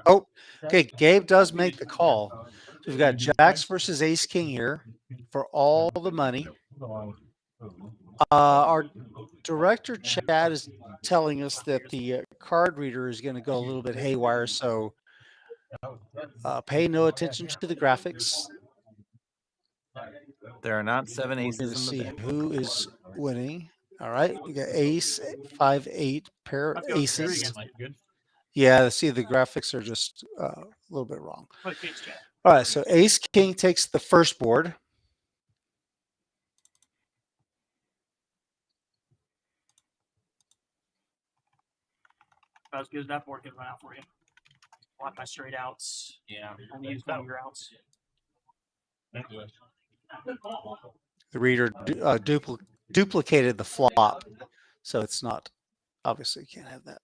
Oh, okay. Gabe does make the call. So we've got Jacks versus Ace King here for all the money. Our director Chad is telling us that the card reader is going to go a little bit haywire, so pay no attention to the graphics. There are not 7 aces. Let's see who is winning. All right, we got ace, 5-8 pair of aces. Yeah, see the graphics are just a little bit wrong. All right, so Ace King takes the first board. I was good, that board could run out for you. Block my straight outs. Yeah. Only use one of your outs. The reader duplicated the flop, so it's not. Obviously, you can't have that.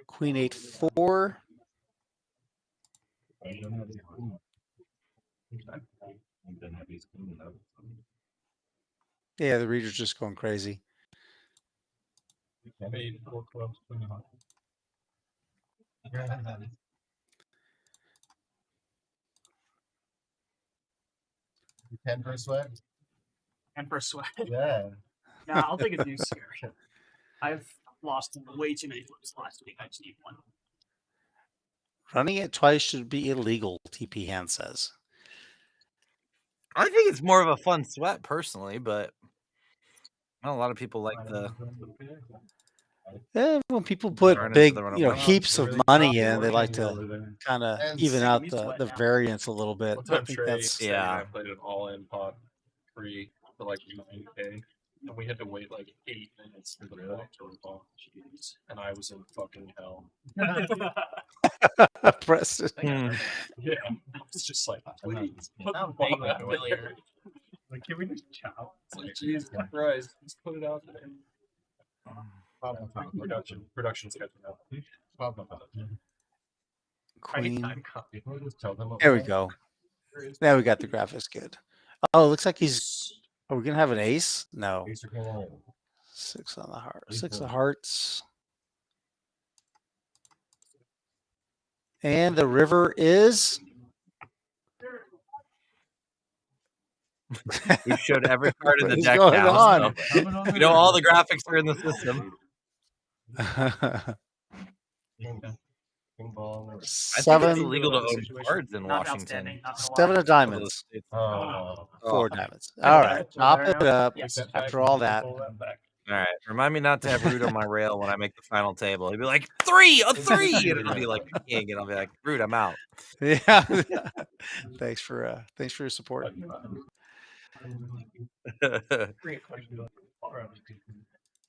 Queen 8-4. Yeah, the reader's just going crazy. Ten for a sweat. And for a sweat. Yeah. No, I'll take a deuce here. I've lost way too many flips last week. I just need one. Running it twice should be illegal, TP Hand says. I think it's more of a fun sweat personally, but a lot of people like the. Yeah, when people put big, heaps of money in, they like to kind of even out the variance a little bit. One time Trey and I played an all-in pot free for like 9K, and we had to wait like 8 minutes for the ball to revolve. Jeez. And I was in fucking hell. Preston. Yeah, I was just like, please, put the ball out there. Like, can we just chow? It's like, Jesus Christ, just put it out there. Production's got to know. Queen. There we go. Now we got the graphics good. Oh, it looks like he's. Are we gonna have an ace? No. 6 on the heart. 6 of hearts. And the river is. We showed every card in the What's deck going now. on? So we know all the graphics are in the system. I think it's illegal to own cards in Washington. 7 of diamonds. 4 diamonds. All right, chop it up after all that. All right, remind me not to have Root on my rail when I make the final table. He'd be like, 3, a 3, and it'll be like, king, and I'll be like, Root, I'm out. Yeah. Thanks for your support.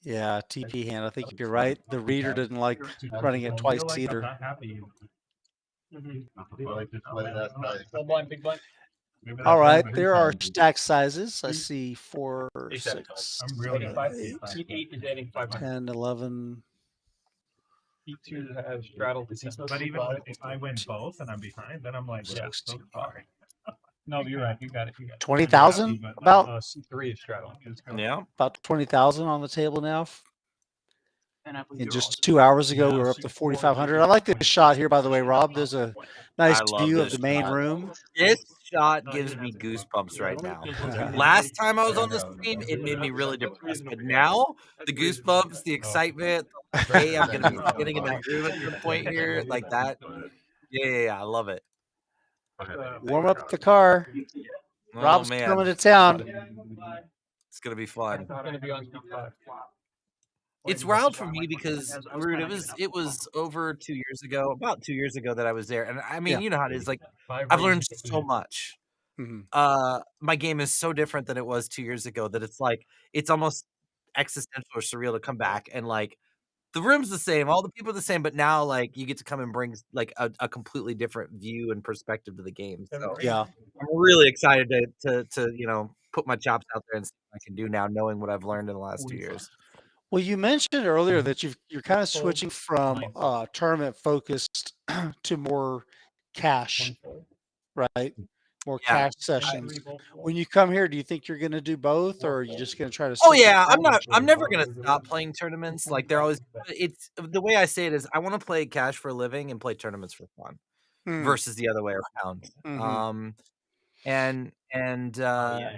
Yeah, TP Hand. I think you're right. The reader didn't like running it twice either. All right, there are stack sizes. I see 4, 6, 8, 10, 11. E2 has straddled. But even if I win both and I'm behind, then I'm like, yeah, so far. No, you're right. You got it. 20,000 about. C3 is straddling. Yeah, about 20,000 on the table now. And just 2 hours ago, we were up to 4,500. I like this shot here, by the way, Rob. There's a nice view of the main room. This shot gives me goosebumps right now. Last time I was on the stream, it made me really depressed. But now, the goosebumps, the excitement, hey, I'm going to be getting in that room at some point here, like that. Yeah, I love it. Warm up the car. Rob's coming to town. It's going to be fun. It's wild for me because Root, it was over 2 years ago, about 2 years ago that I was there. And I mean, you know how it is. Like, I've learned so much. Mm-hmm. My game is so different than it was 2 years ago that it's like, it's almost existential or surreal to come back and like, the room's the same, all the people are the same, but now like you get to come and bring like a completely different view and perspective to the game. So yeah, I'm really excited to put my chops out there and see what I can do now, knowing what I've learned in the last 2 years. Well, you mentioned earlier that you're kind of switching from tournament focused to more cash, right? More cash sessions. When you come here, do you think you're going to do both, or are you just going to try to? Oh yeah, I'm never going to stop playing tournaments. Like they're always. It's the way I say it is, I want to play cash for a living and play tournaments for fun, versus the other way around. Mm-hmm.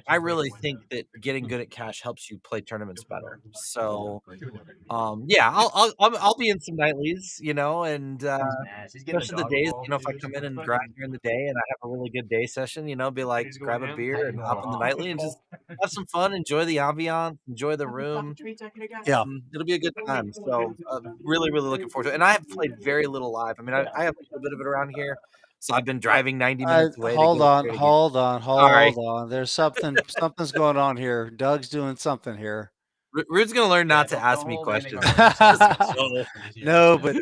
I really think that getting good at cash helps you play tournaments better. So, I'll be in some nightlies, and especially the days, if I come in and grind during the day and I have a really good day session, be like, grab a beer and hop in the nightly and just have some fun, enjoy the ambiance, enjoy the room. Yeah, it'll be a good time. So, really, really looking forward to it. And I have played very little live. I mean, I have a little bit of it around here. So I've been driving 90 minutes away. Hold on. There's something's going on here. Doug's doing something here. Rude's gonna learn not to ask me questions. No, but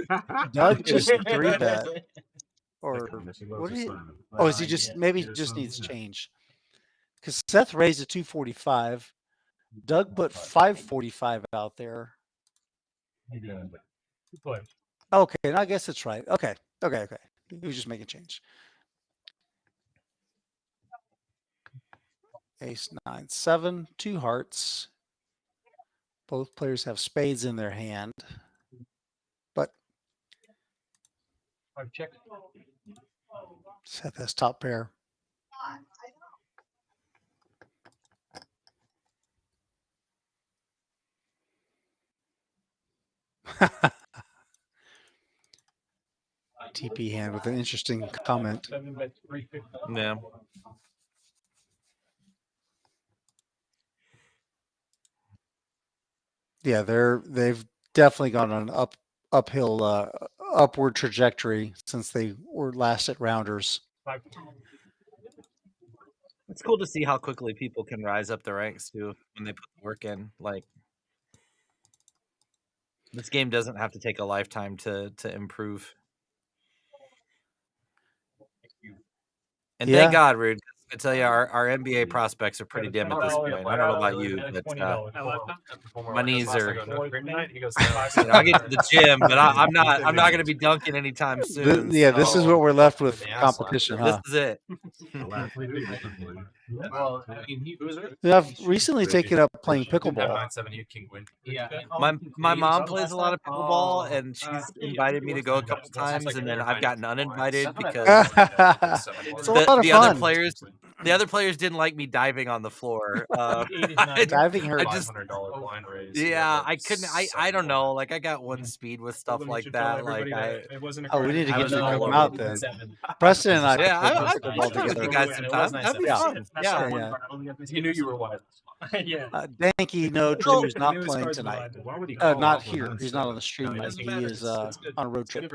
Doug just 3-bet. Or what did he? Oh, is he just maybe just needs change? Because Seth raised a 245. Doug put 545 out there. Okay, and I guess it's right. Okay. He was just making change. Ace 9 7, 2 hearts. Both players have spades in their hand, but Seth has top pair. TP hand with an interesting comment. Yeah. Yeah, they've definitely gone on an uphill upward trajectory since they were last at Rounders. It's cool to see how quickly people can rise up the ranks too when they put the work in. Like, this game doesn't have to take a lifetime to improve. And thank God, Rude. I tell you, our NBA prospects are pretty dim at this point. I don't know about you, but my knees are. I'll get to the gym, but I'm not going to be dunking anytime soon. This is what we're left with competition, huh? This is it. I've recently taken up playing pickleball. My mom plays a lot of pickleball, and she's invited me to go a couple times, and then I've gotten uninvited because it's a lot of fun. The other players didn't like me diving on the floor. Diving hurt. I couldn't. I don't know. Like, I got one speed with stuff like that. Like, we need to get you to come out then. Preston and I play pickleball together. You guys sometime. That'd be fun. Yeah. You knew you were wild. Danky, no, Drew is not playing tonight. Not here. He's not on the stream. He is on a road trip.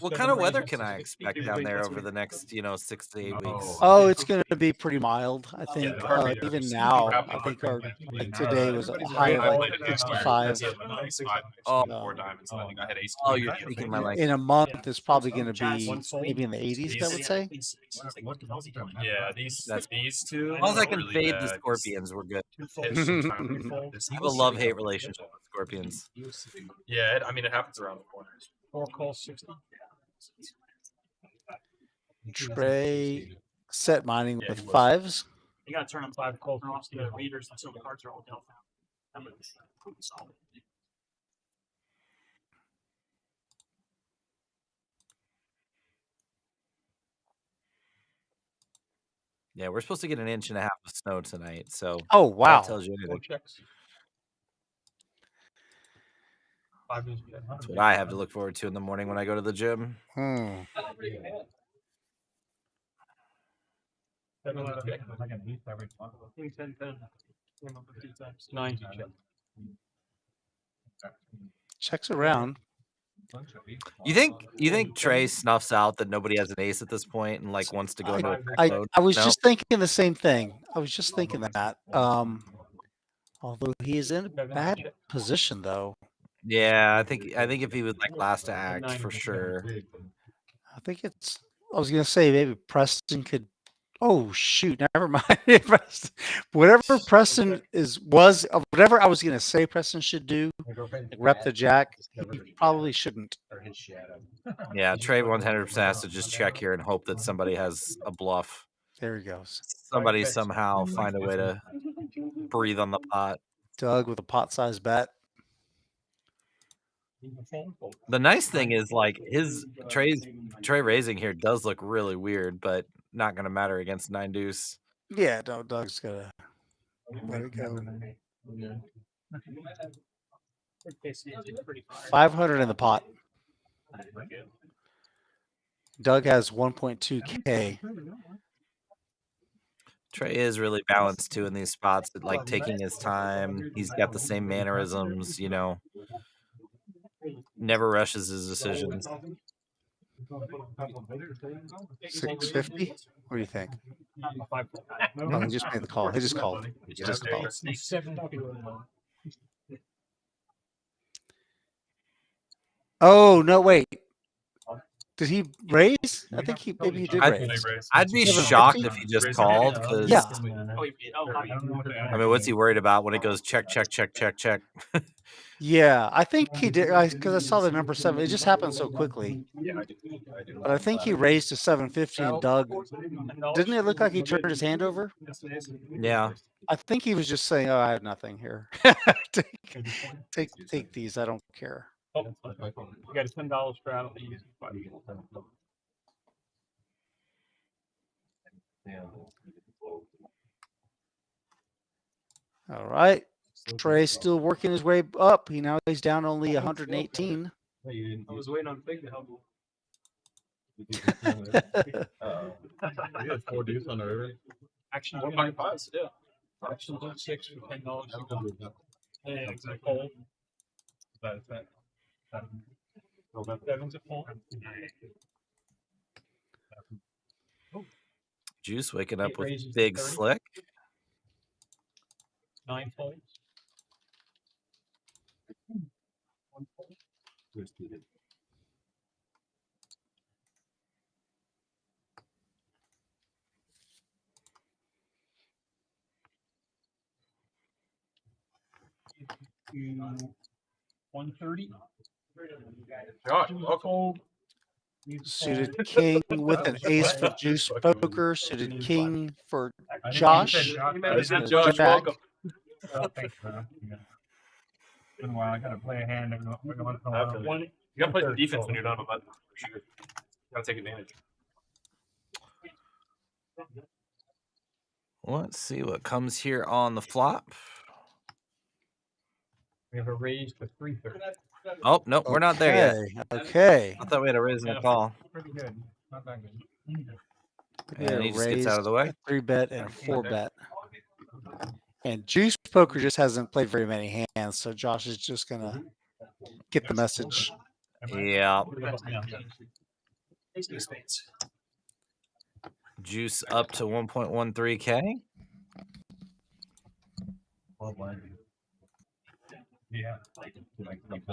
What kind of weather can I expect down there over the next, 6 to 8 weeks? Oh, it's going to be pretty mild. I think even now, I think today was a high of like 65. You're speaking my language. In a month, it's probably going to be maybe in the 80s, I would say. Yeah, these two. As long as I can fade the Scorpions, we're good. I have a love-hate relationship with Scorpions. Yeah, it happens around the corners. 4 calls 60. Trey set mining with 5s. You got to turn on 5 calls off the readers until the cards are all dealt out. Solid. Yeah, we're supposed to get 1.5 inches of snow tonight. So, oh wow, that tells you anything. That's what I have to look forward to in the morning when I go to the gym. Checks around. You think Trey snuffs out that nobody has an ace at this point and like wants to go into a mode? I was just thinking the same thing. I was just thinking that. Although he is in a bad position though. Yeah, I think if he was like last to act for sure. I think it's. I was gonna say maybe Preston could. Oh shoot! Never mind. Whatever Preston whatever I was gonna say Preston should do, rep the jack. He probably shouldn't. Yeah, Trey 100% has to just check here and hope that somebody has a bluff. There he goes. Somebody somehow find a way to breathe on the pot. Doug with a pot-sized bet. The nice thing is like Trey raising here does look really weird, but not going to matter against 9 deuce. Yeah, no, Doug's gonna let it go. 500 in the pot. Doug has 1.2K. Trey is really balanced too in these spots, like taking his time. He's got the same mannerisms, never rushes his decisions. 650? What do you think? No, he just made the call. He just called. Oh no, wait. Did he raise? I think maybe he did raise. I'd be shocked if he just called because Yeah. I mean, what's he worried about when it goes check, check, check, check, check? Yeah, I think he did because I saw the number 7. It just happened so quickly. But I think he raised to 750 and Doug. Didn't it look like he turned his hand over? Yeah. I think he was just saying, "Oh, I have nothing here. take these. I don't care." You got a $10 straddle. All right. Trey's still working his way up. He's down only 118. I was waiting on Big to help me. We had 4 deuce on the river. Action 1.5, yeah. Action 6 for $10. Yeah, exactly. Cold. That's that. Seven's a full. Juice waking up with big slick. 9 folds. To 130. Josh, welcome. Suited king with an ace for Juice Poker. Suited king for Josh. I said Josh, welcome. Thanks, man. Been a while. I gotta play a hand. You gotta play the defense when you're done with that. For sure. You gotta take advantage. Let's see what comes here on the flop. We have a raise to 330. Oh, no, we're not there yet. Okay. I thought we had a raise and a call. Pretty good. Not that good. And he just gets out of the way. 3-bet and a 4-bet. And Juice Poker just hasn't played very many hands, so Josh is just going to get the message. Yeah. Juice up to 1.13K. Yeah.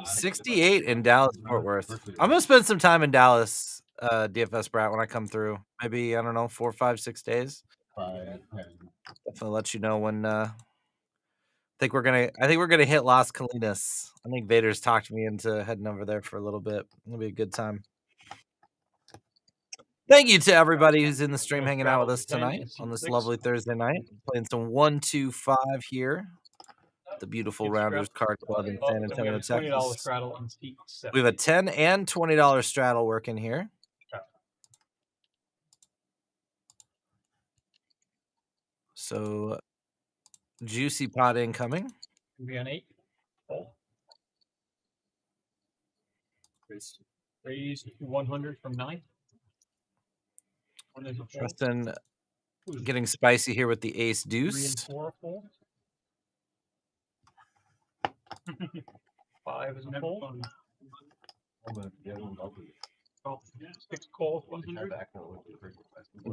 68 in Dallas, Fort Worth. I'm going to spend some time in Dallas, DFS Brat, when I come through. Maybe, I don't know, 4, 5, 6 days. Definitely let you know when I think we're gonna hit Las Colinas. I think Vader's talked me into heading over there for a little bit. It'll be a good time. Thank you to everybody who's in the stream hanging out with us tonight on this lovely Thursday night. Playing some 1-2-5 here. The beautiful Rounders Card Club in San Antonio, Texas. We have a $10 and $20 straddle working here. So, juicy pot incoming. Be an 8. Raise to 100 from 9. Preston getting spicy here with the ace 3 deuce. and 4 full. 5 is a full. 6 calls, 100.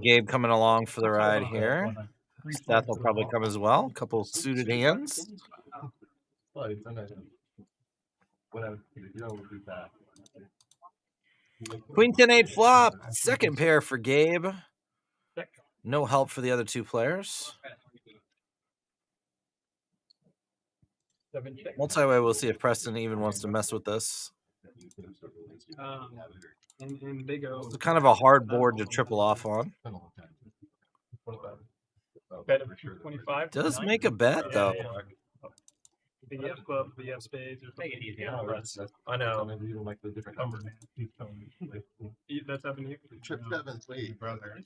Gabe coming along for the ride here. Seth will probably come as well. A couple suited hands. Queen 10-8 flop. Second pair for Gabe. No help for the other two players. Multi-way, we'll see if Preston even wants to mess with this. And Big O. It's kind of a hard board to triple off on. Bet of 25. Does make a bet, though. BF club, BF spades. Take it easy. I know. You don't like the different numbers. That's happened here. Trip 7, sweet, brother.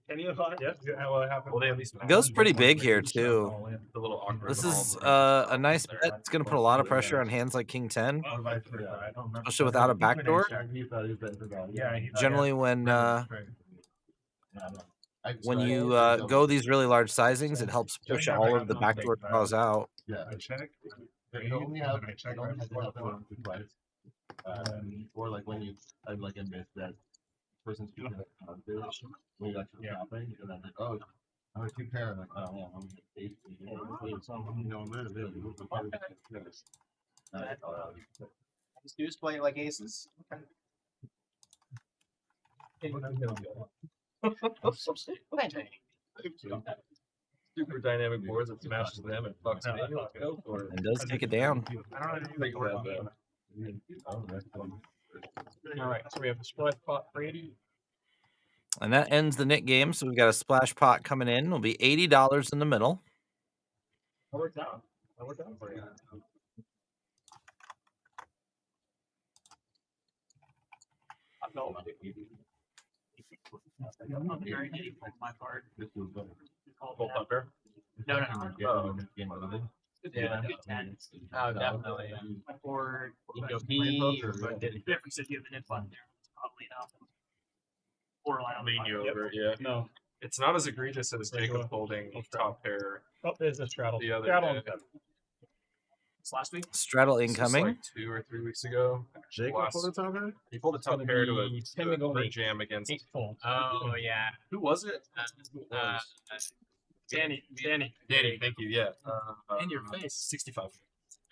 Any of that? Yes. Well, they at least It goes pretty big here, too. a little awkward. This is a nice bet. It's going to put a lot of pressure on hands like King 10, especially without a backdoor. Generally, when you go these really large sizings, it helps push all of the backdoor draws out. Yeah, I check. You only have to have one twice. Or like when you like admit that person's when you actually shopping, and I'm like, oh, I'm gonna compare. Like, oh yeah, I'm gonna you know, I'm gonna These dudes play like aces. Super dynamic boards that smashes them and fucks me. Go for it. And does take it down. All right, so we have a splash pot for 80. And that ends the knit game. So we've got a splash pot coming in. It'll be $80 in the middle. That worked out. That worked out for you. I'm very needy on my part. Full pumper? No. Yeah. Oh, definitely. My board, if we said you have an input there, it's probably enough. Or Lean you over, yeah. No. It's not as egregious as Jacob folding top pair. Oh, there's a straddle. The other Straddle. day. It's last week. Straddle This was incoming. like 2 or 3 weeks ago. Jacob pulled a top pair? He pulled a top pair to a jam against. Oh yeah. Who was it? Danny. Danny, thank you. Yeah. In your face. 65.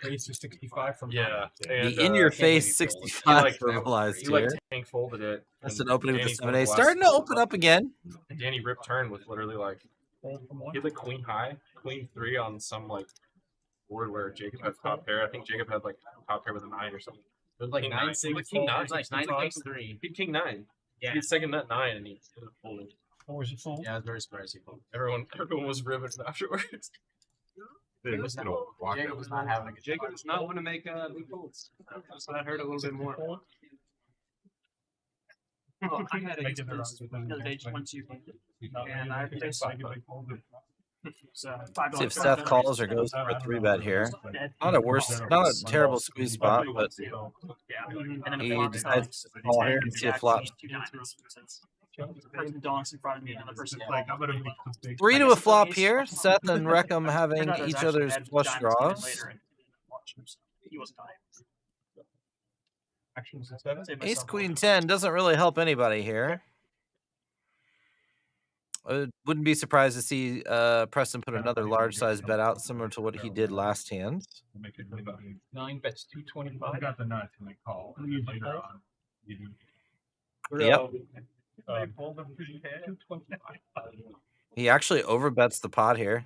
Raise to 65 from Yeah. The in-your-face 65 realized He like here. tank folded it. That's and an opening with Danny's the one of 7A. the last Starting to ones open up again. And Danny rip turn was literally like he had like queen high, queen 3 on some like board where Jacob had top pair. I think Jacob had like top pair with a 9 or something. It was like 9 king 9. It was like 9 against 3. He had king 9. Yeah. He had second nut 9 and he folded. What was it full? Yeah, I was very surprised he folded. Everyone was riveted afterwards. Jacob was not having it. Jacob does not want to make big folds. So that hurt a little bit more. Well, I had a experience the other day, just went to and I faced See if Seth calls or goes for a 3-bet here. Not a not a terrible squeeze spot, but he decides to call here and see a flop. Person donks in front of me, and the person like, I'm gonna 3 to a flop here. Seth and Reckham having each other's flush draws. He wasn't dying. Ace Queen 10 doesn't really help anybody here. I wouldn't be surprised to see Preston put another large size bet out, similar to what he did last hand. 9 bets 225. I got the nuts and they call. Later on. Yep. He actually overbets the pot here.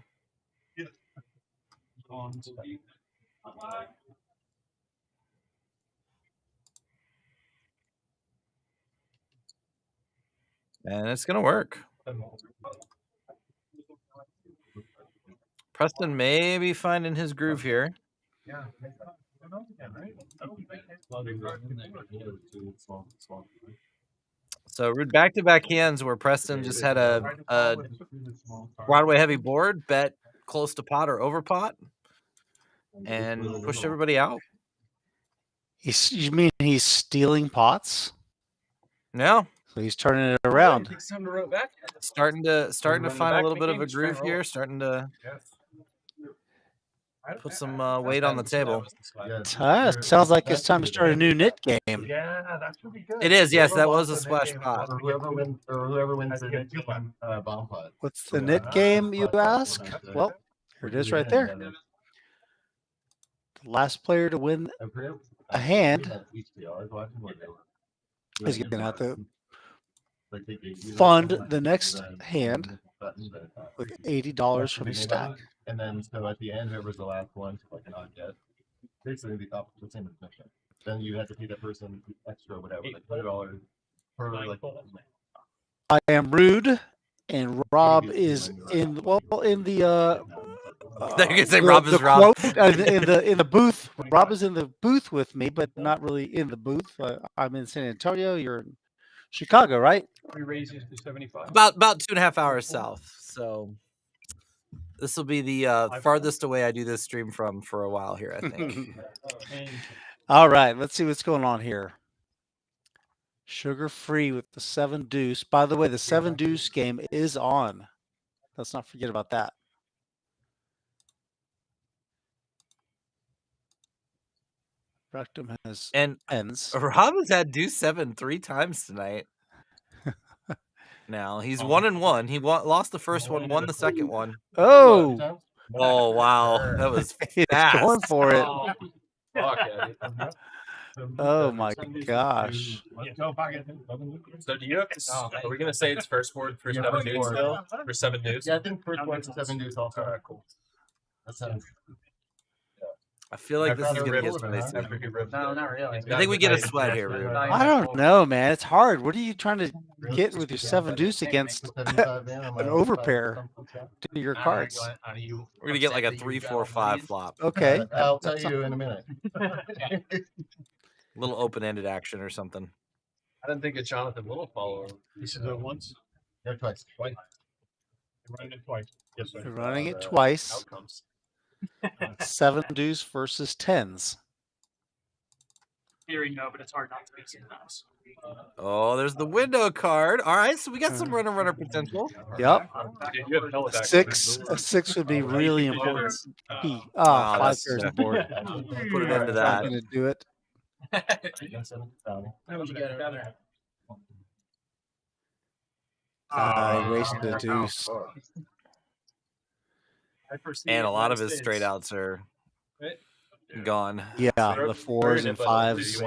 And it's going to work. Preston may be finding his groove here. So back-to-back hands where Preston just had a Broadway heavy board, bet close to pot or over pot, and pushed everybody out. You mean he's stealing pots? No. So he's turning it around. Starting to find a little bit of a groove here. Starting to put some weight on the table. Sounds like it's time to start a new knit game. Yeah, that should be good. It is, yes. That was a splash pot. Whoever wins the bomb pot. What's the knit game, you ask? Well, here it is right there. The last player to win a hand is going to have to fund the next hand with $80 from the stack. And then, so at the end, whoever's the last one, like an odd get, basically the same as mission. Then you have to pay that person extra, whatever, like $20 per like. I am Rude, and Rob is in the. You can say Rob is Rob. In the booth. Rob is in the booth with me, but not really in the booth. I'm in San Antonio. You're in Chicago, right? We raise you to 75. About 2.5 hours south. So this will be the farthest away I do this stream from for a while here, I think. All right, let's see what's going on here. Sugar free with the 7 deuce. By the way, the 7 deuce game is on. Let's not forget about that. Rectum has ends. Rob has had deuce 7 3 times tonight. Now he's 1-1. He lost the first one, won the second one. Oh! Oh wow, that was He's fast. going for it. Fuck, Oh my gosh. Let's go, pocket. So do you have to? Are we gonna say it's first board for 7 deuce still? For 7 deuce? Yeah, I think first board's 7 deuce also. All right, cool. That sounds. I feel like this is gonna get spicy. No, not really. I think we get a sweat here, Rude. I don't know, man. It's hard. What are you trying to get with your 7 deuce against an overpair to your cards? We're gonna get like a 3-4-5 flop. Okay. I'll tell you in a minute. A little open-ended action or something. I didn't think a Jonathan Little follower. This is it once. Yeah, twice. Twice. You're running it twice. Yes, sir. You're running it twice. Outcomes. 7 deuce versus 10s. Theory, no, but it's hard not to make sometimes. Oh, there's the window card. All right, so we got some runner potential. Yep. A 6 would be really important. Oh, Wow, 5 that's- pairs of board. Put it into Not that. gonna do it. I wasted a deuce. And a lot of his straight outs are gone. Yeah, the 4s and 5s.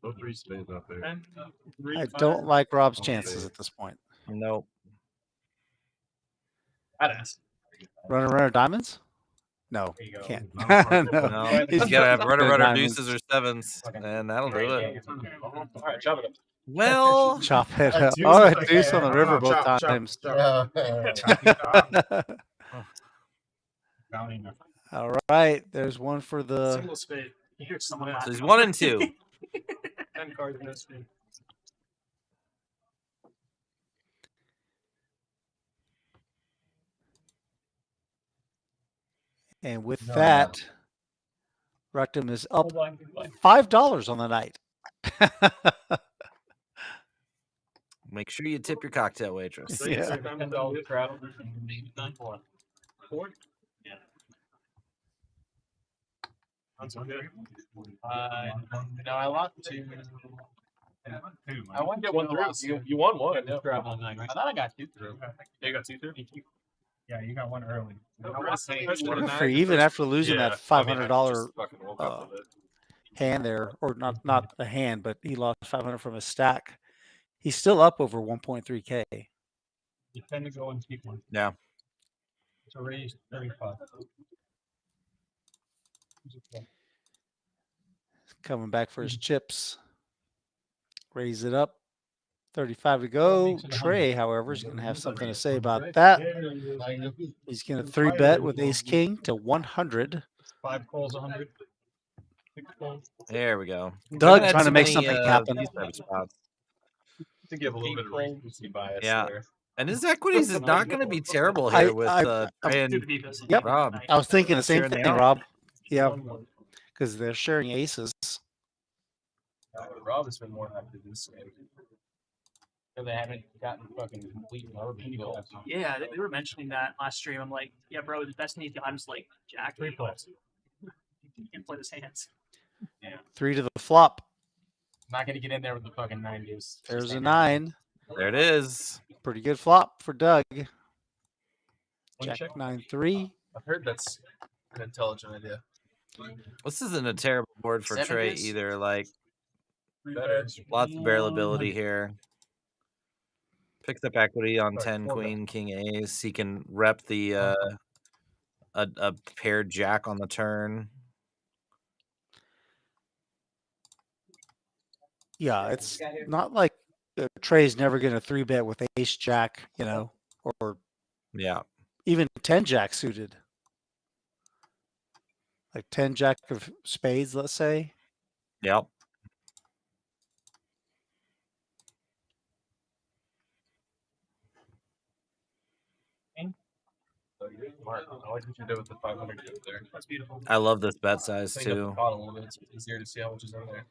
Those 3 spades out there. I don't like Rob's chances at this point. Nope. Badass. Runner diamonds? No, can't. No, he's gotta have runner Diamonds. deuces or 7s, and that'll do it. All right, chop it up. Well, Chop it up. Oh, a deuce on the river both times. All right, there's one for the. Single spade. Here's someone so he's 1 and 2. 10 cards in this spade. And with that, Rectum is up $5 on the night. Make sure you tip your cocktail waitress. Yeah. No, I lost 2. I want to get 1 through. You won 1. Yeah. I thought I got 2 through. Yeah, you got 2 through. Yeah, you got one early. For even after losing that $500 fucking woke up with it. hand there, or not a hand, but he lost 500 from his stack. He's still up over 1.3K. You tend to go and keep one. Yeah. To raise 35. Coming back for his chips. Raise it up. 35 to go. Trey, however, is going to have something to say about that. He's going to 3-bet with Ace King to 100. 5 calls, 100. 6 calls. There we go. Doug trying to make something happen. To give a little bit of recency bias there. And his equities is not going to be terrible here with Trey and Yep. Rob. I was thinking the same Sharing thing, the out. Rob. Yeah. Because they're sharing aces. Rob has been more happy this game. They haven't gotten fucking complete goals. Yeah, they were mentioning that last stream. I'm like, yeah, bro, the best thing he's got is like Jack. 3 plays. He can't play his hands. Yeah. 3 to the flop. Not gonna get in there with the fucking 9 deuce. There's a 9. There it is. Pretty good flop for Doug. Check. Jack 9-3. I've heard that's an intelligent idea. This isn't a terrible board for 7 Trey deuce? either. Like, Better. lots of barrelability here. Picks up equity on 10 queen king ace. He can rep the a paired jack on the turn. Yeah, it's not like Trey's never going to 3-bet with Ace Jack, or Yeah. even 10 Jack suited. Like 10 Jack of spades, let's say. Yep. Smart. I like what you did with the 500 there. That's beautiful. I love this bet size Clean up the too. pot a little bit. It's easier to see how much is in there.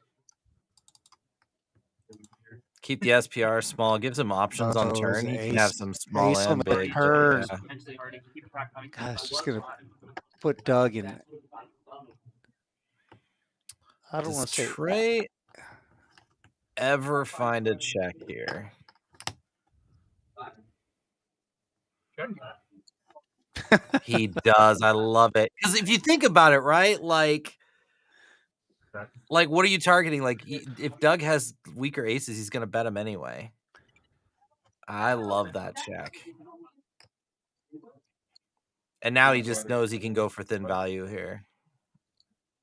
Keep the SPR small. Gives him options on Oh, turn. it's He can have ace- some small ace on and the big. turn. Yeah. Potentially already keep track of it. God, it's just going to put Doug in. I don't want Does to say. Trey ever find a check here? He does. I love it. Because if you think about it, right? Like, Like, what are you targeting? Like, if Doug has weaker aces, he's gonna bet him anyway. I love that check. And now he just knows he can go for thin value here.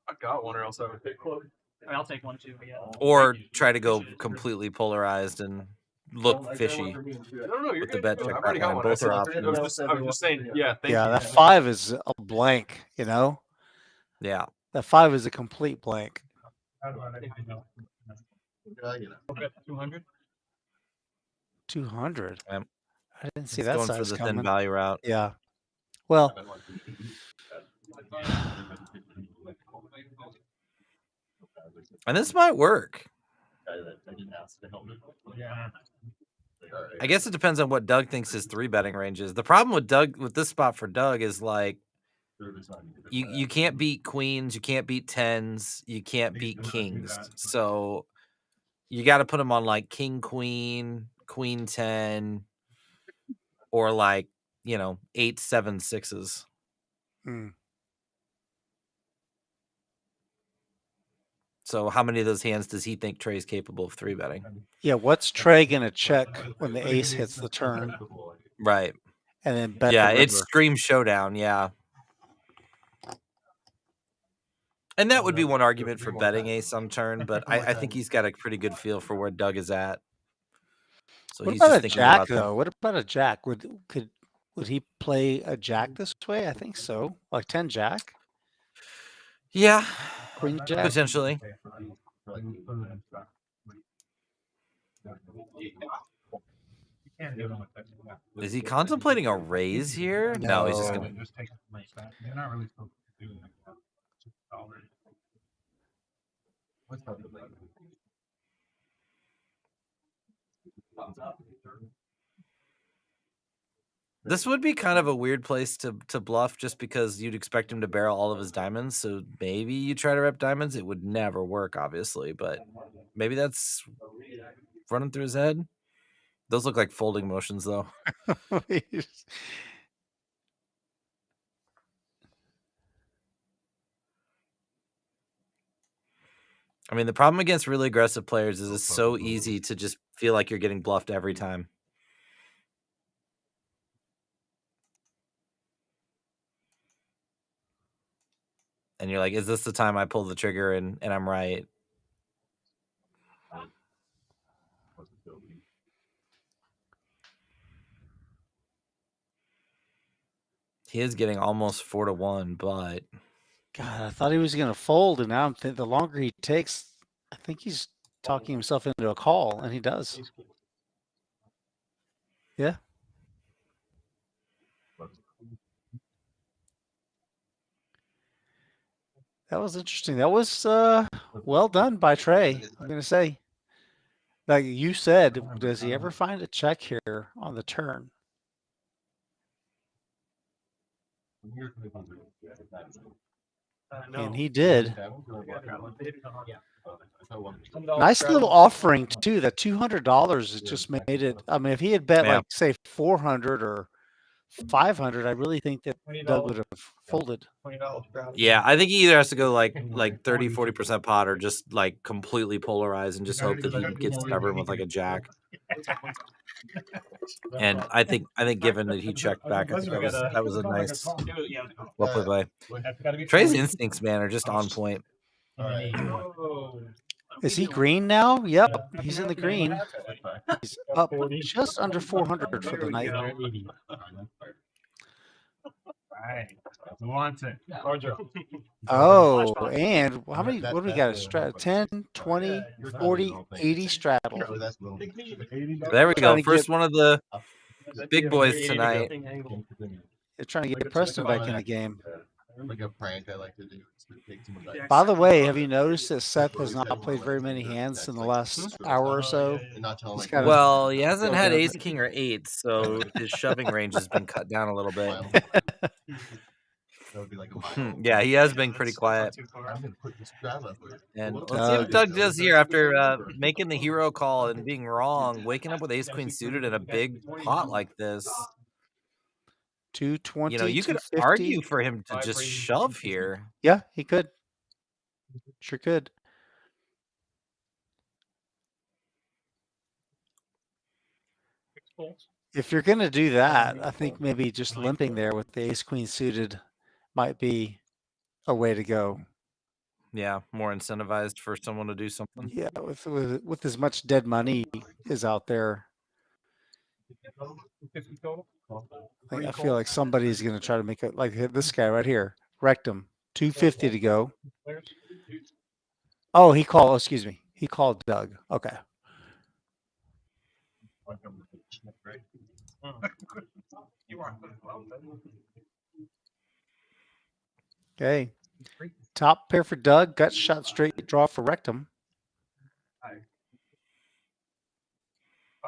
I got one, or else I would pick one. I'll take one too. Yeah. Or try to go completely polarized and look fishy. No, you're with the good. bet check. I've already got one. Both are I options. was just saying, yeah. Thank you. That 5 is a blank. You know. Yeah. That 5 is a complete blank. 200. 200. I didn't see He's that going size for the coming. thin value route. Yeah. Well. And this might work. I guess it depends on what Doug thinks his 3-betting range is. The problem with this spot for Doug is like you can't beat queens, you can't beat tens, you can't beat kings. So you got to put him on like king queen, queen 10, or like 8 7 6s. So how many of those hands does he think Trey's capable of 3-betting? Yeah, what's Trey gonna check when the ace hits the turn? Right. And then bet yeah, the river. it's Scream Showdown, yeah. And that would be one argument for betting ace on turn, but I think he's got a pretty good feel for where Doug is at. So what he's about just a thinking jack about though? that. What about a jack? Would he play a jack this way? I think so. Like 10 jack? Yeah. Queen jack? Potentially. Is he contemplating a raise here? No, he's just gonna. They're not really supposed to do that. This would be kind of a weird place to bluff just because you'd expect him to barrel all of his diamonds. So maybe you try to rep diamonds. It would never work, obviously, but maybe that's running through his head. Those look like folding motions, though. I mean, the problem against really aggressive players is it's so easy to just feel like you're getting bluffed every time. And you're like, is this the time I pull the trigger and I'm right? He is getting almost 4-1, but God, I thought he was going to fold, and now I'm the longer he takes, I think he's talking himself into a call, and he does. Yeah. That was interesting. That was well done by Trey, I'm going to say. Like you said, does he ever find a check here on the turn? And he did. Nice little offering too. That $200 has just made it. I mean, if he had bet like say 400 or 500, I really think that Doug would have folded. Yeah, I think he either has to go like 30-40% pot or just like completely polarize and just hope that he gets stubborn with like a jack. And I think given that he checked back, I think that was a nice well played play. Trey's instincts, man, are just on point. Is he green now? Yep, he's in the green. He's up just under 400 for the night. Right. Who wants it? Oh, and how many? What do we got? A straddle? 10, 20, 40, 80 straddle. There we go. First one of the big boys tonight. They're trying to get Preston back in the game. Like a prank I like to do. By the way, have you noticed that Seth has not played very many hands in the last hour or so? Well, he hasn't had ace, king, or eight, so his shoving range has been cut down a little bit. Yeah, he has been pretty quiet. And let's see what Doug does here after making the hero call and being wrong, waking up with ace queen suited in a big pot like this. 220. You could argue for him to just shove here. Yeah, he could. Sure could. If you're going to do that, I think maybe just limping there with the ace queen suited might be a way to go. Yeah, more incentivized for someone to do something. Yeah, with as much dead money is out there, I feel like somebody's going to try to make it like this guy right here, Rectum, 250 to go. Oh, he called. Oh, excuse me, he called Doug. Okay. Okay. Top pair for Doug. Gut shot straight draw for Rectum.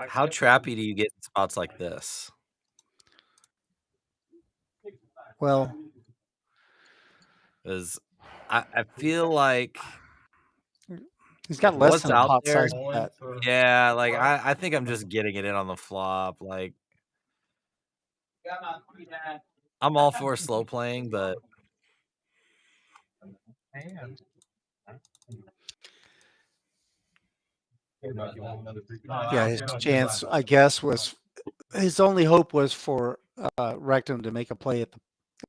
How trappy do you get in spots like this? Well, because I feel like he's got less than a pot there, size bet. Yeah, like I think I'm just getting it in on the flop. Like I'm all for slow playing, but yeah, his chance, I guess, was his only hope was for Rectum to make a play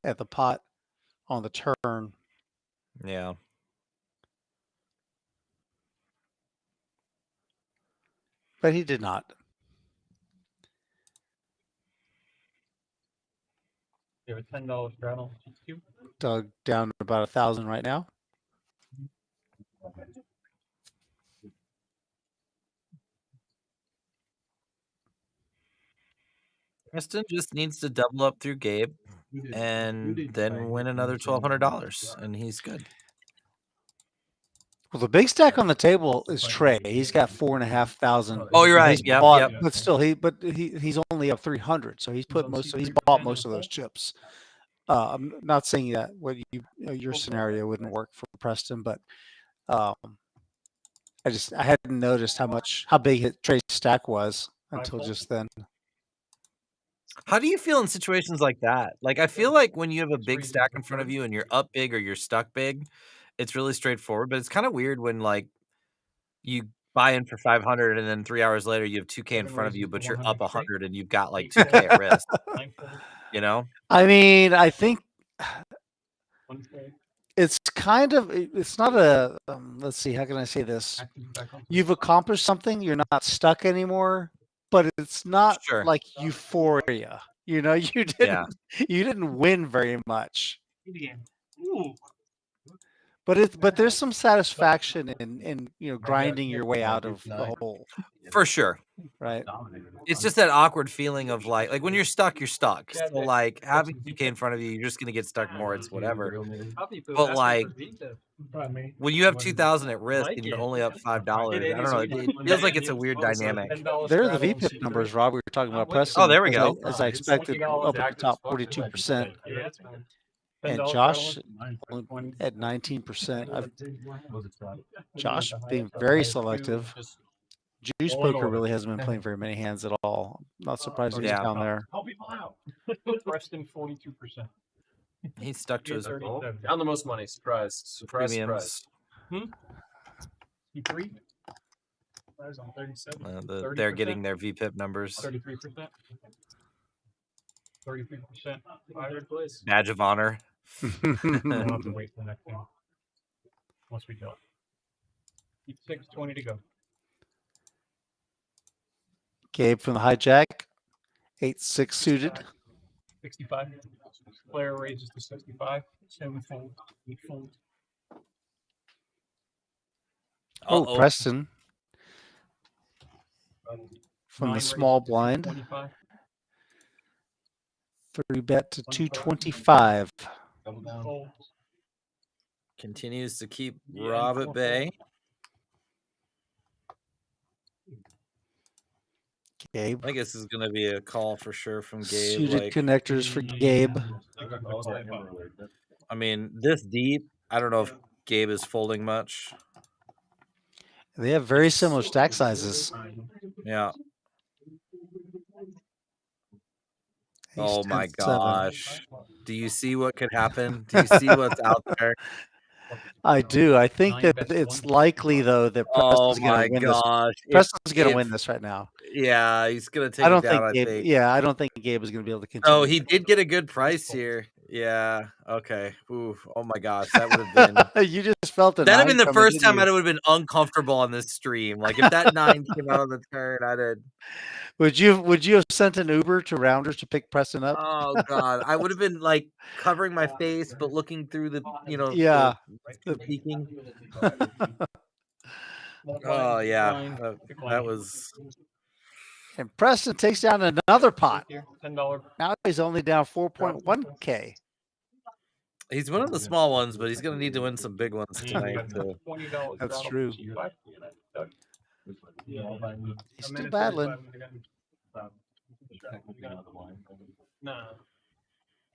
at the pot on the turn. Yeah. But he did not. You have a $10 straddle. Doug down to about 1,000 right now. Preston just needs to double up through Gabe and then win another $1,200, and he's good. Well, the big stack on the table is Trey. He's got 4,500. Oh, you're right. Yeah, but still, he's only up 300. So he's bought most of those chips. I'm not saying that your scenario wouldn't work for Preston, but I hadn't noticed how big Trey's stack was until just then. How do you feel in situations like that? Like, I feel like when you have a big stack in front of you and you're up big or you're stuck big, it's really straightforward. But it's kind of weird when like you buy in for 500 and then 3 hours later you have 2K in front of you, but you're up 100 and you've got like 2K at risk. You know? I mean, I think it's kind of, it's not a, let's see, how can I say this? You've accomplished something, you're not stuck anymore, but it's not like euphoria. You know, you didn't win very much. But there's some satisfaction in grinding your way out of the hole. For sure. Right. It's just that awkward feeling of like when you're stuck, you're stuck. So like having 2K in front of you, you're just gonna get stuck more. It's whatever. But like when you have 2,000 at risk and you're only up $5, I don't know. It feels like it's a weird dynamic. There are the VPIP numbers, Rob. We were talking about Preston. Oh, there we go. As I expected, up at the top, 42%. And Josh at 19%. Josh being very selective. Juice Poker really hasn't been playing very many hands at all. Not surprised he's down there. Preston 42%. He's stuck to his down the most money. Surprise. Surprise. premiums. E3? On 37. They're getting their VPIP numbers. 33%. 33%. Third place. Badge of honor. We'll have to wait for the next one. Once we go. Keep 6:20 to go. Gabe from the hijack. 8-6 suited. 65. Player raises to 65. 7 fold. 8 fold. Oh, Preston. From the small blind. 25. 3-bet to 225. Continues to keep Rob at bay. Gabe. I guess this is going to be a call for sure from Gabe. Suited connectors for Gabe. I mean, this deep, I don't know if Gabe is folding much. They have very similar stack sizes. Yeah. Oh my gosh. Do you see what could happen? Do you see what's out there? I do. I think that it's likely, though, that Preston's going to win this. Preston's going to win this right now. Yeah, he's gonna take I don't it down. I think Gabe. think. Yeah, I don't think Gabe is going to be able to continue. Oh, he did get a good price here. Yeah. Okay. Ooh. Oh my gosh, that would have been. You just felt it. That'd have been the first time I would have been uncomfortable on this stream. Like if that 9 came out on the turn, I'd have. Would you have sent an Uber to Rounders to pick Preston up? Oh God, I would have been like covering my face, but looking through the, yeah, the peeking. Oh yeah, that was. And Preston takes down another pot. $10. Now he's only down 4.1K. He's one of the small ones, but he's going to need to win some big ones tonight. Too. That's true. He's still battling.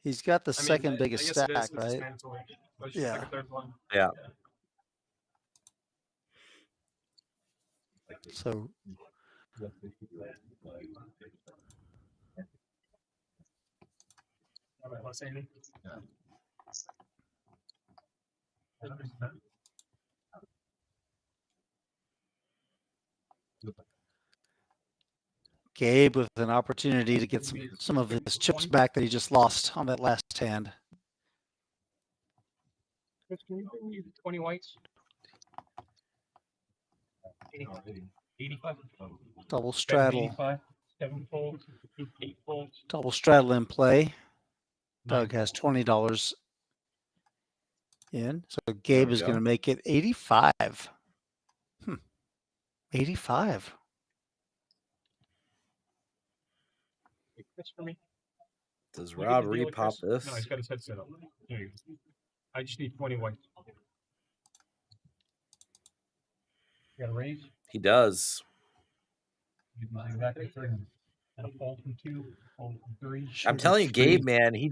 He's got the second biggest stack, right? Yeah. Yeah. So. Gabe with an opportunity to get some of his chips back that he just lost on that last hand. Can you bring me 20 whites? 85. Double straddle. 85. 7 folds. 8 folds. Double straddle in play. Doug has $20 in. So Gabe is going to make it 85. 85. For me. Does Rob repop this? No, he's got his headset up. There you go. I just need 20 whites. You got a raise? He does. Exactly 3. And a fold from 2, fold from 3. I'm telling you, Gabe, man, he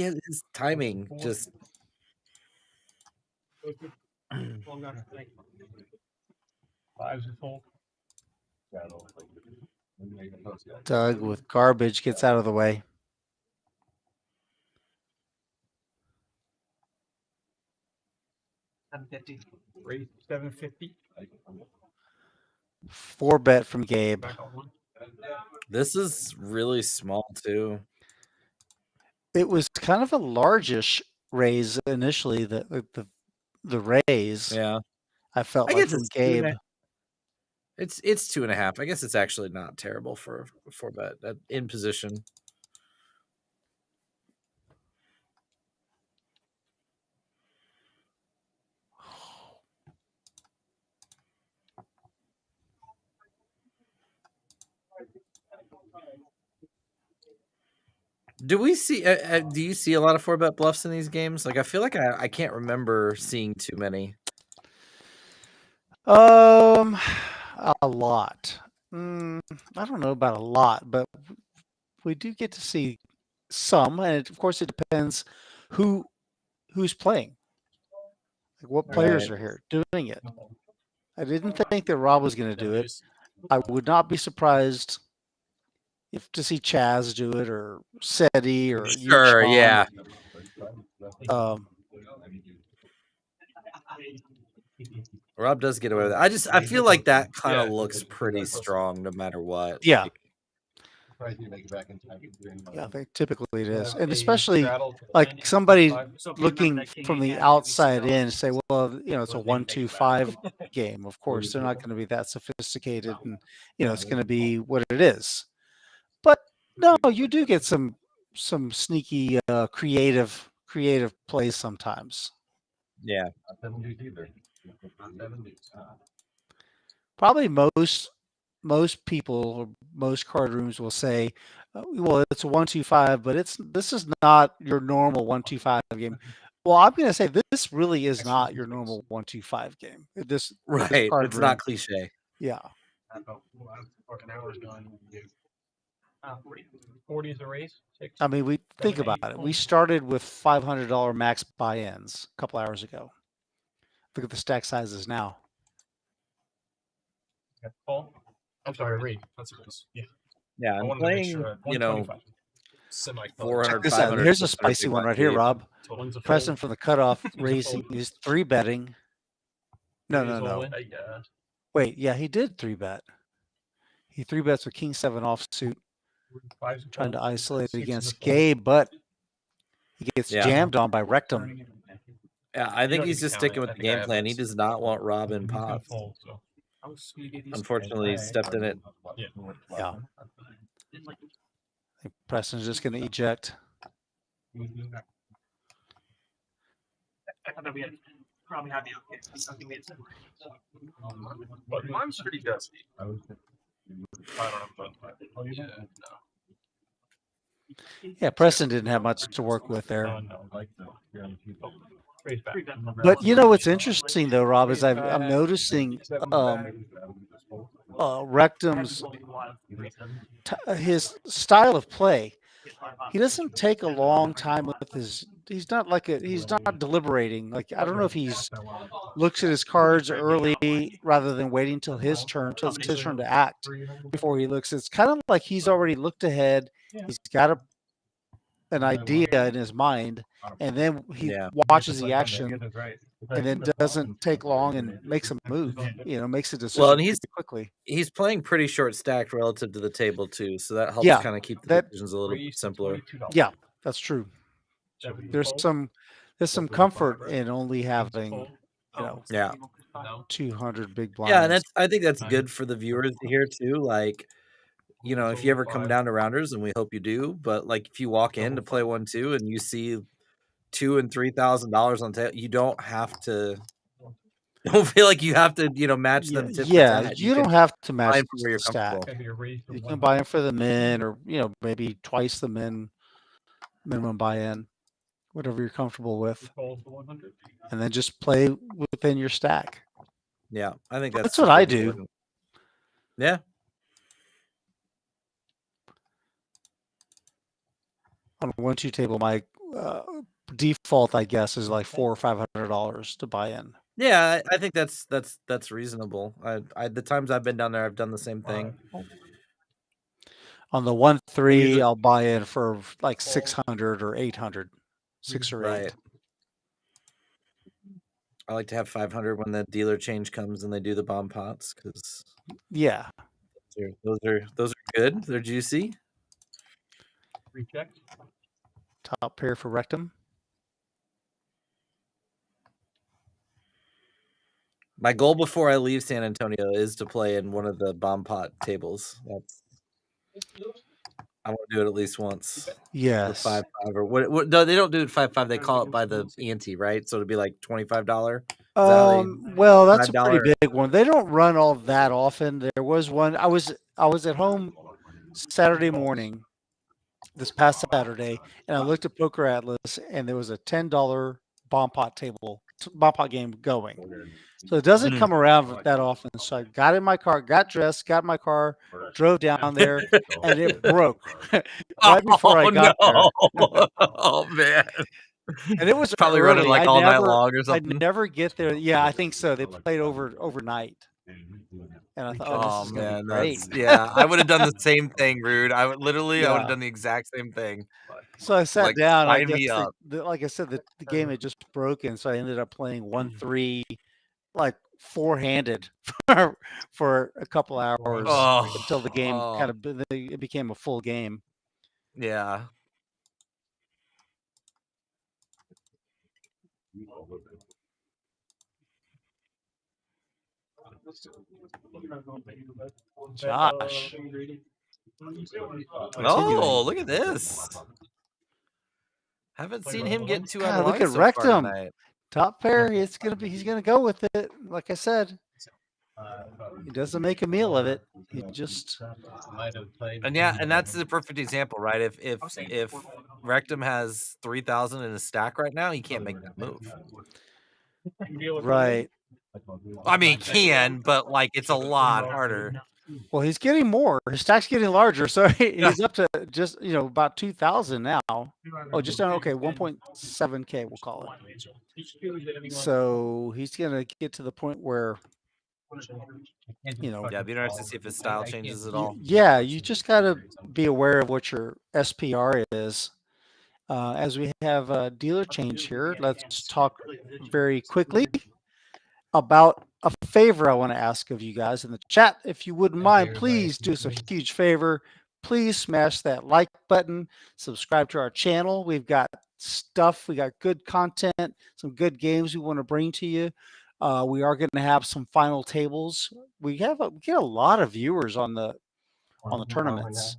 has his timing just. Five's a fold. Doug with garbage gets out of the way. $750. Raise 750. 4-bet from Gabe. This is really small too. It was kind of a largish raise initially. The raise. Yeah, I felt like from Gabe. It's 2.5. I guess it's actually not terrible for a 4-bet in position. Do we see? Do you see a lot of 4-bet bluffs in these games? Like I feel like I can't remember seeing too many. A lot. I don't know about a lot, but we do get to see some, and of course it depends who's playing. Like what players are here doing it. I didn't think that Rob was going to do it. I would not be surprised if to see Chaz do it or Seti or sure, yeah. Rob does get away with it. I feel like that kind of looks pretty strong no matter what. Yeah. Yeah, I think typically it is. And especially like somebody looking from the outside in say, well, it's a 1-2-5 game. Of course, they're not going to be that sophisticated and it's going to be what it is. But no, you do get some sneaky creative plays sometimes. Yeah. Probably most people or most card rooms will say, well, it's a 1-2-5, but this is not your normal 1-2-5 game. Well, I'm going to say this really is not your normal 1-2-5 game. This right, card it's room. not cliche. Yeah. 40 is a raise. 6. I mean, we think about it. We started with $500 max buy-ins a couple hours ago. Look at the stack sizes now. I'm sorry, read. That's a raise. Yeah. Yeah, I'm playing, 400, this out. Here's a spicy one right here, Rob. Preston from the cutoff raising. He's 3-betting. No. Wait, yeah, he did 3-bet. He 3-bets with king 7 offsuit, trying to isolate against Gabe, but he gets jammed on by Rectum. Yeah, I think he's just sticking with the game plan. He does not want Robin pops. Unfortunately, he stepped in it. Yeah. I think Preston's just going to eject. I thought we had probably had the okay. Something we had said. But mine's pretty dusty. I don't know. Yeah, Preston didn't have much to work with there. But you know what's interesting though, Rob, is I'm noticing Rectum's his style of play. He doesn't take a long time with his. He's not deliberating. Like I don't know if he's looks at his cards early rather than waiting till his turn to act before he looks. It's kind of like he's already looked ahead. He's got an idea in his mind, and then he watches the action, and then doesn't take long and makes a move. Makes a decision. Well, and he's quickly. He's playing pretty short stacked relative to the table too, so that helps kind of keep the decisions a little simpler. Yeah, that's true. There's some comfort in only having 200 big blinds. Yeah, and I think that's good for the viewers to hear too. Like, if you ever come down to Rounders, and we hope you do, but like if you walk in to play 1-2 and you see $2,000 and $3,000 on table, you don't have to. Don't feel like you have to, match them. You don't have to match where you're stack. You can buy in for the min, or maybe twice the minimum buy-in, whatever you're comfortable with, and then just play within your stack. Yeah, I think that's what I do. Yeah. On a 1-2 table, my default, I guess, is like $400 or $500 to buy in. Yeah, I think that's reasonable. The times I've been down there, I've done the same thing. On the 1-3, I'll buy in for like 600 or 800, 6 or 8. I like to have 500 when the dealer change comes and they do the bomb pots because those are good. They're juicy. Recheck. Top pair for Rectum. My goal before I leave San Antonio is to play in one of the bomb pot tables. I want to do it at least once. Yes. 5-5 or what? No, they don't do it 5-5. They call it by the ante, right? So it'd be like $25. Well, that's a pretty big one. They don't run all that often. There was one. I was at home Saturday morning, this past Saturday, and I looked at Poker Atlas, and there was a $10 bomb pot game going. So it doesn't come around that often. So I got in my car, got dressed, got in my car, drove down there, and it broke right before I got there. Oh man! And it was probably early. running like all night long or something. I'd never get there. Yeah, I think so. They played overnight. And I thought, oh, this is gonna be great. I would have done the same thing, Rude. I would have done the exact same thing. So I sat down. I guess like I said, the game had just broken, so I ended up playing 1-3, like four-handed for a couple hours until the game it became a full game. Yeah. Josh. Oh, look at this. Haven't seen him get too out of line. Look at Rectum. Top pair. He's gonna go with it. Like I said, he doesn't make a meal of it. He just and that's the perfect example, right? If Rectum has 3,000 in his stack right now, he can't make that move. Right. I mean, he can, but like it's a lot harder. Well, he's getting more. His stack's getting larger, so he's up to just about 2,000 now. Oh, just down. Okay, 1.7K, we'll call it. So he's gonna get to the point where it'd be interesting to see if his style changes at all. Yeah, you just gotta be aware of what your SPR is. As we have a dealer change here, let's talk very quickly about a favor I want to ask of you guys in the chat. If you wouldn't mind, please do us a huge favor. Please smash that like button, subscribe to our channel. We've got stuff, we got good content, some good games we want to bring to you. We are going to have some final tables. We get a lot of viewers on the tournaments.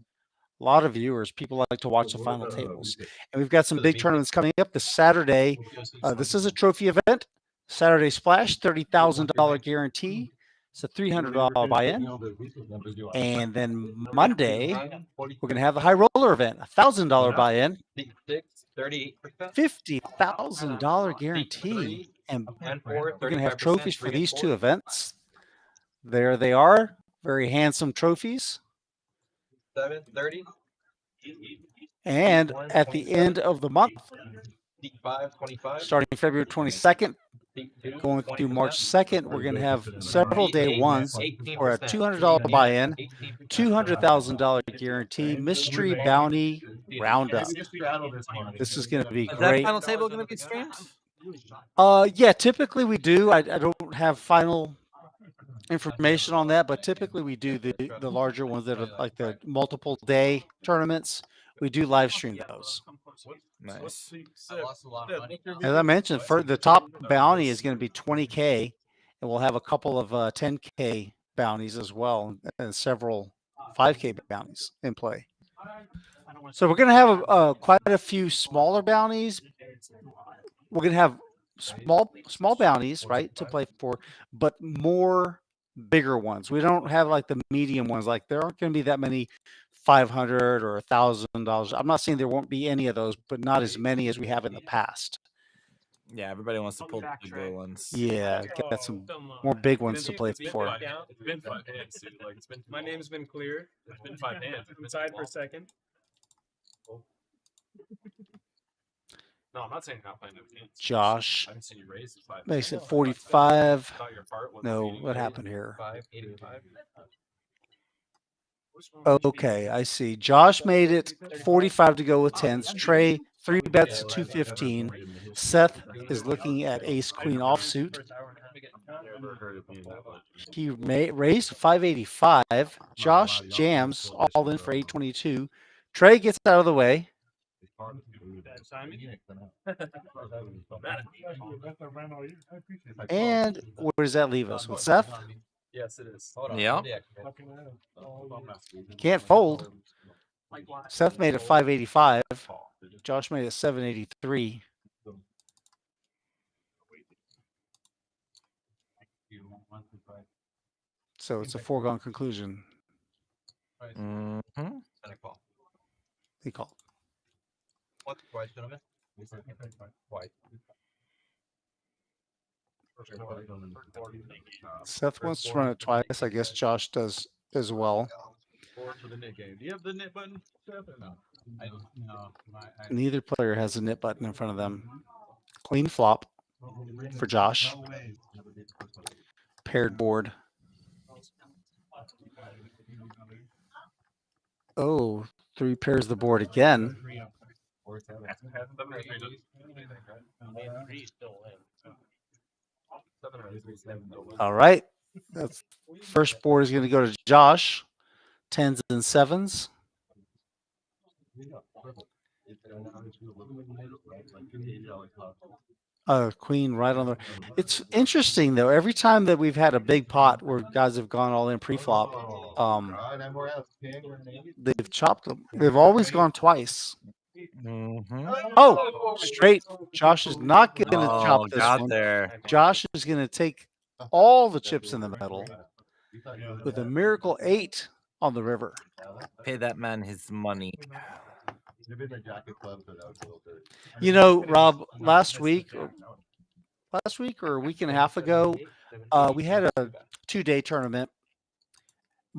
A lot of viewers. People like to watch the final tables. And we've got some big tournaments coming up this Saturday. This is a trophy event. Saturday Splash, $30,000 guarantee. It's a $300 buy-in. And then Monday, we're going to have the High Roller event, $1,000 buy-in. $50,000 guarantee. And we're going to have trophies for these two events. There they are. Very handsome trophies. 7:30. And at the end of the month, starting February 22nd, going through March 2nd, we're going to have several day ones for a $200 buy-in, $200,000 guarantee, mystery bounty roundup. This is going to be Is great. that final table going to be streamed? Yeah, typically we do. I don't have final information on that, but typically we do the larger ones that are like the multiple day tournaments. We do live stream those. Nice. As I mentioned, for the top bounty is going to be 20K, and we'll have a couple of 10K bounties as well, and several 5K bounties in play. So we're going to have quite a few smaller bounties. We're going to have small bounties, right, to play for, but more bigger ones. We don't have like the medium ones. Like there aren't going to be that many $500 or $1,000. I'm not saying there won't be any of those, but not as many as we have in the past. Yeah, everybody wants to pull the big ones. Yeah, got some more big ones to play for. It's been 5 hands, dude. Like it's been. My name's been cleared. It's been 5 hands. I've been tied for a second. No, I'm not saying not playing those hands. Josh I haven't seen you raise the 5. makes it 45. No, what happened here? 85. Okay, I see. Josh made it 45 to go with tens. Trey, 3 bets, 215. Seth is looking at ace queen offsuit. He raised 585. Josh jams all in for 822. Trey gets out of the way. And where does that leave us? With Seth? Yes, it is. Yeah. Can't fold. Seth made it 585. Josh made it 783. So it's a foregone conclusion. Mm-hmm. He called. Seth wants to run it twice. I guess Josh does as well. Do you have the knit button? Neither player has a knit button in front of them. Clean flop for Josh. Paired board. Oh, 3 pairs the board again. All right. That's first board is going to go to Josh. 10s and 7s. Queen right on the. It's interesting though. Every time that we've had a big pot where guys have gone all in pre-flop, they've chopped them. They've always gone twice. Mm-hmm. Oh, straight. Josh is not going to chop this one. There. Josh is going to take all the chips in the middle with a miracle 8 on the river. Pay that man his money. You know, Rob, last week or a week and a half ago, we had a 2-day tournament.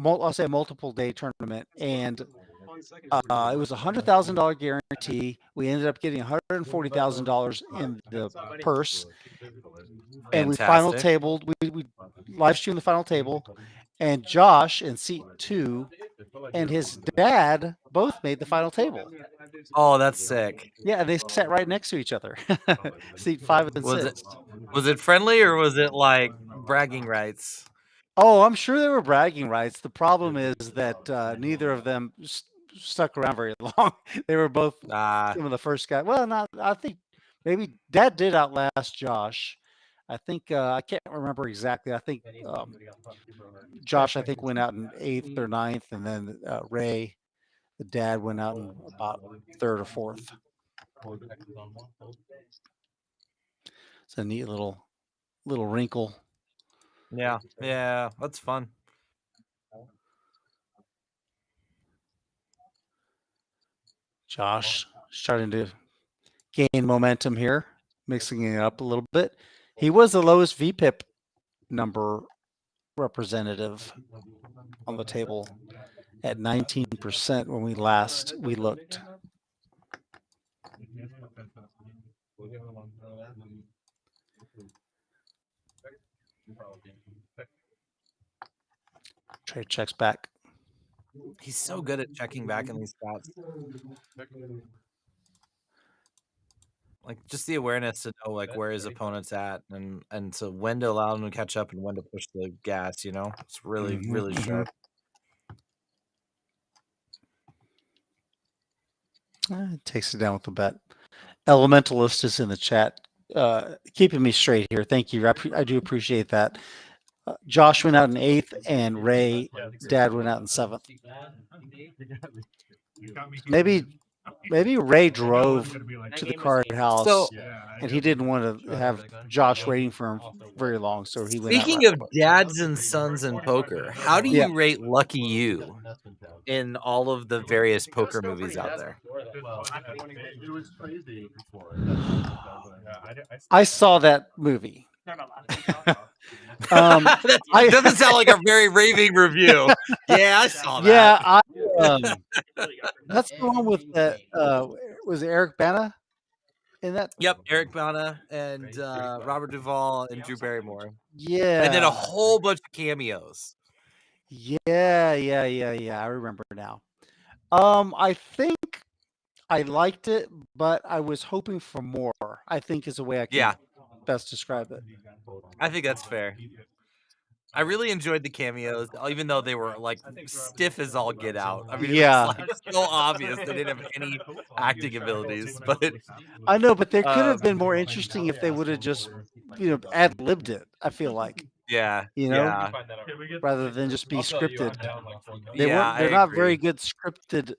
I'll say a multiple day tournament, and it was $100,000 guarantee. We ended up getting $140,000 in the purse, and we final tabled. We live streamed the final table, and Josh in seat 2 and his dad both made the final table. Oh, that's sick. Yeah, they sat right next to each other. Seat 5 and 6. Was it friendly or was it like bragging rights. Oh, I'm sure they were bragging rights. The problem is that neither of them stuck around very long. They were both some of the first guys. Well, not. I think maybe Dad did outlast Josh. I think I can't remember exactly. I think Josh, I think, went out in 8th or 9th, and then Ray, the dad, went out in about 3rd or 4th. It's a neat little wrinkle. Yeah, that's fun. Josh starting to gain momentum here, mixing it up a little bit. He was the lowest VPIP number representative on the table at 19% when we looked. Trey checks back. He's so good at checking back in these spots. Like just the awareness to know like where his opponent's at and to when to allow him to catch up and when to push the gas, you know? It's really, really sharp. Takes it down with the bet. Elementalist is in the chat, keeping me straight here. Thank you. I do appreciate that. Josh went out in 8th, and Ray, Dad, went out in 7th. Maybe Ray drove to the card house, and he didn't want to have Josh waiting for him very long, so he went out. Speaking of dads and sons in poker, how do you rate Lucky You in all of the various poker movies out there? It was crazy before. I saw that movie. That doesn't sound like a very raving review. Yeah, I saw that. Yeah, that's the one with was it Eric Bana in that? Yep, Eric Bana and Robert Duvall and Drew Barrymore. Yeah, and then a whole bunch of cameos. Yeah. I remember now. I think I liked it, but I was hoping for more. I think is the way I can best describe it. I think that's fair. I really enjoyed the cameos, even though they were like stiff as all get out. I mean, it was like so obvious they didn't have any acting abilities. But I know, but they could have been more interesting if they would have just, ad-libbed it. I feel like, rather than just be scripted. They're not very good scripted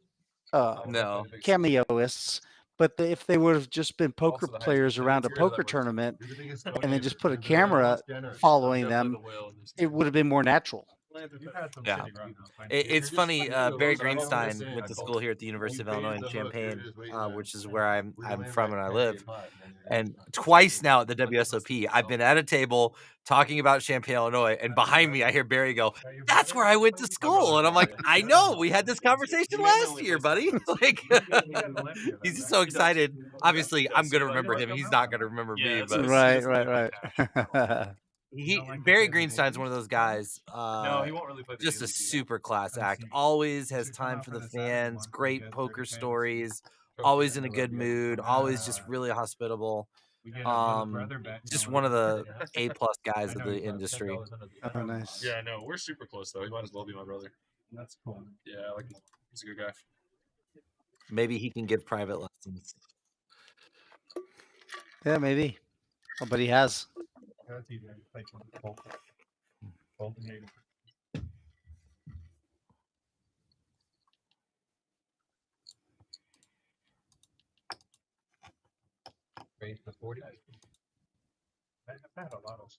cameoists. But if they would have just been poker players around a poker tournament and then just put a camera following them, it would have been more natural. Yeah, it's funny. Barry Greenstein went to school here at the University of Illinois in Champaign, which is where I'm from and I live. And twice now at the WSOP, I've been at a table talking about Champaign, Illinois, and behind me I hear Barry go, "That's where I went to school." And I'm like, "I know, we had this conversation last year, buddy." Like, he's just so excited. Obviously, I'm gonna remember him. He's not gonna remember me. But Right. Barry Greenstein's one of those guys. No, he won't really play. Just a super class act. Always has time for the fans. Great poker stories. Always in a good mood. Always just really hospitable. Just one of the A+ guys of the industry. Oh, nice. Yeah, no, we're super close though. He might as well be my brother. That's cool. Yeah, I like him. He's a good guy. Maybe he can give private lessons. Yeah, maybe. Oh, but he has. Raise the 40. I've had a lot of.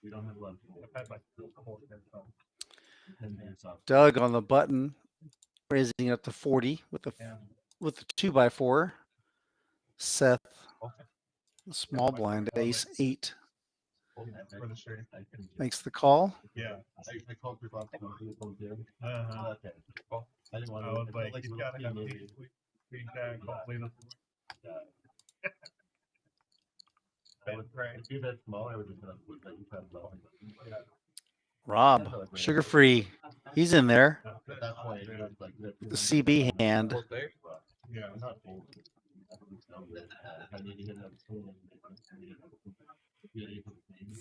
We don't have a lot. I've had like 4 Doug on the button, raising up to 40 with the 2x4. Seth, small blind, ace 8. Makes the call. Yeah, I called people. I didn't want to. Like he's got to have Rob, sugar-free. He's in there. The CB hand.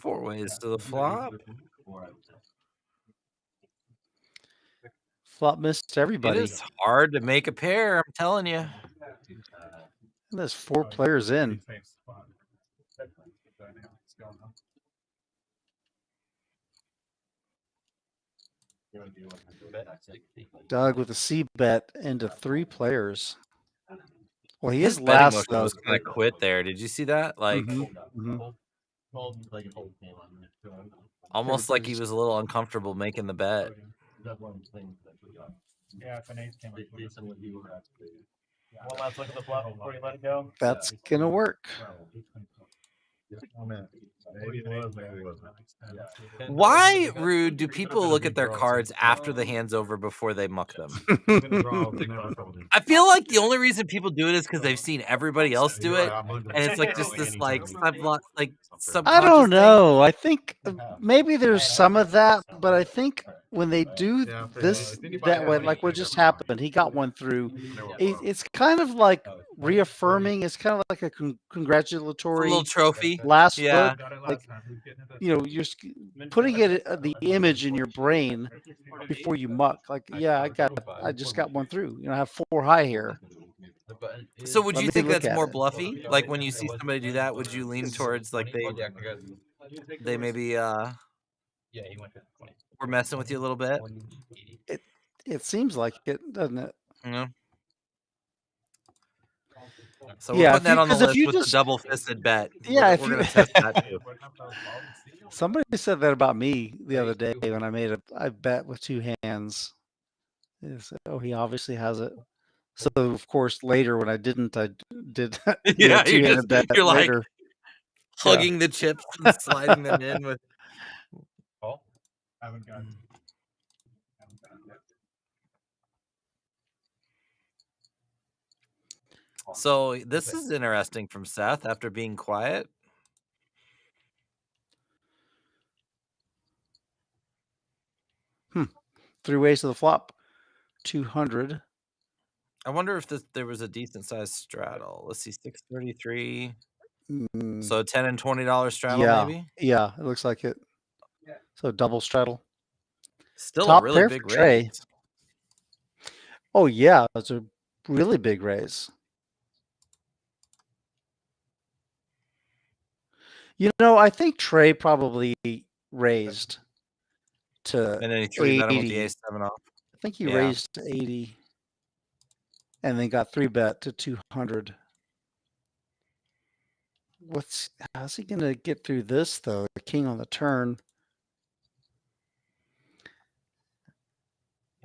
4 ways to the flop. Flop missed everybody. It is hard to make a pair, I'm telling you. There's 4 players in. Doug with a C bet into 3 players. Well, he is last though. Was kind of quit there. Did you see that? Like, almost like he was a little uncomfortable making the bet. Yeah, if an ace came one last look at the flop before you let it go. That's gonna work. Why, Rude, do people look at their cards after the hand's over before they muck them? I feel like the only reason people do it is because they've seen everybody else do it, and it's like just this like I don't know. I think maybe there's some of that, but I think when they do this that way, like what just happened, he got one through. It's kind of like reaffirming. It's kind of like a congratulatory little trophy. Last yeah. look, like you're putting it the image in your brain before you muck. Like, yeah, I just got one through. I have 4 high here. So would you think that's more bluffy? Like when you see somebody do that, would you lean towards like they maybe we're messing with you a little bit? It seems like it, doesn't it? Yeah. So we're putting that on the list with the double-fisted bet. Yeah, we're going to test that too. Somebody said that about me the other day when I bet with 2 hands. Oh, he obviously has it. So of course later when I didn't, I did. Yeah, you're like later. hugging the chips and sliding them in with. Oh, haven't gotten. So this is interesting from Seth after being quiet. Three ways to the flop. 200. I wonder if there was a decent sized straddle. Let's see, 633. So $10 and $20 straddle, maybe. Yeah, it looks like it. So double straddle. Still Top a really pair big for Trey. raise. Oh yeah, it's a really big raise. I think Trey probably raised to and then he 3-bet him with the ace-7 off. I think he raised to 80 and then got 3-bet to 200. How's he going to get through this though? The king on the turn.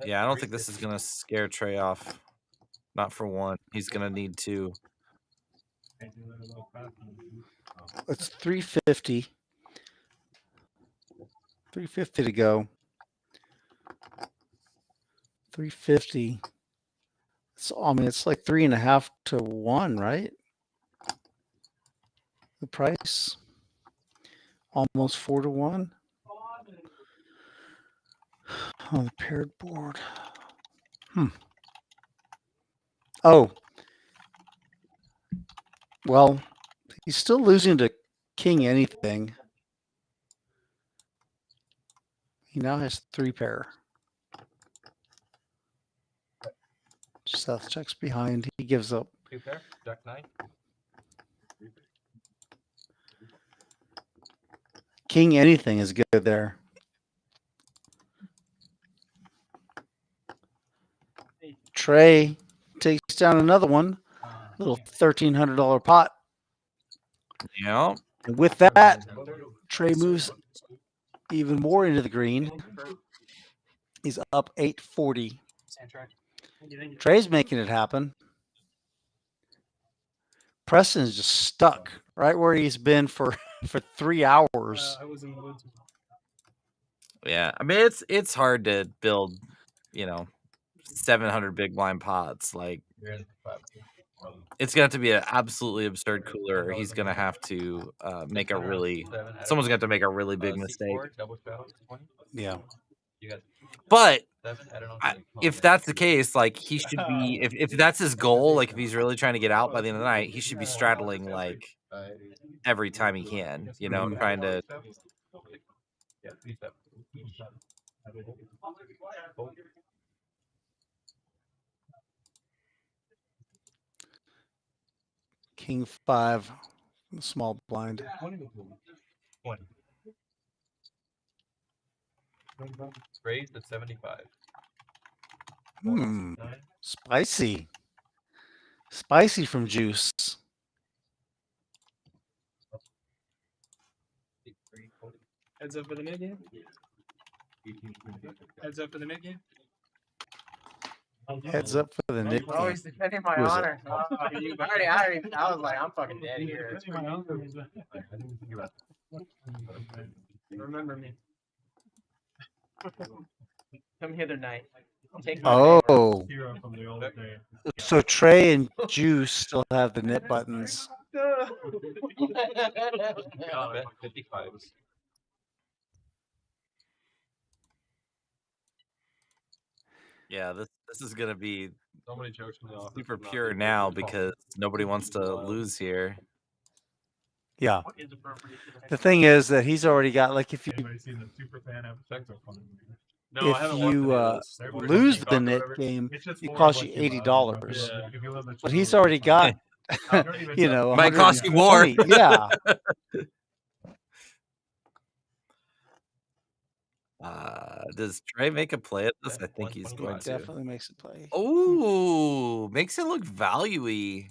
Yeah, I don't think this is going to scare Trey off. Not for one. He's going to need 2. It's 350. 350 to go. 350. So it's like 3.5 to 1, right? The price. Almost 4 to 1. On the paired board. Oh. Well, he's still losing to king anything. He now has 3 pair. Seth checks behind. He gives up. 2 pair, Jack 9. King anything is good there. Trey takes down another one. Little $1,300 pot. Yeah. And with that, Trey moves even more into the green. He's up 840. Trey's making it happen. Preston's just stuck right where he's been for 3 hours. Yeah, I mean it's hard to build, 700 big blind pots. Like it's going to have to be an absolutely absurd cooler. Or he's going to have to make someone's going to have to make a really big mistake. Yeah. But if that's the case, like he should be, if that's his goal, like if he's really trying to get out by the end of the night, he should be straddling like every time he can. You know, trying to. King 5, small blind. 20. Raised to 75. Spicy. Spicy from Juice. Heads up for the mid game. Heads up for the mid game. Heads up for the Nick. Oh, he's defending my honor. I was like, I'm fucking dead here. Remember me. Come hither, knight. Take my favor. So Trey and Juice still have the knit buttons. 55. Yeah, this is gonna be Somebody jokes me off. super pure now because nobody wants to lose here. Yeah. The thing is that he's already got, like, if you lose the knit game, it costs you $80. But he's already got, you know, might cost you more. Yeah. Does Trey make a play at this? I think he's going to. Definitely makes a play. Oh, makes it look value-y.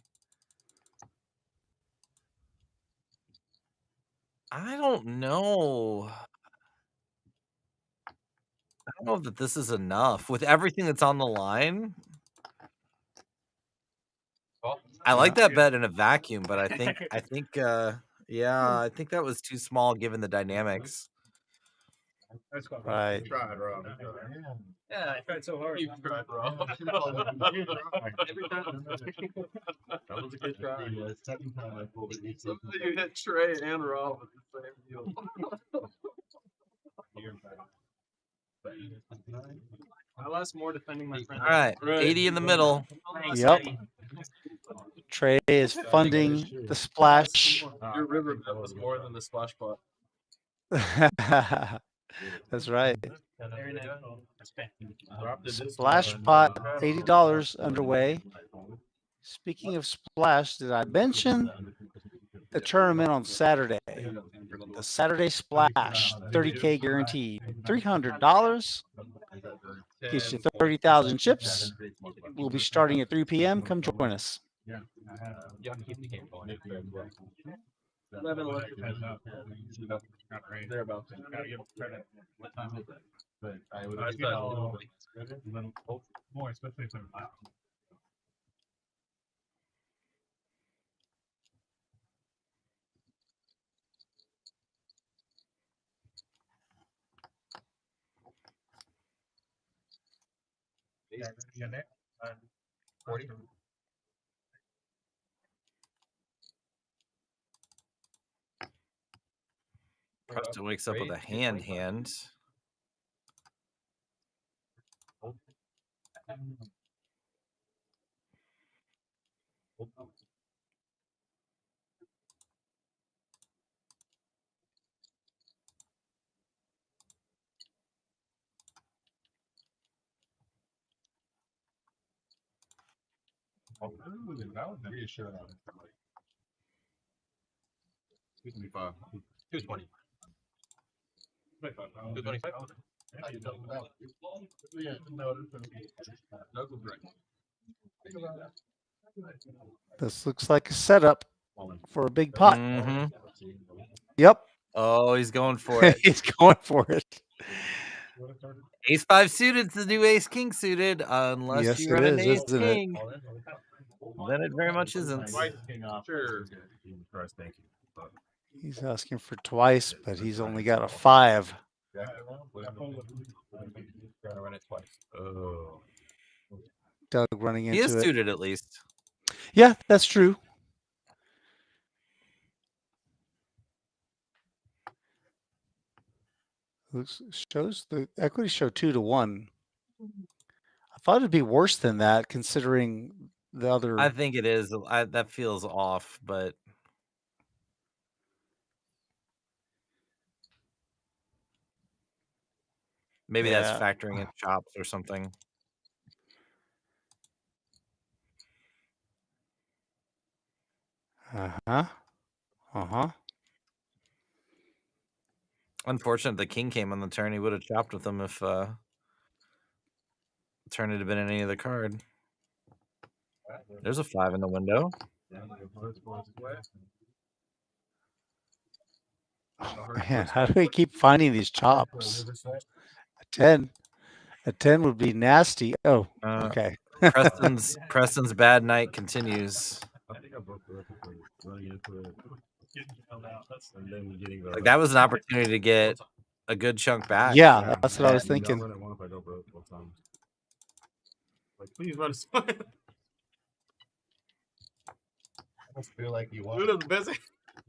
I don't know. I don't know that this is enough with everything that's on the line. I like that bet in a vacuum, but I think yeah, I think that was too small given the dynamics. Right. Yeah, I tried so hard. You tried, bro. Every time. That was a good try. Second time I pulled it. You hit Trey and Rob with the same deal. I lost more defending my friend. All right, 80 in the middle. Yep. Trey is funding the splash. Your river bet was more than the splash pot. That's right. Very nice. Splash pot, $80 underway. Speaking of splash, did I mention the tournament on Saturday? The Saturday Splash, 30K guaranteed. $300 gets you 30,000 chips. We'll be starting at 3 p.m. Come join us. Yeah, keep the game going. 11. They're about to. But I would more, especially if they're loud. Yeah, 40. Preston wakes up with a hand. that was reassuring. 225. 220. 225. This looks like a setup for a big pot. Mm-hmm. Yep. Oh, he's going for it. He's going for it. Ace 5 suited is the new Ace King suited, unless Yes, you it run an is, Ace isn't it? King. Then it very much isn't. Sure. Thank you. He's asking for twice, but he's only got a 5. Run it twice. Oh. Doug running into He is it. suited at least. Yeah, that's true. Shows the equity show 2-1. I thought it'd be worse than that, considering the other. I think it is. That feels off, but Maybe that's factoring in chops or something. Unfortunate the king came on the turn. He would have chopped with him if turn had been any other card. There's a 5 in the window. Oh, man, how do we keep finding these chops? A 10. A 10 would be nasty. Oh, okay. Preston's bad night continues. Like that was an opportunity to get a good chunk back. Yeah, that's what I was thinking. Like, please let us. I feel like you want. Dude, that's the best.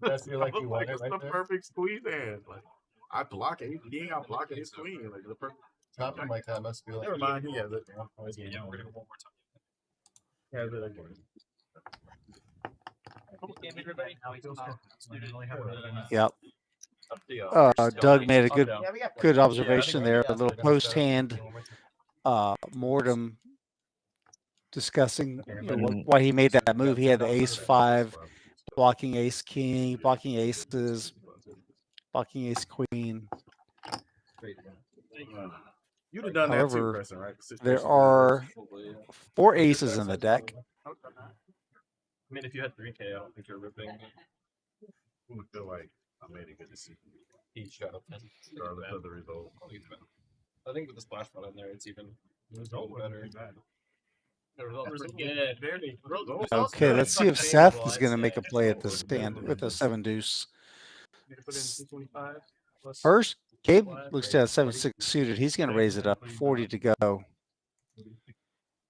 That's feel like you want. It's the perfect squeeze hand. Like I block it. He ain't got block it. His queen. Like the perfect. Something like that must feel like. Never mind. He has it. Yeah, we're gonna go one more time. He has it again. Yep. Doug made a good observation there. A little post hand mortem discussing why he made that move. He had the ace 5, blocking ace king, blocking aces, blocking ace queen. You'd have done However, that too, Preston, right? there are 4 aces in the deck. I mean, if you had 3K, I don't think you're ripping. I would feel like I made a good decision. He shut up. Regardless of the result. I think with the splash button there, it's even better. The result was good. Okay, let's see if Seth is going to make a play at this stand with a 7 deuce. First, Gabe looks to have 7-6 suited. He's going to raise it up, 40 to go.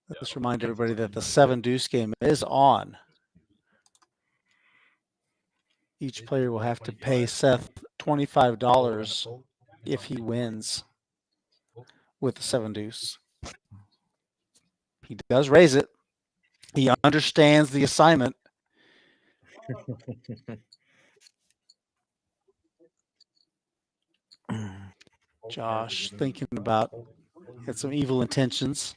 Let's remind everybody that the 7 deuce game is on. Each player will have to pay Seth $25 if he wins with the 7 deuce. He does raise it. He understands the assignment. Josh thinking about had some evil intentions.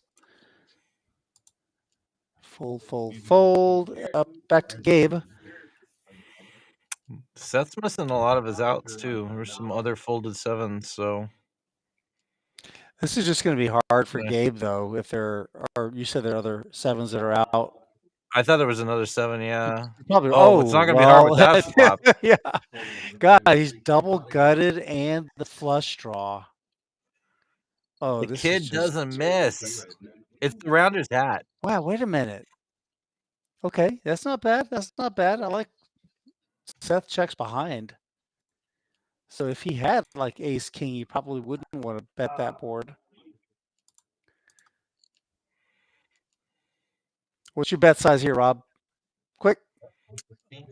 Fold. Up back to Gabe. Seth's missing a lot of his outs too. There's some other folded 7s, so this is just going to be hard for Gabe though. If there are, you said there are other 7s that are out. I thought there was another 7. Yeah. Probably. It's not going to be hard with that flop. Yeah. God, he's double gutted and the flush draw. Oh, the kid doesn't miss. It's the rounder's hat. Wow, wait a minute. Okay, that's not bad. That's not bad. I like Seth checks behind. So if he had like ace king, you probably wouldn't want to bet that board. What's your bet size here, Rob? Quick.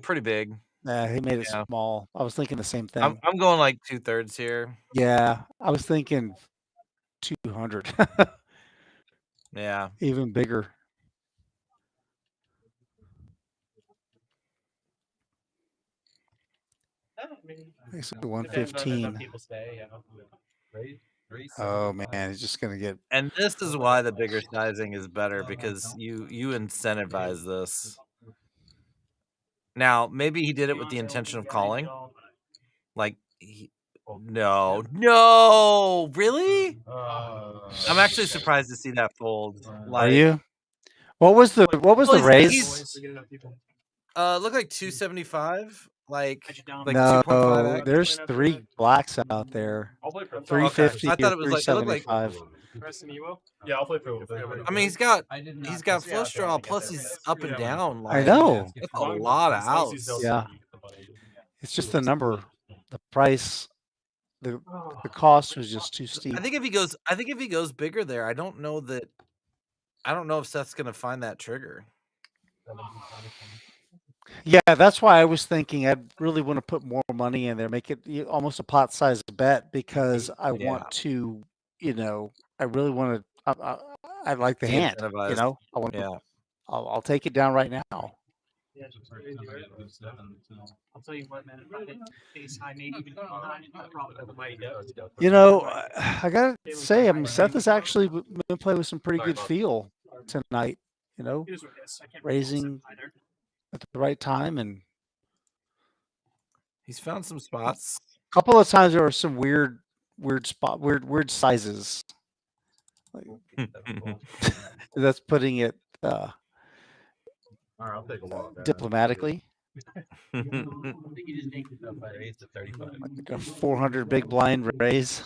Pretty big. Nah, he made it small. I was thinking the same thing. I'm going like 2/3 here. Yeah, I was thinking 200. Yeah. Even bigger. Basically 115. Oh man, he's just gonna get. And this is why the bigger sizing is better, because you incentivize this. Now maybe he did it with the intention of calling. Like no, really? I'm actually surprised to see that fold. Are you? What was the raise? Looked like 275. Like no, 2.5x. There's 3 blacks out there. 350. I thought it was like 375. Yeah, I'll play through. I mean, he's got flush draw, plus he's up and down. Like, I know. It's a lot of outs. Yeah. It's just the number, the price, the cost was just too steep. I think if he goes bigger there, I don't know if Seth's gonna find that trigger. Yeah, that's why I was thinking I'd really want to put more money in there, make it almost a pot size bet, because I want to, I really want to. I like the hand, I want. Yeah. I'll take it down right now. I'll tell you what, man. If I did ace high, maybe even king high, I probably would mighty dose. You know, I gotta say, I mean, Seth has actually been playing with some pretty good feel tonight. You know, raising at the right time, and he's found some spots. A couple of times there were some weird sizes. Like, that's putting it All right, I'll take a walk. diplomatically. Like a 400 big blind raise.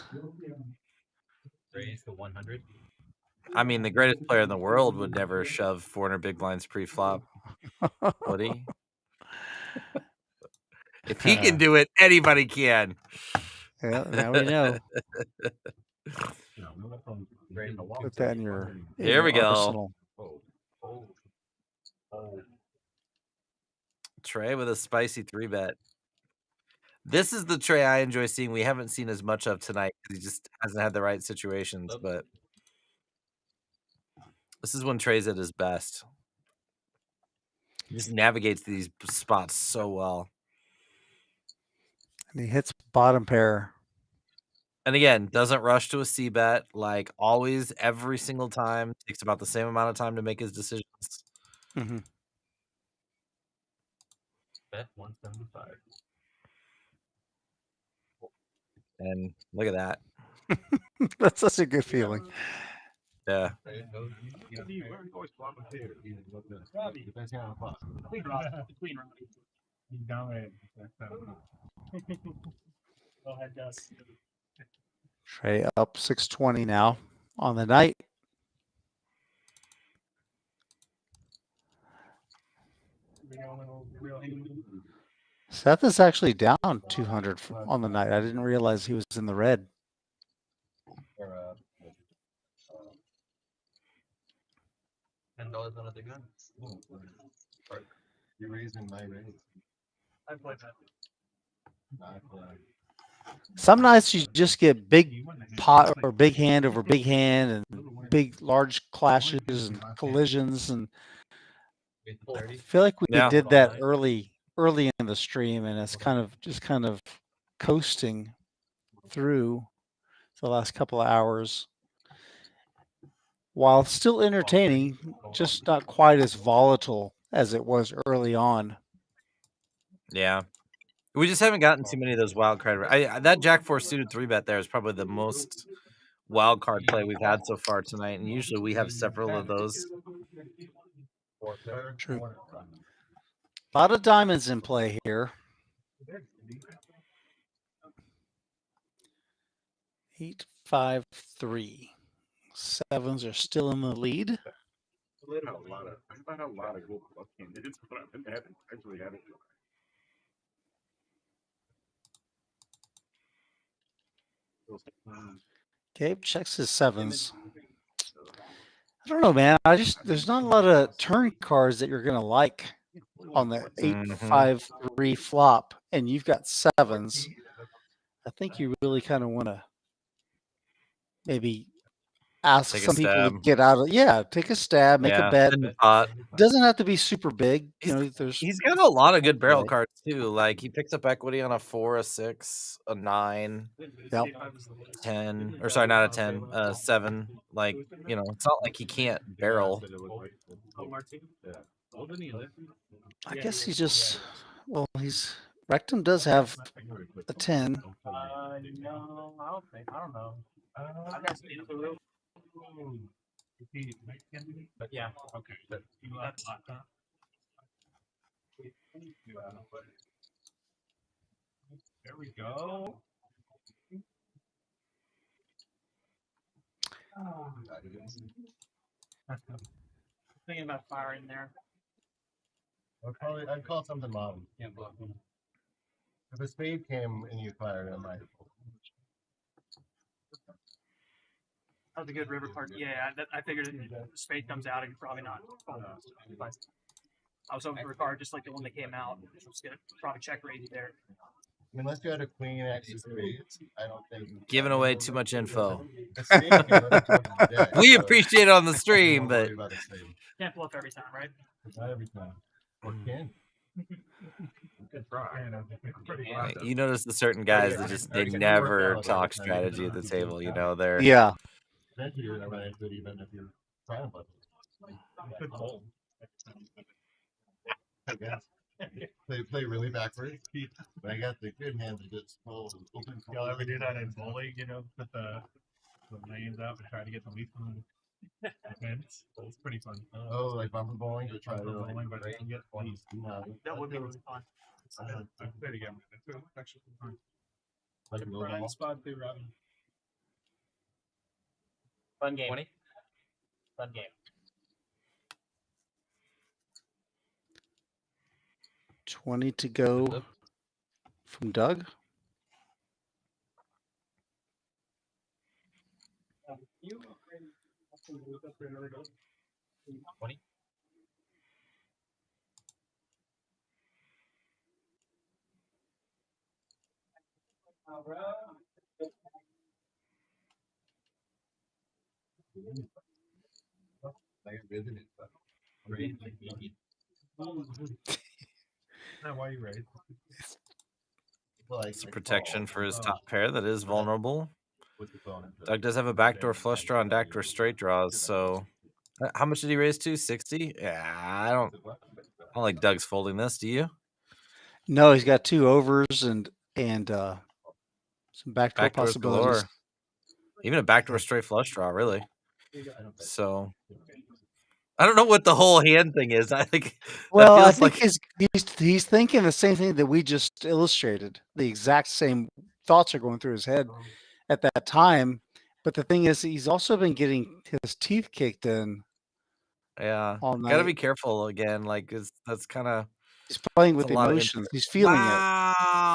Raise to 100. I mean, the greatest player in the world would never shove 400 big blinds pre-flop, would he? If he can do it, anybody can. Yeah, now we know. Put that in your Here we arsenal. go. Trey with a spicy 3-bet. This is the Trey I enjoy seeing. We haven't seen as much of tonight because he just hasn't had the right situations, but this is when Trey's at his best. He just navigates these spots so well. And he hits bottom pair. And again, doesn't rush to a C-bet. Like always, every single time. Takes about the same amount of time to make his decisions. Mm-hmm. Bet 175. And look at that. That's such a good feeling. Yeah. Go ahead, Gus. Trey up 620 now on the night. Seth is actually down 200 on the night. I didn't realize he was in the red. $10 on the gun. You're raising my raise. I played that. Some nights you just get big pot or big hand over big hand and big large clashes and collisions, and I feel like we did that early in the stream, and it's kind of coasting through the last couple of hours while still entertaining, just not quite as volatile as it was early on. Yeah. We just haven't gotten too many of those wild card. That Jack 4 suited 3-bet there is probably the most wild card play we've had so far tonight, and usually we have several of those. True. A lot of diamonds in play here. 8, 5, 3. Sevens are still in the lead. I've had a lot of good bluff candidates, but I haven't actually had it. Gabe checks his sevens. I don't know, man. There's not a lot of turn cards that you're gonna like on the 8-5-3 flop, and you've got sevens. I think you really kind of want to maybe ask some people to get out of. Yeah, take a stab, make a bet. Doesn't have to be super big. You know, he's got a lot of good barrel cards too. Like he picks up equity on a 4, a 6, a 9, 10, or sorry, not a 10, 7. Like, you know, it's not like he can't barrel. I guess he's just Rectum does have a 10. No, I don't know. I've got some but yeah, okay. That's there we go. Thinking about firing there. I'd call something modern. If a spade came and you fired, I might. That was a good river card. Yeah, I figured if the spade comes out, it's probably not. I was hoping for a card just like the one that came out. I was gonna probably check raise there. Unless you had a queen X of spades, I don't think. Giving away too much info. We appreciate it on the stream, but can't bluff every time, right? Not every time. Good try. You notice the certain guys that just they never talk strategy at the table. You know, they're Yeah. Eventually, you're gonna run into it, even if you're trying to. Good fold. I guess they play really backwards, but I got the good hands that just fold open. Y'all ever do that in bowling? You know, put the lanes up and try to get the least one. It's pretty fun. Oh, like bumper bowling to try to bowling, but you can get least. That would be really fun. I played again. It's actually fun. Like a little Brian ball. spot through Robin. Fun game. 20? Fun game. 20 to go from Doug. You 20. Why are you right? It's a protection for his top pair that is vulnerable. Doug does have a backdoor flush draw and backdoor straight draws, so how much did he raise to? 60? Yeah, I don't like Doug's folding this, do you? No, he's got 2 overs and some backdoor Backdoors possibilities. galore. Even a backdoor straight flush draw, really. So I don't know what the whole hand thing is. I think. Well, I think he's thinking the same thing that we just illustrated. The exact same thoughts are going through his head at that time. But the thing is, he's also been getting his teeth kicked in. Yeah, all night. Gotta be careful again. Like, that's kind of. He's playing with emotions. He's feeling it.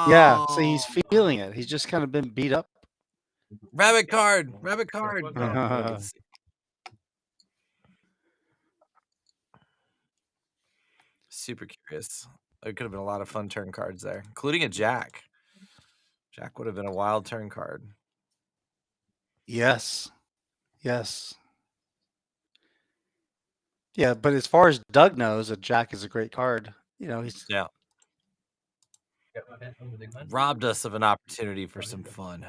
Yeah, so he's feeling it. He's just kind of been beat up. Rabbit card. Super curious. There could have been a lot of fun turn cards there, including a jack. Jack would have been a wild turn card. Yes. Yeah, but as far as Doug knows, a jack is a great card. You know, he's robbed us of an opportunity for some fun.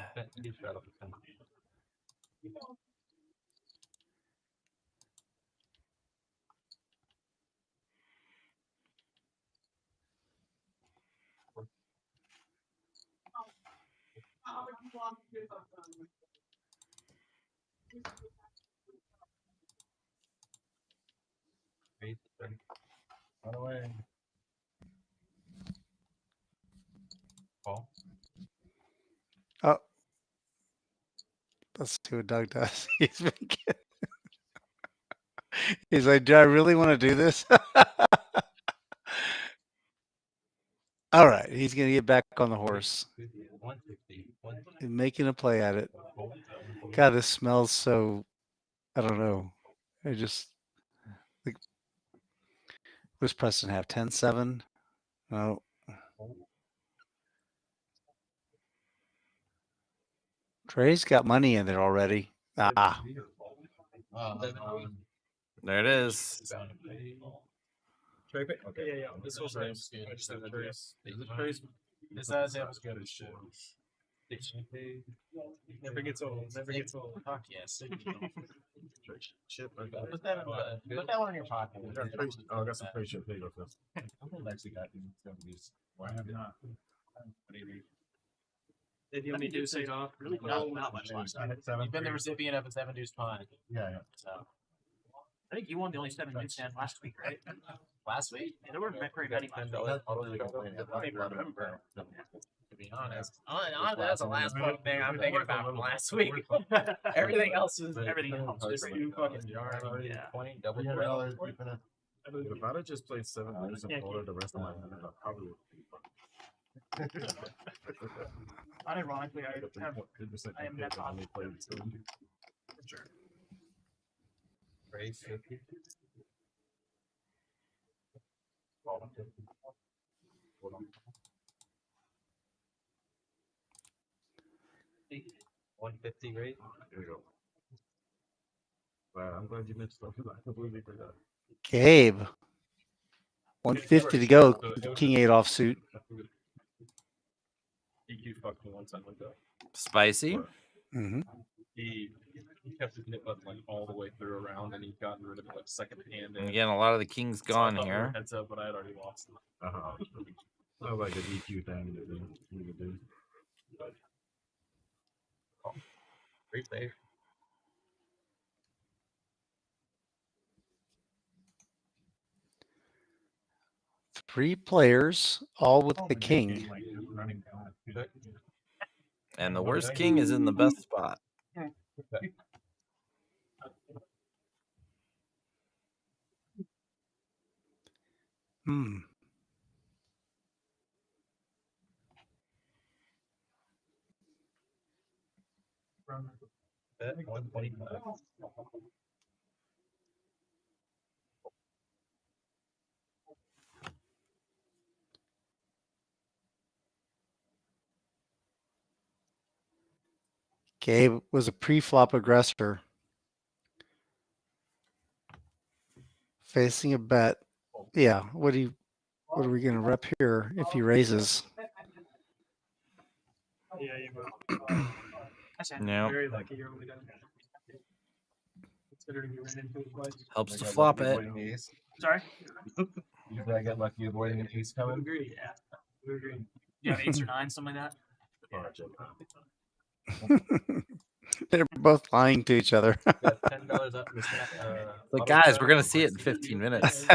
Oh, let's see what Doug does. He's like, do I really want to do this? All right, he's gonna get back on the horse. He's making a play at it. God, this smells so. I don't know. I just like. What does Preston have? 10-7? Oh. Trey's got money in there already. Ah. There it is. Trey, okay, yeah. This was nice. I just have Trey's. This was good as shit. Never gets old. Never gets old. Fuck yes. Shit, Put that one in your pocket. Oh, I got some pretty shit. There you go, Phil. I'm actually got these. Why have not? Did you only do say off? Really? Not much longer. You've been the recipient of a 7 deuce pun. Yeah. So I think you won the only 7 deuce hand last week, right? Last week? Yeah, there were very many last week. I don't even remember. To be honest, that's the last fucking thing I'm thinking about from last week. Everything else is everything else. Just you fucking jar. Yeah. 20 double $300. If I'd have just played 7 minutes and folded the rest of my hand, I probably would be Unironically, I am net only played 2. Sure. Raise 50. Hold on. 150 raise. There you go. Wow, I'm glad you mentioned stuff. I completely forgot. Gabe. 150 to go. The King 8 offsuit. EQ fucked me once on window. Spicy. Mm-hmm. He kept his nip button like all the way through a round, and he gotten rid of it like second hand. And again, a lot of the king's gone here. Heads up, but I had already lost. Oh, like an EQ thing that we could do. Great save. Three players, all with the king. And the worst king is in the best spot. Hmm. Gabe was a pre-flop aggressor. Facing a bet. Yeah, what are we gonna rep here if he raises? Yeah, you No. very lucky you're only done. Considering you ran into it twice. Helps to flop it. Sorry? Usually I get lucky avoiding an ace I would coming. agree, yeah. I would agree. You have 8s or 9s, something like that? They're both lying to each other. $10 up. But guys, we're gonna see it in 15 minutes.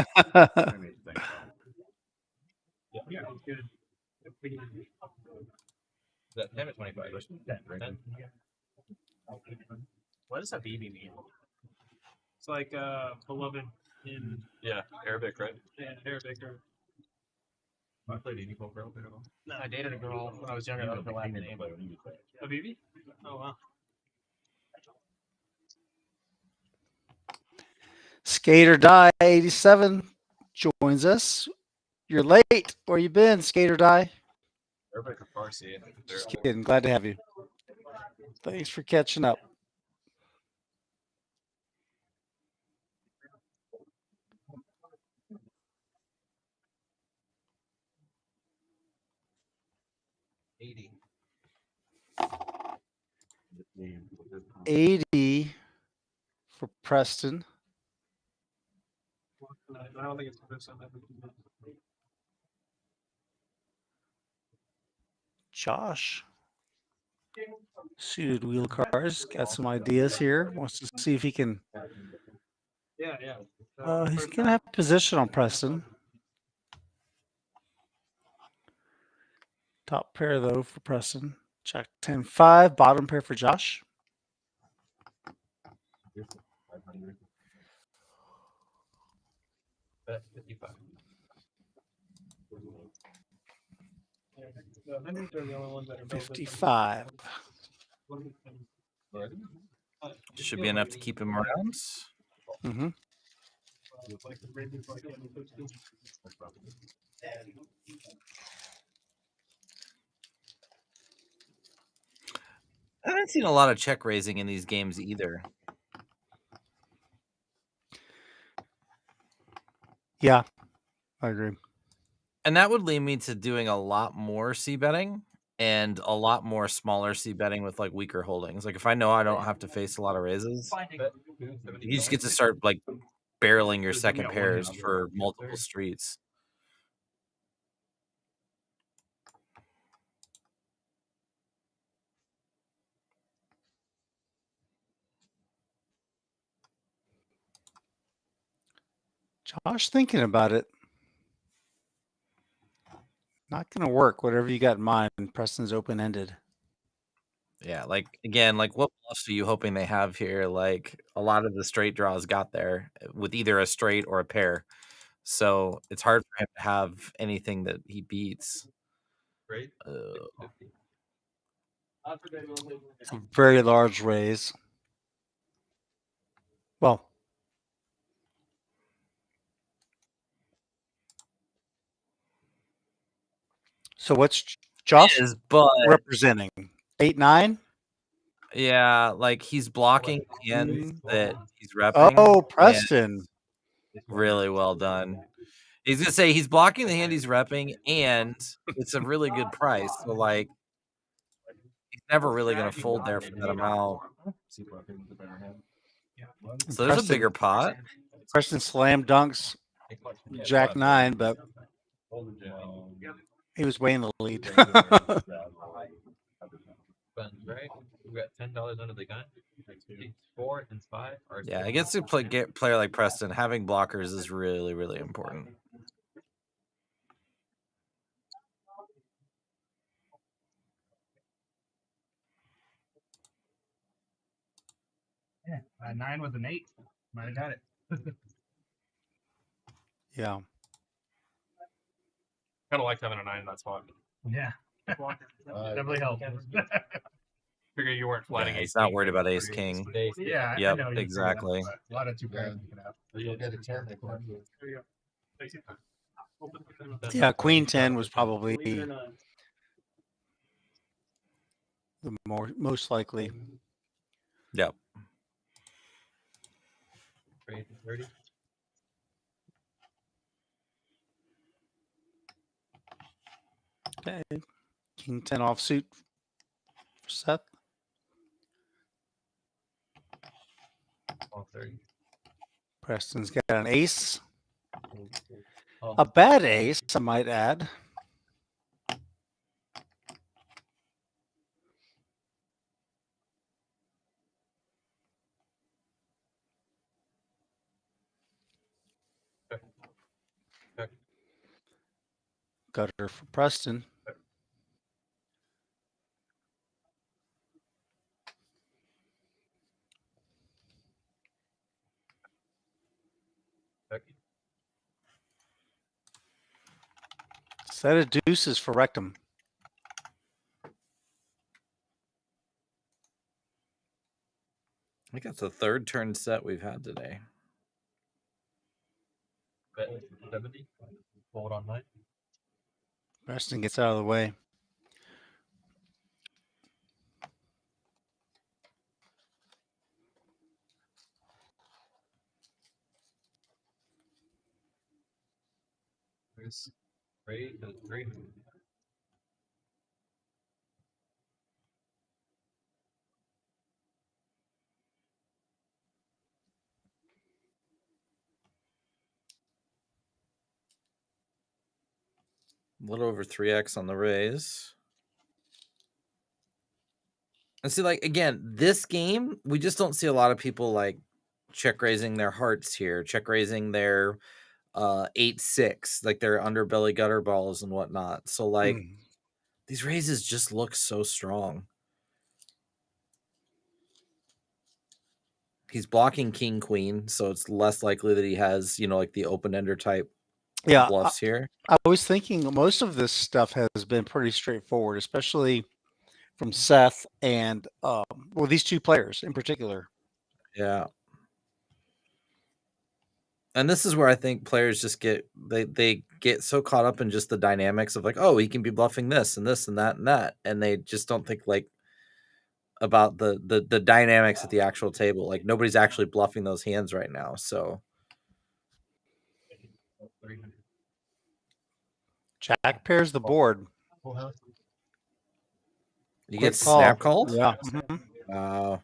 Yeah, good. That 10 or 25? 10. What does Habibi mean? It's like beloved in Arabic, right? Arabic or I played any poker out there at all. no, I dated a girl when I was younger that was her Latin name. Habibi? Oh wow. Skater Die 87 joins us. You're late. Where you been, Skater Die? Arabic or Farsi? Just kidding. Glad to have you. Thanks for catching up. $80 for Preston. I don't think it's the first time I've Josh, suited wheel cars, got some ideas here. Wants to see if he can. Yeah. He's gonna have position on Preston. Top pair though for Preston. Jack 10-5. Bottom pair for Josh. Bet 55. The 100s are the only ones that are 55. Should be enough to keep him around. Mm-hmm. I haven't seen a lot of check raising in these games either. Yeah, I agree. And that would lead me to doing a lot more C betting and a lot more smaller C betting with like weaker holdings. Like if I know I don't have to face a lot of raises, you just get to start like barreling your second pairs for multiple streets. Josh thinking about it. Not going to work. Whatever you got in mind. Preston's open-ended. Yeah, like again, like what bluffs are you hoping they have here? Like a lot of the straight draws got there with either a straight or a pair. So it's hard for him to have anything that he beats. Right? It's a very large raise. Well, so what's Josh representing? 8-9? Yeah, like he's blocking the end that he's repping. Oh, Preston. Really well done. He's gonna say he's blocking the hand he's repping, and it's a really good price. So like, he's never really gonna fold there for that amount. So there's a bigger pot. Preston slam dunks Jack 9, but he was way in the lead. Right? We got $10 under the gun. 4 and 5. Yeah, I guess to play player like Preston, having blockers is really, really important. Yeah, 9 with an 8. Might have got it. Yeah. Kind of liked having a 9 in that spot. Yeah. Definitely helped. Figure you weren't flatting. Yeah, he's not worried about ace king. Yeah. Yep, exactly. A lot of 2 pairs you can have. You'll get a 10. Yeah, queen 10 was probably the most likely. Yep. 30. Okay. King 10 offsuit for Seth. 30. Preston's got an ace. A bad ace, I might add. Gutter for Preston. Set of deuces for Rectum. I think that's the third turn set we've had today. Bet 70. Fold on 9. Preston gets out of the way. There's Trey to 3. A little over 3x on the raise. And see, like, again, this game, we just don't see a lot of people like check raising their hearts here, check raising their 8-6, like their underbelly gutter balls and whatnot. So like these raises just look so strong. He's blocking king queen, so it's less likely that he has, you know, like the open ender type bluffs here. I was thinking most of this stuff has been pretty straightforward, especially from Seth and well, these two players in particular. Yeah. And this is where I think players just get they get so caught up in just the dynamics of like, oh, he can be bluffing this and this and that and that, and they just don't think like about the dynamics at the actual table. Like nobody's actually bluffing those hands right now. So Jack pairs the board. You get snap called? Yeah. Wow.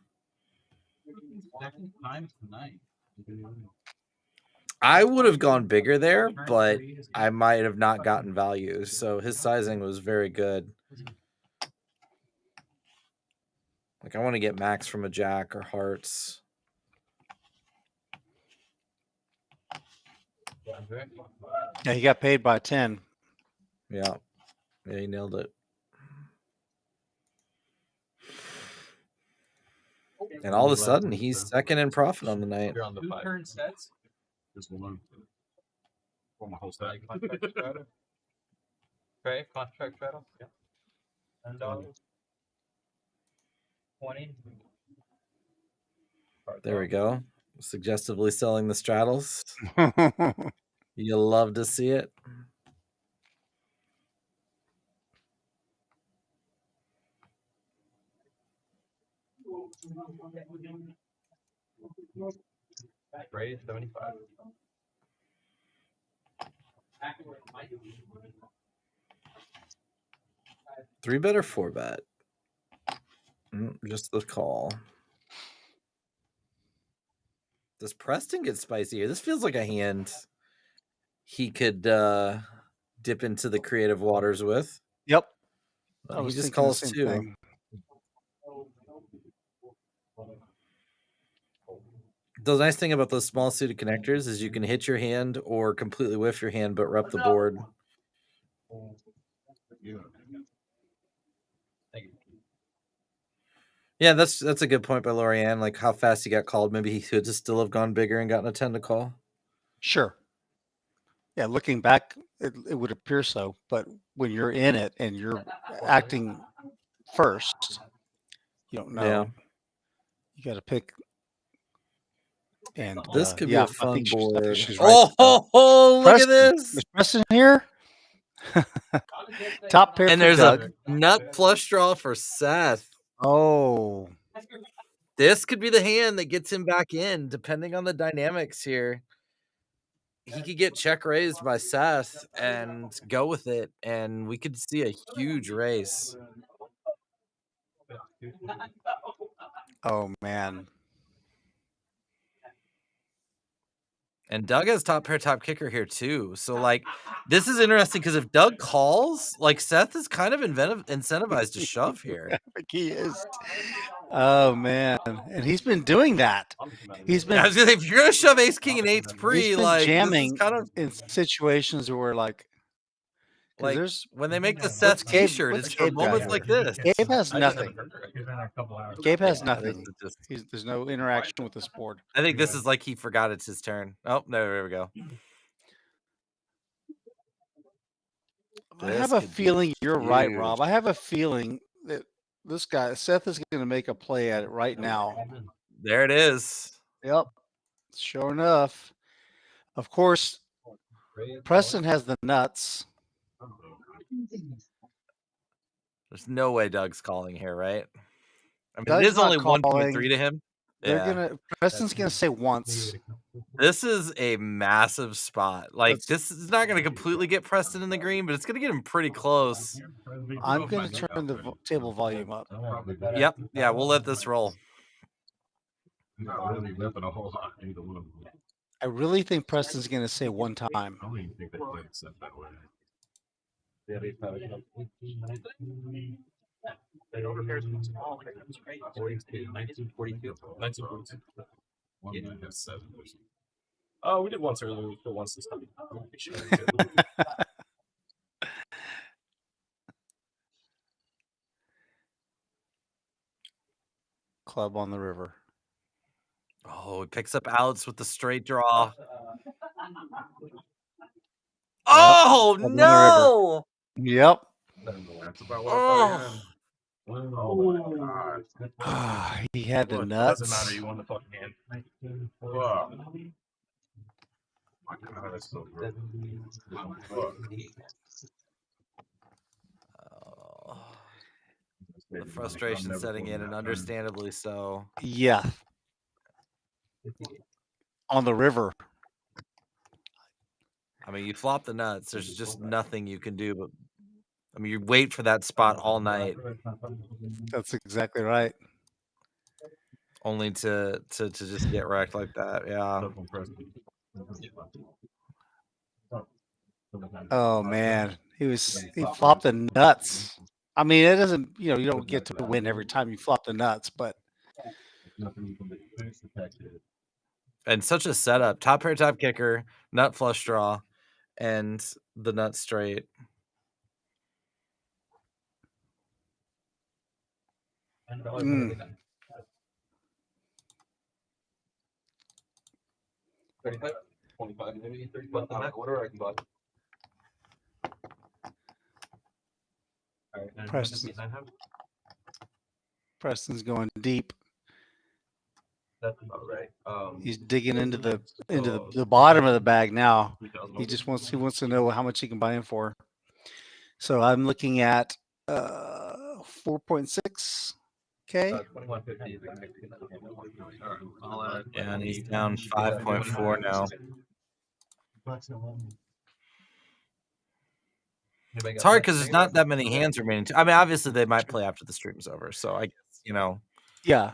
Time tonight. I would have gone bigger there, but I might have not gotten value. So his sizing was very good. Like I want to get max from a jack or hearts. Yeah, he got paid by 10. Yeah. Yeah, he nailed it. And all of a sudden, he's second in profit on the night. You're on the 5 turn sets. Just one. For my whole set. Trey, contract straddle. Yeah. $10. 20. There we go. Suggestively selling the straddles. You'll love to see it. Trey, 75. Three bet or four bet? Just the call. Does Preston get spicy here? This feels like a hand he could dip into the creative waters with. Yep. He just calls too. Thing. The nice thing about those small suited connectors is you can hit your hand or completely whiff your hand, but rep the board. Yeah, that's a good point by Lorianne. Like how fast he got called. Maybe he could just still have gone bigger and gotten a 10 to call. Sure. Yeah, looking back, it would appear so. But when you're in it and you're acting first, you don't know. Yeah. You got to pick. And this could be a fun board. She's right. Oh, look at this. Is Preston here? Top pair. And for there's Doug. a nut flush draw for Seth. Oh. This could be the hand that gets him back in, depending on the dynamics here. He could get check raised by Seth and go with it, and we could see a huge race. Oh, man. And Doug has top pair, top kicker here too. So like, this is interesting because if Doug calls, like Seth is kind of incentivized to shove here. I think he is. Oh man, and he's been doing that. He's been. I was gonna say, if you're gonna shove ace king and eights pre, like jamming kind of in situations where like there's when they make the Seth T-shirt, it's for moments like this. Gabe has nothing. Gabe has nothing. There's no interaction with this board. I think this is like he forgot it's his turn. Oh, there we go. I have a feeling you're right, Rob. I have a feeling that this guy Seth is going to make a play at it right now. There it is. Yep. Sure enough. Of course, Preston has the nuts. There's no way Doug's calling here, right? I mean, Doug's it is only not calling. 1.3 to him. Preston's gonna say once. This is a massive spot. Like this is not gonna completely get Preston in the green, but it's gonna get him pretty close. I'm gonna turn the table volume up. Yep. Yeah, we'll let this roll. I really think Preston's gonna say one time. I don't even think they played except that way. They overpairs from small. That's great. 1942. 1942. One Yeah. has 7. Oh, we did once earlier. We did once this time. Club on the river. Oh, he picks up Alex with the straight draw. Oh no! Yep. That's about what He had the nuts. Doesn't matter. You won the fucking hand. Wow. My God, that's so good. The frustration setting in, and understandably so. Yeah. On the river. I mean, you flop the nuts. There's just nothing you can do. But I mean, you wait for that spot all night. That's exactly right. Only to just get wrecked like that. Yeah. Oh man, he flopped the nuts. I mean, it doesn't. You don't get to win every time you flop the nuts, but. And such a setup. Top pair, top kicker, nut flush draw, and the nut straight. Mm. 35, 25, maybe 35. Whatever I can buy. Preston's going deep. That's about right. He's digging into the bottom of the bag now. He wants to know how much he can buy in for. So I'm looking at 4.6K. Yeah, and he's down 5.4 now. It's hard because there's not that many hands remaining. I mean, obviously they might play after the stream's over. So I guess, Yeah.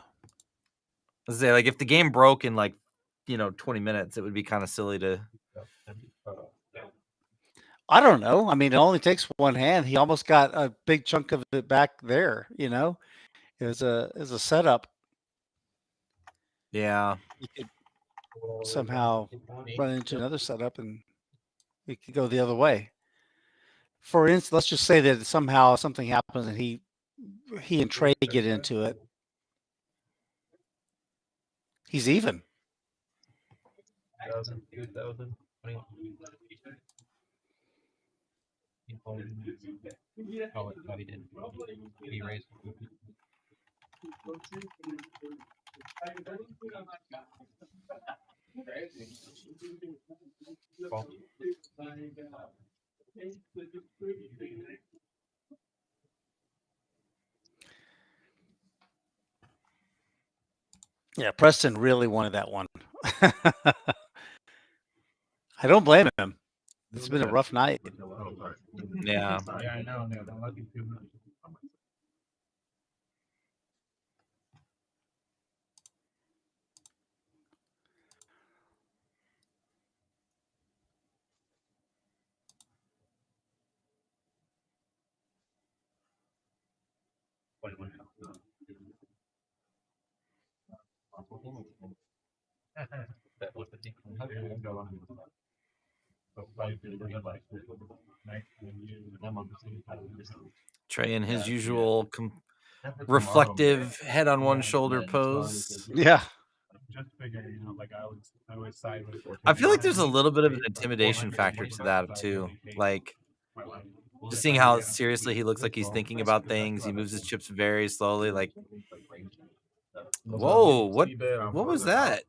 Let's say, like, if the game broke in 20 minutes, it would be kind of silly to. I don't know. I mean, it only takes one hand. He almost got a big chunk of it back there. It was a setup. Yeah. You could somehow run into another setup and it could go the other way. For instance, let's just say that somehow something happens and he and Trey get into it. He's even. 1,000, 2,000, 21. Oh, but he didn't. He raised. Yeah, Preston really wanted that one. I don't blame him. It's been a rough night. Yeah. Yeah, I know. Don't let me too much. That was the thing. Trey in his usual reflective head on one shoulder pose. Yeah. Just figuring, I always side with. I feel like there's a little bit of an intimidation factor to that too. Like, just seeing how seriously he looks like he's thinking about things. He moves his chips very slowly. Like, whoa, what was that?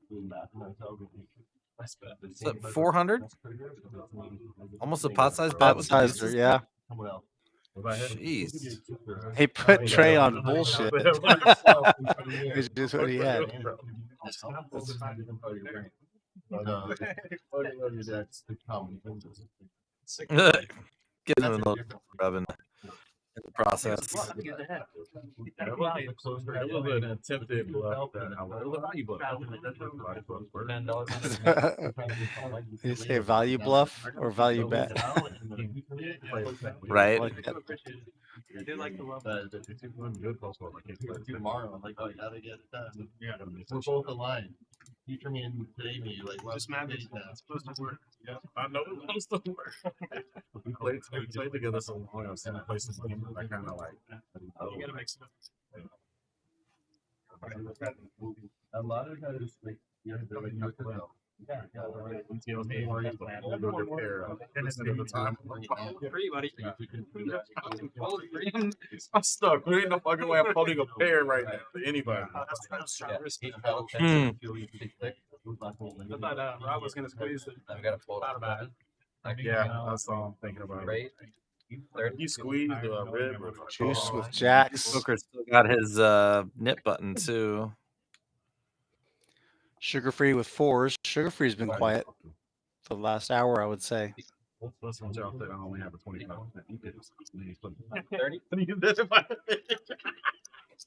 400? Almost a pot-sized bet with the deuces? Yeah. Jeez. He put Trey on bullshit. It's just what he had. Give him a little rub in the process. That was an attempted bluff. Did you say value bluff or value bet? Right. I do like the love. Tomorrow, I'm like, oh, you gotta get it done. Yeah, we're both aligned. Future me and today me, like, well, Just mad that it's not supposed to work. Yeah, I know it's supposed to work. We played together so long. I've seen places like I kind of like. You gotta make some. A lot of times, like, you have to, like, Free, buddy. I'm stuck. There ain't no fucking way I'm holding a pair right now to anybody. That's risky. I thought Rob was gonna squeeze it. I've got a full out about it. Yeah, that's all I'm thinking about. Right. You squeezed a rib. Juice with jacks. Booker still got his knit button too. Sugar-free with fours. Sugar-free's been quiet for the last hour, I would say. This one's out there. I only have a 25%. 30?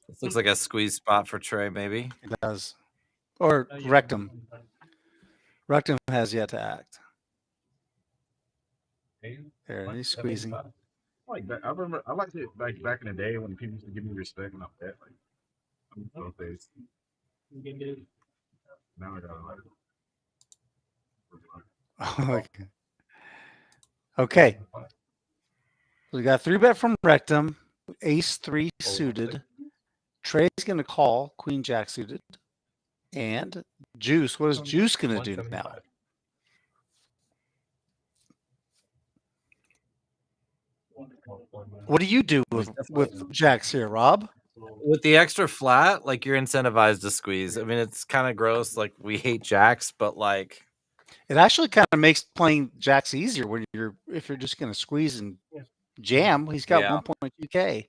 This looks like a squeeze spot for Trey, maybe. It does. Or Rectum. Rectum has yet to act. There, he's squeezing. Like that. I remember. I liked it like back in the day when people used to give me respect and all that. Like, I'm so face. Now I gotta like. Okay. We got 3-bet from Rectum. Ace 3 suited. Trey's gonna call Queen Jack suited. And Juice. What is Juice gonna do now? What do you do with jacks here, Rob? With the extra flat, like, you're incentivized to squeeze. I mean, it's kind of gross. Like, we hate jacks, but like, it actually kind of makes playing jacks easier when if you're just going to squeeze and jam. He's got 1.2K.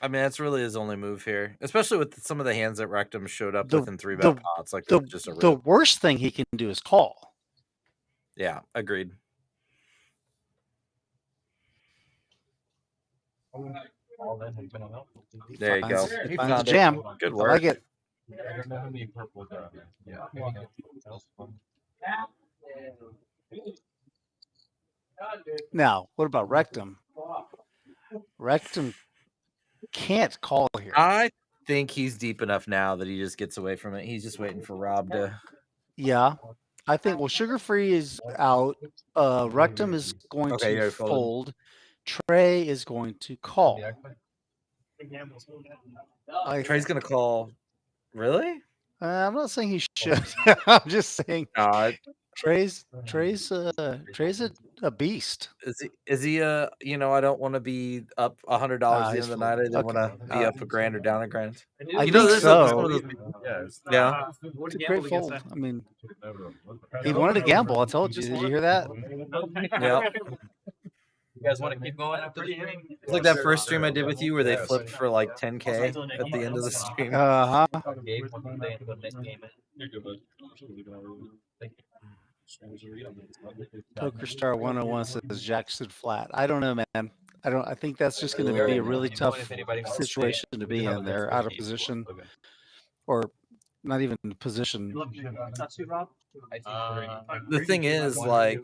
I mean, that's really his only move here, especially with some of the hands that Rectum showed up with in 3-bet pots. Like, just a rip. The worst thing he can do is call. Yeah, agreed. There you go. He He finds found a jam. it. Good I work. like it. I don't know how many purples are there. Now, what about Rectum? Rectum can't call here. I think he's deep enough now that he just gets away from it. He's just waiting for Rob to. Yeah, I think. Well, Sugar-Free is out. Rectum is going Okay, to you're folding. fold. Trey is going to call. Trey's gonna call. Really? I'm not saying he should. I'm just saying Trey's a beast. Is he you know, I don't want to be up $100 at the end of the night. I didn't want to be up $1,000 or down $1,000. I You know, think there's so. one of those, yeah. It's a great fold. I mean, he wanted to gamble. I told you. Did you hear that? Yeah. You guys want to keep going after the inning? It's like that first stream I did with you where they flipped for like 10K at the end of the stream. Poker Star 101 says Jackson flat. I don't know, man. I think that's just going to be a really tough situation to be in there, out of position, or not even position. The thing is, like,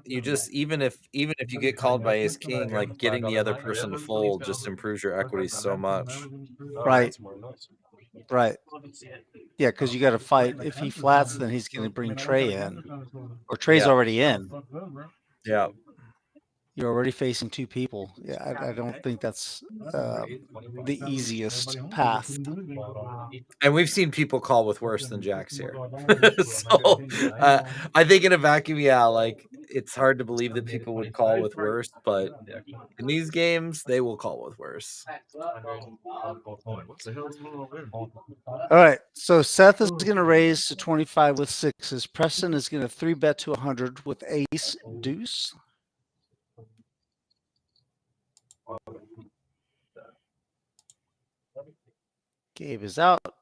you just even if you get called by Ace King, like getting the other person to fold just improves your equity so much. Right. Right. Yeah, because you got to fight. If he flats, then he's going to bring Trey in, or Trey's already in. Yeah. You're already facing two people. Yeah, I don't think that's the easiest path. And we've seen people call with worse than Jacks here. So I think in a vacuum, yeah, like it's hard to believe that people would call with worse, but in these games, they will call with worse. All right, so Seth is going to raise to 25 with sixes. Preston is going to 3-bet to 100 with ace deuce. Gabe is out.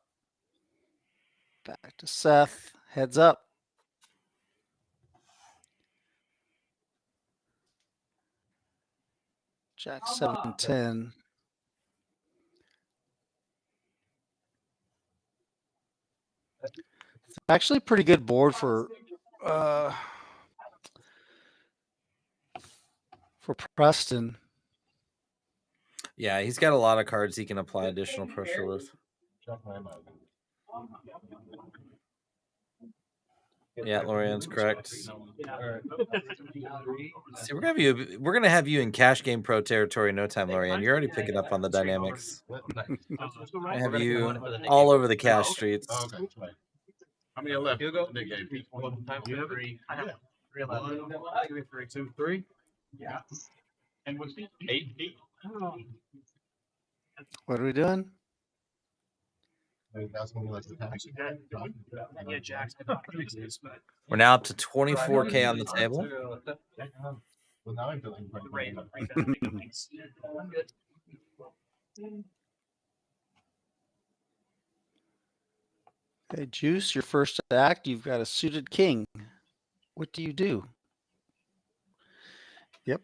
Back to Seth. Heads up. Jack 7-10. It's actually a pretty good board for Preston. Yeah, he's got a lot of cards he can apply additional pressure with. Yeah, Lorian's correct. See, we're gonna have you in cash game pro territory in no time, Lorian. You're already picking up on the dynamics. I have you all over the cash streets. How many left? Hugo? Big game. Three. I have 2, 3. Yeah. And what's 8? What are we doing? Yeah, Jack's We're now up to 24K on the table. Well, now I'm feeling Okay, Juice, your first act, you've got a suited king. What do you do? Yep.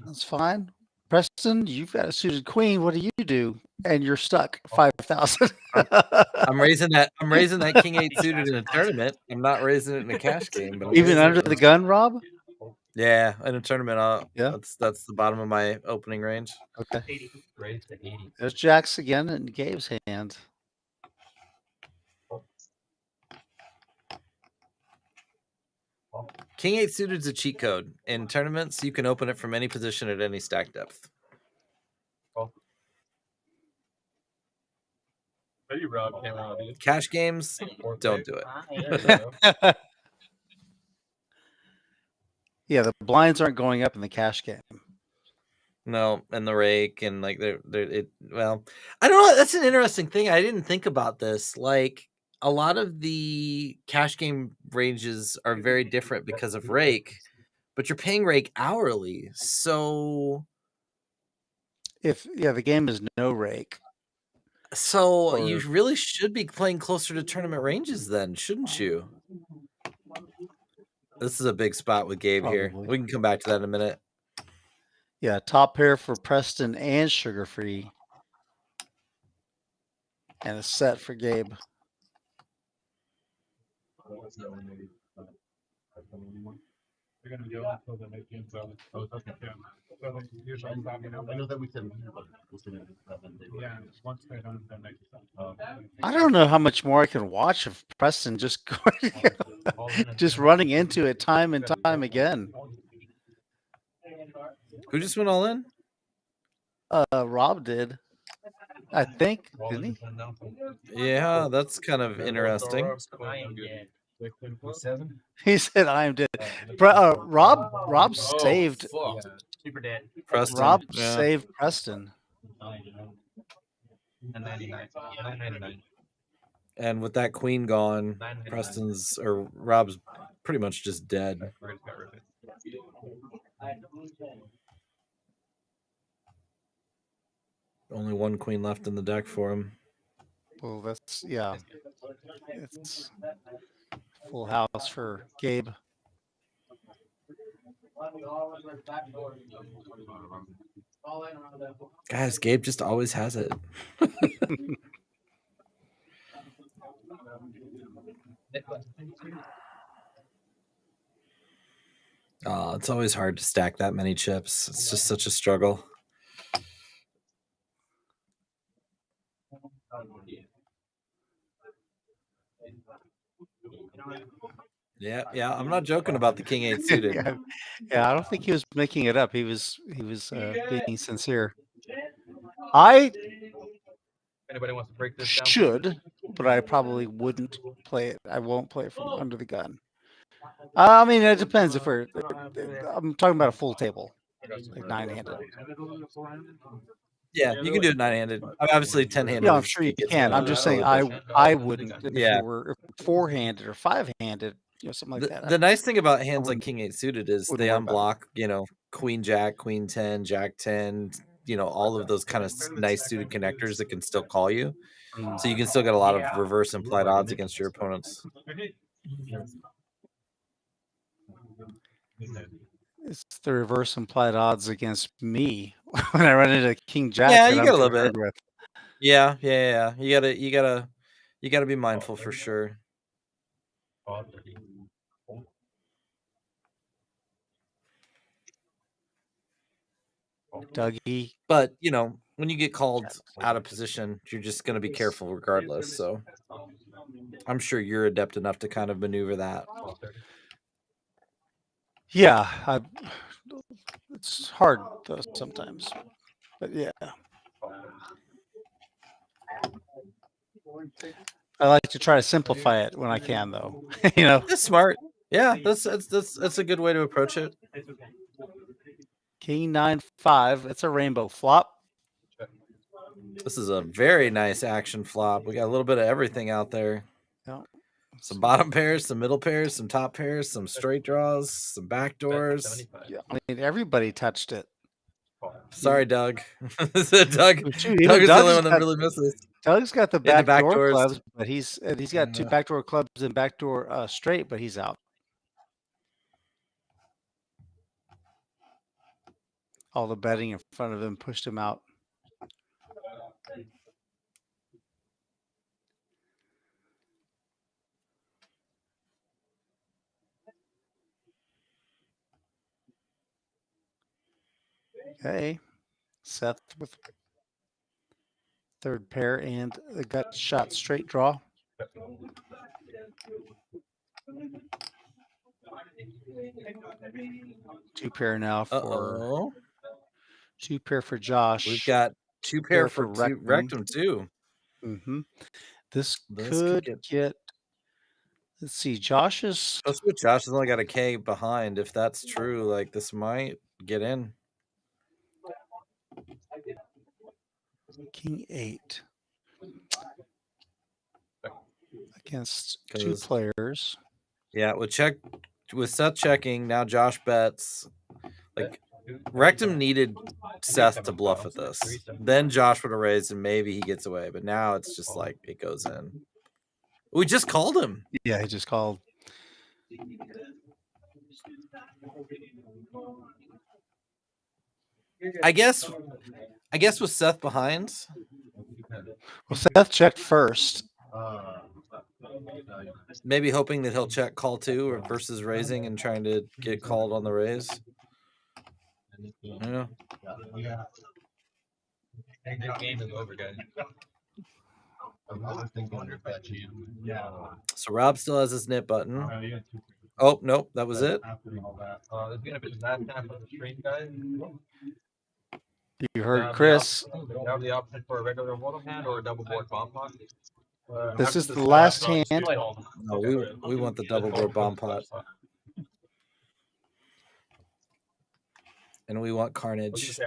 That's fine. Preston, you've got a suited queen. What do you do? And you're stuck 5,000. I'm raising that king 8 suited in a tournament. I'm not raising it in a cash game. But even under the gun, Rob? Yeah, in a tournament. Yeah, that's the bottom of my opening range. Okay. There's Jack's again in Gabe's hand. King 8 suited is a cheat code. In tournaments, you can open it from any position at any stack depth. Cash games, don't do it. Yeah, the blinds aren't going up in the cash game. No, and the rake and like well, I don't know. That's an interesting thing. I didn't think about this. Like a lot of the cash game ranges are very different because of rake, but you're paying rake hourly. So the game is no rake. So you really should be playing closer to tournament ranges then, shouldn't you? This is a big spot with Gabe here. We can come back to that in a minute. Yeah, top pair for Preston and Sugar Free. And a set for Gabe. They're gonna go until they make it. So, okay. So usually, I know that we can. Yeah, once they're done, then make it. I don't know how much more I can watch of Preston just just running into it time and time again. Who just went all in? Rob did. I think, didn't he? Yeah, that's kind of interesting. He said, "I am dead." Rob saved. Super dead. Preston. Rob saved Preston. And with that queen gone, Preston's or Rob's pretty much just dead. Only one queen left in the deck for him. Well, that's it's full house for Gabe. Guys, Gabe just always has it. It's always hard to stack that many chips. It's just such a struggle. Yeah. I'm not joking about the King 8 suited. Yeah, I don't think he was making it up. He was being sincere. Anybody wants to break this should, but I probably wouldn't play it. I won't play it from under the gun. I mean, it depends if I'm talking about a full table, like 9-handed. Yeah, you can do it 9-handed. Obviously, 10-handed. Yeah, I'm sure you can. I'm just saying I wouldn't if it were 4-handed or 5-handed, something like that. The nice thing about hands like King 8 suited is they unblock, Queen Jack, Queen 10, Jack 10, all of those kind of nice suited connectors that can still call you. So you can still get a lot of reverse implied odds against your opponents. It's the reverse implied odds against me when I run into King Jack. Yeah, you got a little bit. With. Yeah. You gotta be mindful for sure. Dougie. But when you get called out of position, you're just gonna be careful regardless. So I'm sure you're adept enough to kind of maneuver that. Yeah, it's hard though sometimes, but yeah. I like to try to simplify it when I can, though. That's smart. Yeah, that's a good way to approach it. King 9-5. It's a rainbow flop. This is a very nice action flop. We got a little bit of everything out there. Yeah. Some bottom pairs, some middle pairs, some top pairs, some straight draws, some back doors. Yeah, I mean, everybody touched it. Sorry, Doug. Doug is the only one that really misses. Doug's got the backdoor clubs, but he's got 2 backdoor clubs and backdoor straight, but he's out. All the betting in front of him pushed him out. Okay, Seth with 3rd pair and the gut shot straight draw. Two pair now for 2 pair for Josh. We've got 2 pair for Rectum too. Mm-hmm. This could get. Let's see, Josh's. Josh has only got a K behind. If that's true, like this might get in. King 8 against 2 players. Yeah, with Seth checking, now Josh bets. Like Rectum needed Seth to bluff at this. Then Josh would have raised and maybe he gets away. But now it's just like it goes in. We just called him. Yeah, he just called. I guess with Seth behind. Well, Seth checked first. Maybe hoping that he'll check call 2 or versus raising and trying to get called on the raise. Yeah. Game is over, guys. So Rob still has his knit button. Oh, nope, that was it. There's gonna be the last half of the stream, guys. You heard Chris. You have the option for a regular modem hand or a double board bomb pot. This is the last hand. No, we want the double board bomb pot. And we want carnage.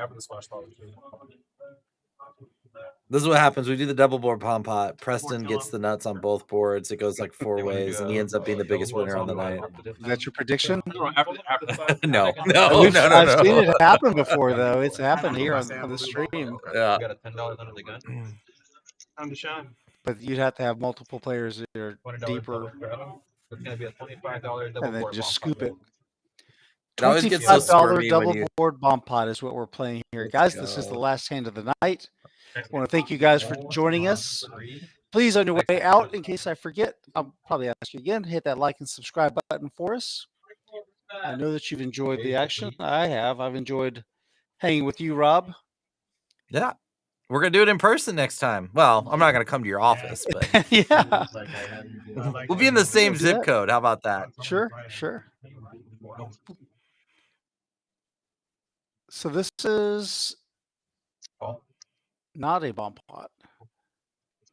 This is what happens. We do the double board bomb pot. Preston gets the nuts on both boards. It goes like 4 ways, and he ends up being the biggest winner on the night. Is that your prediction? No. I've seen it happen before, though. It's happened here on the stream. Yeah. Got a $10 under the gun. Time to shine. But you'd have to have multiple players that are deeper. It's gonna be a $25 double And then board just bomb scoop it. It always gets so $25 squirmy double when you... board bomb pot is what we're playing here. Guys, this is the last hand of the night. I want to thank you guys for joining us. Please, on your way out, in case I forget, I'll probably ask you again, hit that like and subscribe button for us. I know that you've enjoyed the action. I have. I've enjoyed hanging with you, Rob. Yeah. We're going to do it in person next time. Well, I'm not going to come to your office, but yeah. We'll be in the same zip code. How about that? Sure. So this is not a bomb pot.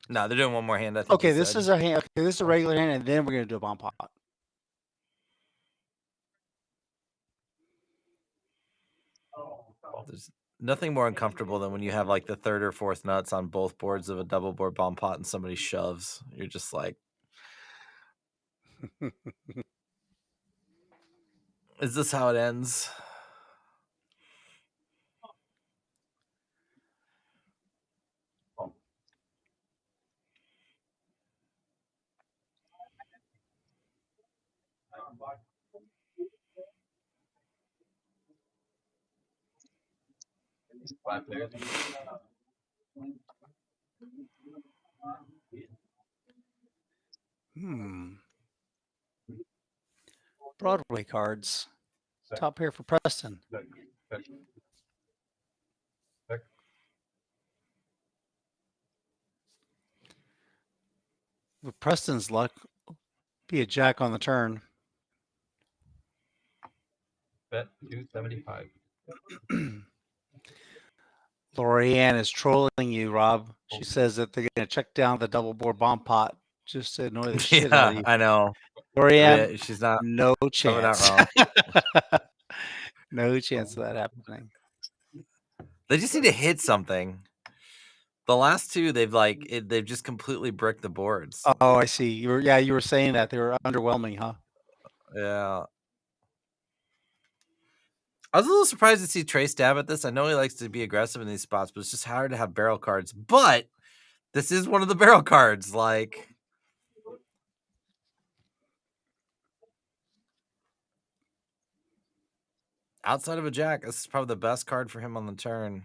No, they're doing one more hand. I think Okay, this is a hand. Okay, this is a regular hand, and then we're going to do a bomb pot. There's nothing more uncomfortable than when you have like the 3rd or 4th nuts on both boards of a double board bomb pot and somebody shoves. You're just like, is this how it ends? Broadway cards. Top pair for Preston. With Preston's luck, be a jack on the turn. Bet 275. Lorianne is trolling you, Rob. She says that they're going to check down the double board bomb pot just to annoy the shit out of you. I know. Lorianne, Yeah, she's not. No chance. Not wrong. No chance of that happening. They just need to hit something. The last two, they've just completely bricked the boards. Oh, I see. You were saying that they were underwhelming, huh? Yeah. I was a little surprised to see Trey stab at this. I know he likes to be aggressive in these spots, but it's just hard to have barrel cards. But this is one of the barrel cards. Like, outside of a jack, this is probably the best card for him on the turn.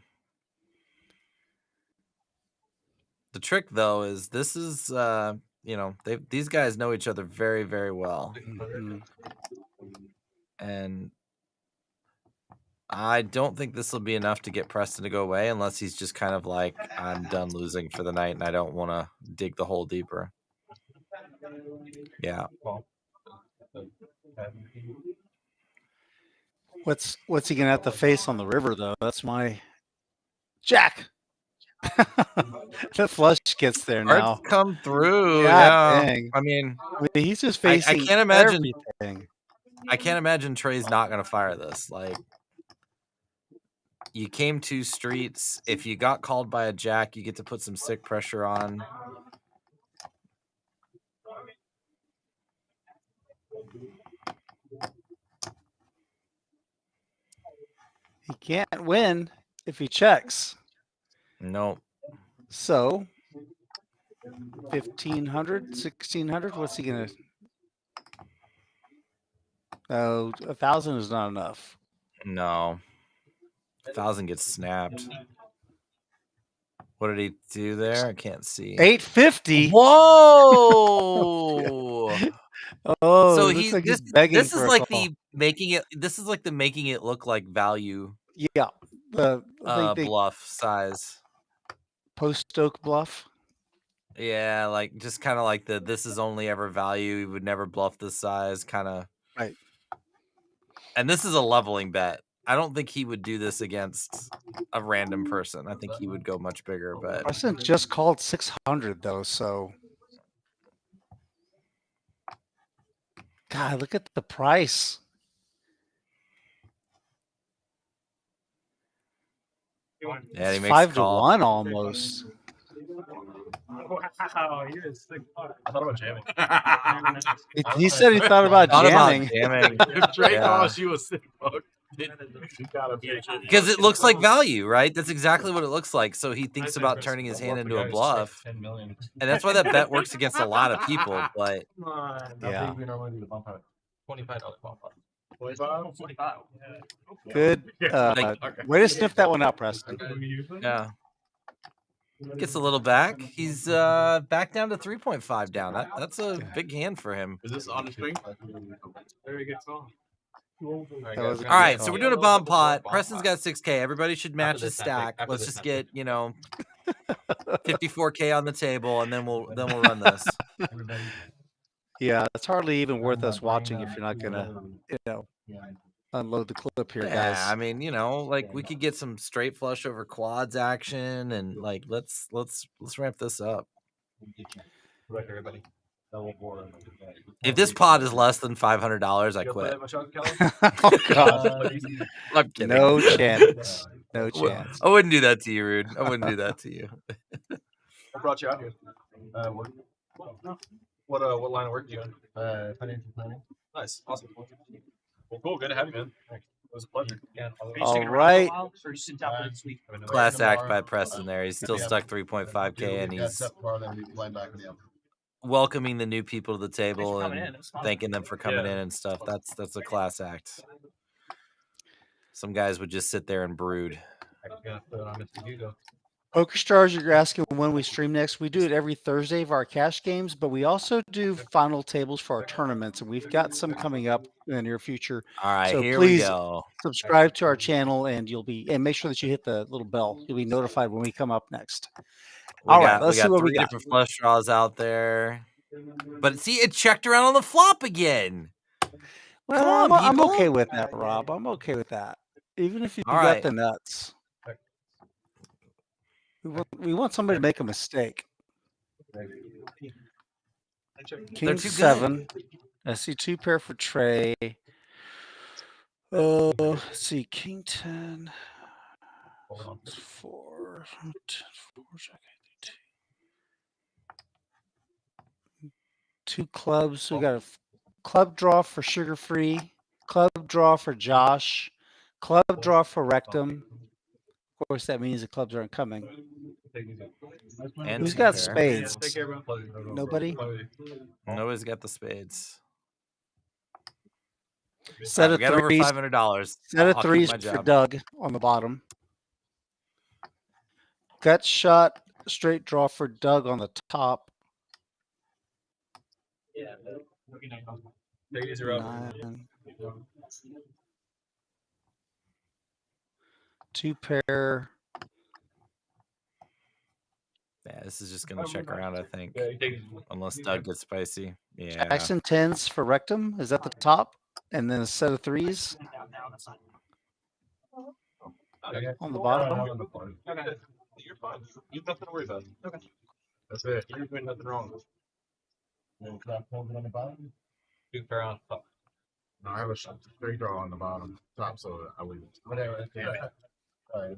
The trick, though, is this is, these guys know each other very, very well. And I don't think this will be enough to get Preston to go away unless he's just kind of like, I'm done losing for the night and I don't want to dig the hole deeper. Yeah. What's he gonna have to face on the river, though? That's my jack. The flush gets there now. Cards come through. Yeah. Dang. I mean, he's just facing. I can't imagine. Everything. I can't imagine Trey's not gonna fire this. Like, you came 2 streets. If you got called by a jack, you get to put some sick pressure on. He can't win if he checks. Nope. So 1,500, 1,600. What's he gonna? Oh, 1,000 is not enough. No. 1,000 gets snapped. What did he do there? I can't see. 850. Whoa! Oh, so looks like he's begging this for is a like call. this is like the making it look like value. Yeah, the bluff size. Post Oak bluff. Yeah, like just kind of like this is only ever value. You would never bluff this size, kind of. Right. And this is a leveling bet. I don't think he would do this against a random person. I think he would go much bigger. But Preston just called 600 though, so God, look at the price. Yeah, he makes 5 to 1 almost. Wow, you're a sick fuck. I thought about jamming. He said he thought about jamming. If Trey calls you a sick fuck, because it looks like value, right? That's exactly what it looks like. So he thinks about turning his hand into a bluff, and that's why that bet works against a lot of people. But yeah, $25 bump up. 45. Good. Way to sniff that one out, Preston. Yeah. Gets a little back. He's back down to 3.5 down. That's a big hand for him. Is this on the screen? Very good song. All right, so we're doing a bomb pot. Preston's got 6K. Everybody should match his stack. Let's just get 54K on the table, and then we'll run this. Yeah, it's hardly even worth us watching if you're not gonna, unload the clip here, guys. I mean, like we could get some straight flush over quads action, and like let's ramp this up. Everybody. If this pot is less than $500, I quit. Oh God! I'm kidding. No chance. No chance. I wouldn't do that to you, Rude. I wouldn't do that to you. What brought you out here? What line of work do you in? Financial planning. Nice, awesome. Well, cool. Good to have you, man. It was a pleasure. Yeah. All right. Class act by Preston there. He's still stuck 3.5K, and he's welcoming the new people to the table and thanking them for coming in and stuff. That's a class act. Some guys would just sit there and brood. Poker Stars, you're asking when we stream next. We do it every Thursday of our cash games, but we also do final tables for our tournaments, and we've got some coming up in the near future. All right, so here please we go. Subscribe to our channel, and make sure that you hit the little bell. You'll be notified when we come up next. All right, let's see what we got. Different flush draws out there, but see, it checked around on the flop again. Well, I'm okay with that, Rob. I'm okay with that, even if you got the nuts. We want somebody to make a mistake. King 7. I see 2 pair for Trey. Let's see, King 10. 4. 2 clubs. We got a club draw for Sugar-Free, club draw for Josh, club draw for Rectum. Of course, that means the clubs aren't coming. And who's got spades? Nobody? Nobody's got the spades. Set of threes. Over $500. Set of threes for Doug on the bottom. Gut shot, straight draw for Doug on the top. Yeah. 2 pair. Yeah, this is just going to check around, I think. Unless Doug gets spicy. Yeah. Jackson 10s for Rectum is at the top. And then a set of threes on the bottom. Okay. You're fine. You have nothing to worry about. Okay. That's it. You're doing nothing wrong. On the bottom? 2 pair on top. No, I have a straight draw on the bottom top, so I would. Whatever. Yeah. All right.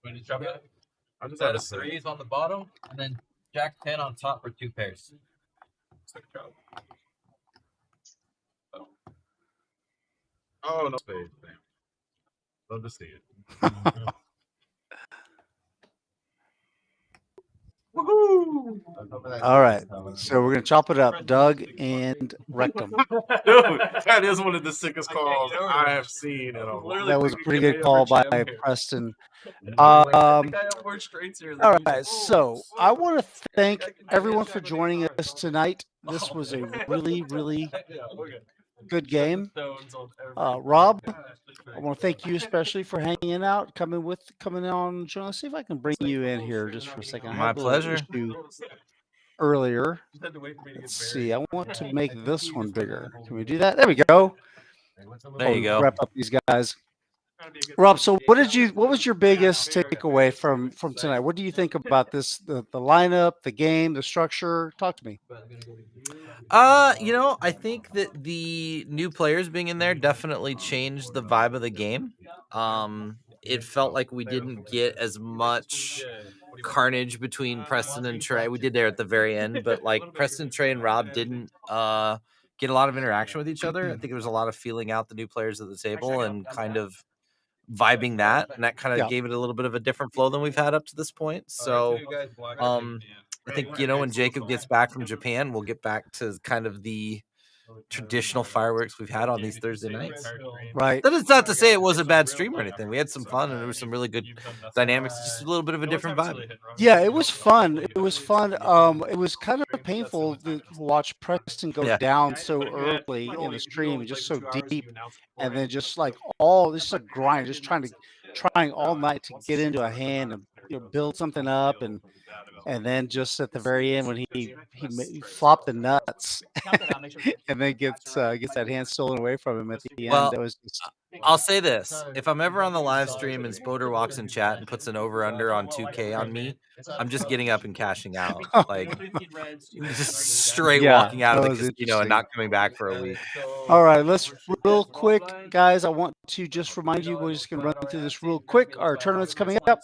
When did you drop it? I just had a threes on the bottom, and then Jack 10 on top for 2 pairs. Oh, no spades. Love to see it. All right. So we're gonna chop it up, Doug and Rectum. Dude, that is one of the sickest calls I have seen. That was a pretty good call by Preston. I All think I have more straights here than right. So I want to thank everyone for joining us tonight. This was a really, really good game. Rob, I want to thank you especially for hanging out, coming on. Let's see if I can bring you in here just for a second. I My had a little pleasure. issue earlier. Let's see. I want to make this one bigger. Can we do that? There we go. There you go. Wrap up these guys. Rob, so what was your biggest takeaway from tonight? What do you think about this, the lineup, the game, the structure? Talk to me. I think that the new players being in there definitely changed the vibe of the game. It felt like we didn't get as much carnage between Preston and Trey. We did there at the very end, but like Preston, Trey, and Rob didn't get a lot of interaction with each other. I think there was a lot of feeling out the new players at the table and kind of vibing that, and that kind of gave it a little bit of a different flow than we've had up to this point. So I think when Jacob gets back from Japan, we'll get back to kind of the traditional fireworks we've had on these Thursday nights. Right. That is not to say it was a bad stream or anything. We had some fun and there was some really good dynamics. Just a little bit of a different vibe. Yeah, it was fun. It was fun. It was kind of painful to watch Preston go down so early in the stream, just so deep, and then just like this is a grind, just trying all night to get into a hand and build something up, and then just at the very end when he flopped the nuts and then gets that hand stolen away from him at the end. Well, that was just... I'll say this: if I'm ever on the live stream and Spoder walks in chat and puts an over/under on 2K on me, I'm just getting up and cashing out, like just straight walking out of the casino and not coming back for a week. All right, let's real quick, guys. I want to just remind you, we're just gonna run through this real quick. Our tournament's coming up.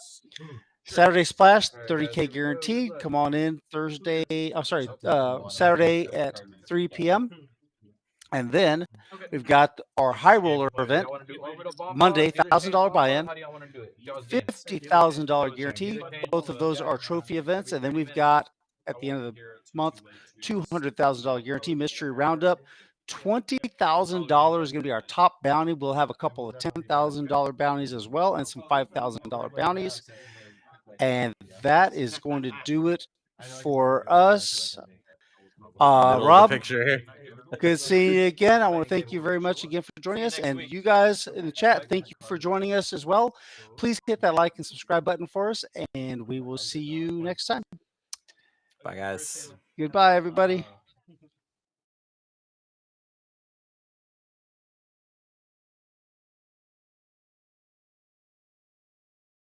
Saturday Splash, 30K guaranteed. Come on in Saturday at 3 p.m. And then we've got our High Roller event, Monday, $1,000 buy-in, $50,000 guarantee. Both of those are trophy events. And then we've got, at the end of the month, $200,000 guarantee mystery roundup. $20,000 is going to be our top bounty. We'll have a couple of $10,000 bounties as well and some $5,000 bounties. And that is going to do it for us. Rob, good seeing you again. I want to thank you very much again for joining us. And you guys in the chat, thank you for joining us as well. Please hit that like and subscribe button for us. And we will see you next time. Bye, guys. Goodbye, everybody.